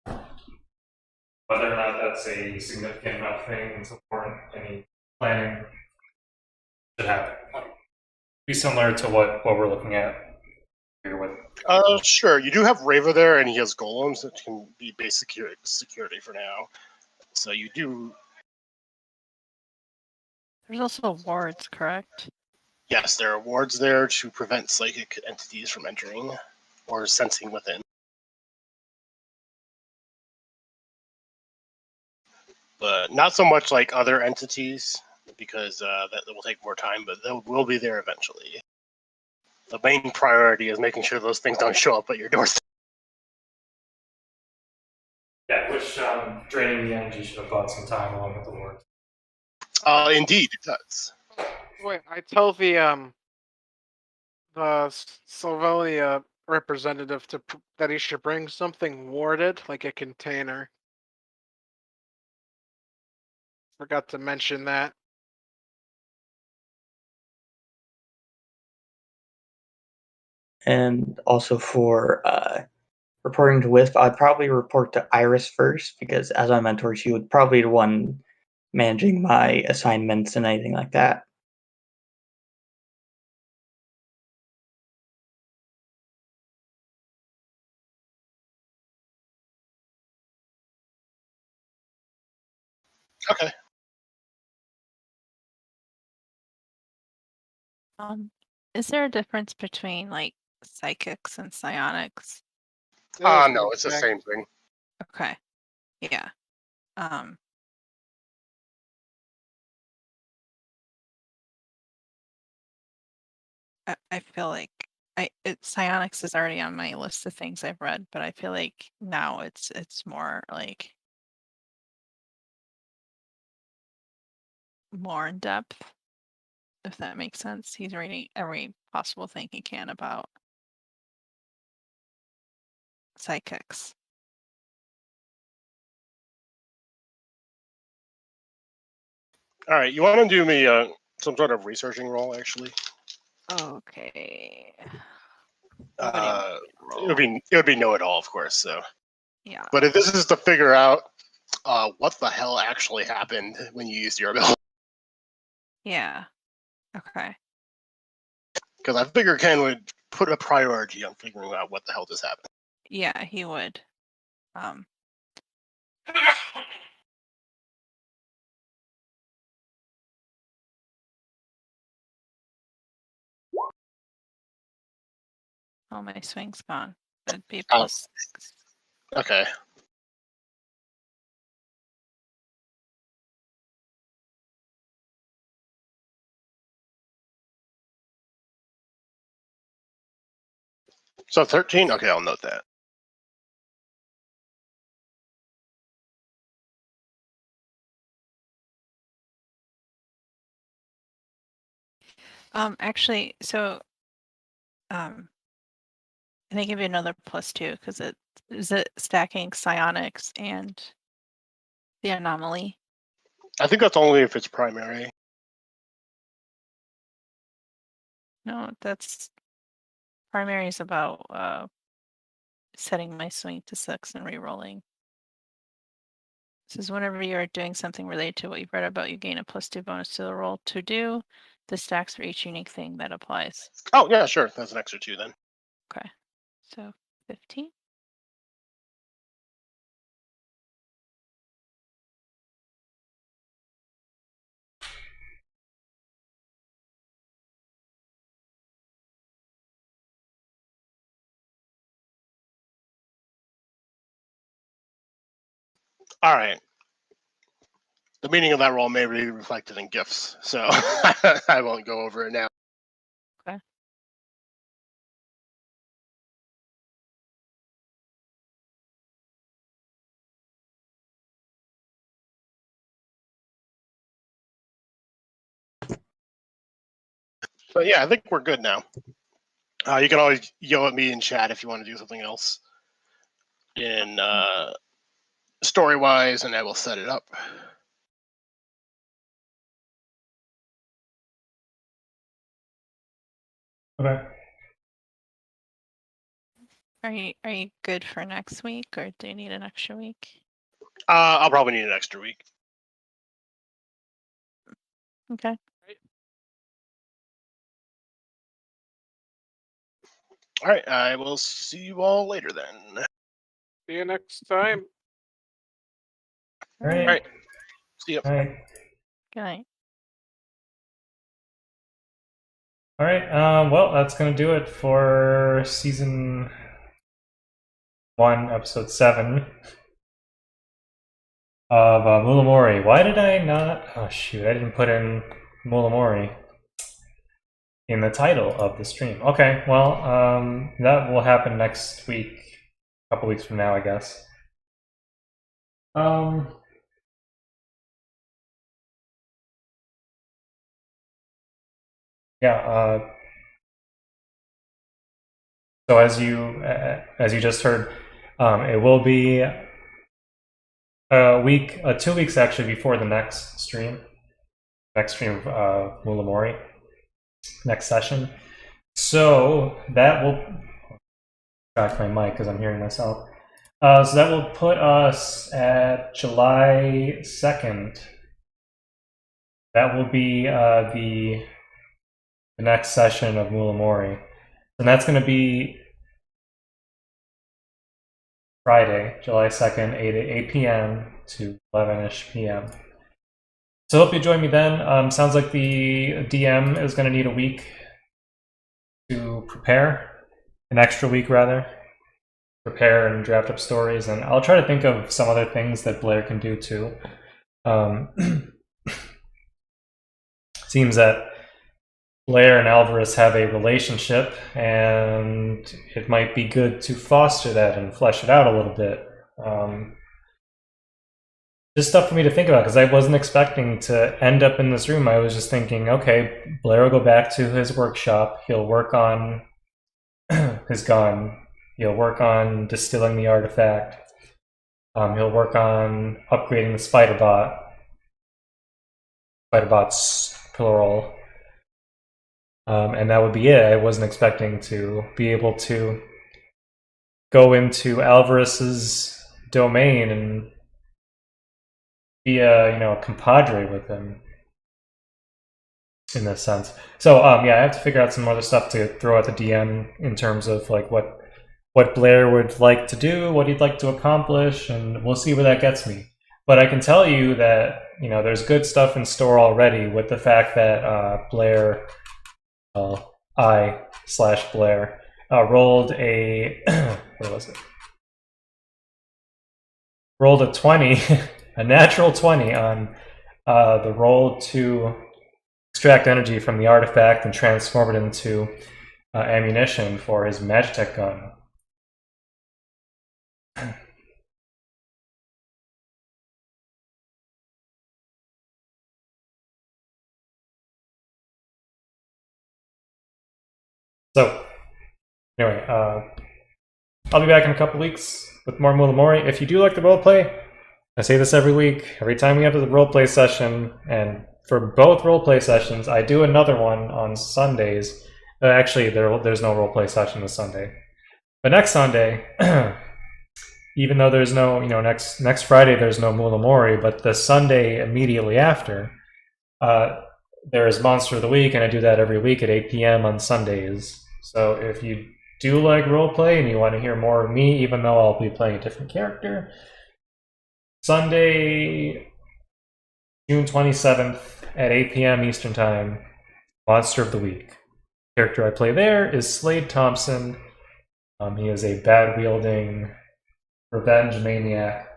Whether or not that's a significant enough thing and support any planning should happen. Be similar to what we're looking at here with. Sure. You do have Rava there, and he has golems that can be base security for now. So you do. There's also wards, correct? Yes, there are wards there to prevent psychic entities from entering or sensing within. But not so much like other entities, because that will take more time, but they will be there eventually. The main priority is making sure those things don't show up at your doorstep. Yeah, which draining the energy should have bought some time along with the wards. Indeed, it does. Wait, I tell the Savalia representative that he should bring something warded, like a container. Forgot to mention that. And also for reporting to Wisp, I'd probably report to Iris first because as my mentor, she would probably be the one managing my assignments and anything like that. Okay. Is there a difference between like psychics and psionics? No, it's the same thing. Okay. Yeah. I feel like psionics is already on my list of things I've read, but I feel like now it's more like more in depth, if that makes sense. He's reading every possible thing he can about psychics. All right, you want to do me some sort of researching role, actually? Okay. It would be know it all, of course. So Yeah. But if this is to figure out what the hell actually happened when you used your ability, Yeah. Okay. because I figure Ken would put a priority on figuring out what the hell just happened. Yeah, he would. Oh, my swing's gone. That'd be plus 6. Okay. So 13? Okay, I'll note that. Actually, so can I give you another plus 2 because it is it stacking psionics and the anomaly? I think that's only if it's primary. No, that's primary is about setting my swing to 6 and re-rolling. This is whenever you are doing something related to what you've read about, you gain a plus 2 bonus to the roll to do. This stacks for each unique thing that applies. Oh, yeah, sure. That's an extra 2 then. Okay, so 15. All right. The meaning of that roll may be reflected in gifts, so I won't go over it now. Okay. But yeah, I think we're good now. You can always yell at me in chat if you want to do something else in story-wise, and I will set it up. Okay. Are you good for next week, or do you need an extra week? I'll probably need an extra week. Okay. All right, I will see you all later then. See you next time. All right. All right, see you. All right. Good night. All right. Well, that's gonna do it for season 1, episode 7 of Mulamori. Why did I not? Oh shoot! I didn't put in Mulamori in the title of the stream. Okay. Well, that will happen next week, a couple weeks from now, I guess. Yeah. So as you just heard, it will be a week, 2 weeks actually before the next stream of Mulamori, next session. So that will back my mic because I'm hearing myself. So that will put us at July 2nd. That will be the next session of Mulamori. And that's going to be Friday, July 2nd, 8 p.m. to 11-ish p.m. So hope you join me then. Sounds like the DM is going to need a week to prepare, an extra week rather, prepare and draft up stories. And I'll try to think of some other things that Blair can do too. Seems that Blair and Alvarez have a relationship, and it might be good to foster that and flesh it out a little bit. Just stuff for me to think about, because I wasn't expecting to end up in this room. I was just thinking, okay, Blair will go back to his workshop. He'll work on his gun. He'll work on distilling the artifact. He'll work on upgrading the spider bot. Spider bots, plural. And that would be it. I wasn't expecting to be able to go into Alvarez's domain and be a compadre with him in this sense. So yeah, I have to figure out some other stuff to throw at the DM in terms of like what Blair would like to do, what he'd like to accomplish, and we'll see where that gets me. But I can tell you that there's good stuff in store already with the fact that Blair. I/Blair rolled a what was it? Rolled a 20, a natural 20 on the roll to extract energy from the artifact and transform it into ammunition for his Magitech gun. So, anyway, I'll be back in a couple weeks with more Mulamori. If you do like the roleplay, I say this every week, every time we have the roleplay session, and for both roleplay sessions, I do another one on Sundays. Actually, there's no roleplay session this Sunday. But next Sunday, even though there's no, next Friday there's no Mulamori, but the Sunday immediately after, there is Monster of the Week, and I do that every week at 8 p.m. on Sundays. So if you do like roleplay and you want to hear more of me, even though I'll be playing a different character, Sunday, June 27th at 8 p.m. Eastern Time, Monster of the Week. The character I play there is Slade Thompson. He is a bad-wielding revenge maniac.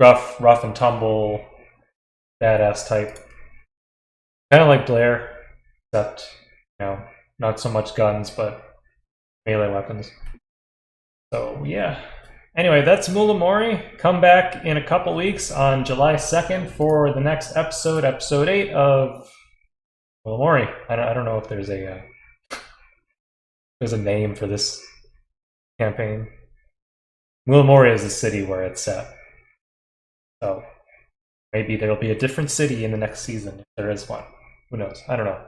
rough and tumble, badass type. Kind of like Blair, except, you know, not so much guns, but melee weapons. So, yeah. Anyway, that's Mulamori. Come back in a couple weeks on July 2nd for the next episode, episode 8 of Mulamori. I don't know if there's a name for this campaign. Mulamori is the city where it's set. So maybe there'll be a different city in the next season if there is one. Who knows? I don't know.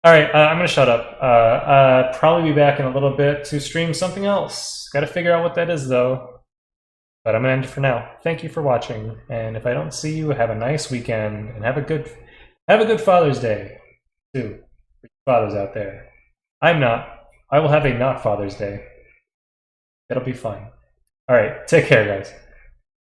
All right, I'm going to shut up. Probably be back in a little bit to stream something else. Got to figure out what that is, though. But I'm going to end it for now. Thank you for watching, and if I don't see you, have a nice weekend, and have a good Father's Day, too, for you fathers out there. I'm not. I will have a not Father's Day. That'll be fun. All right, take care, guys.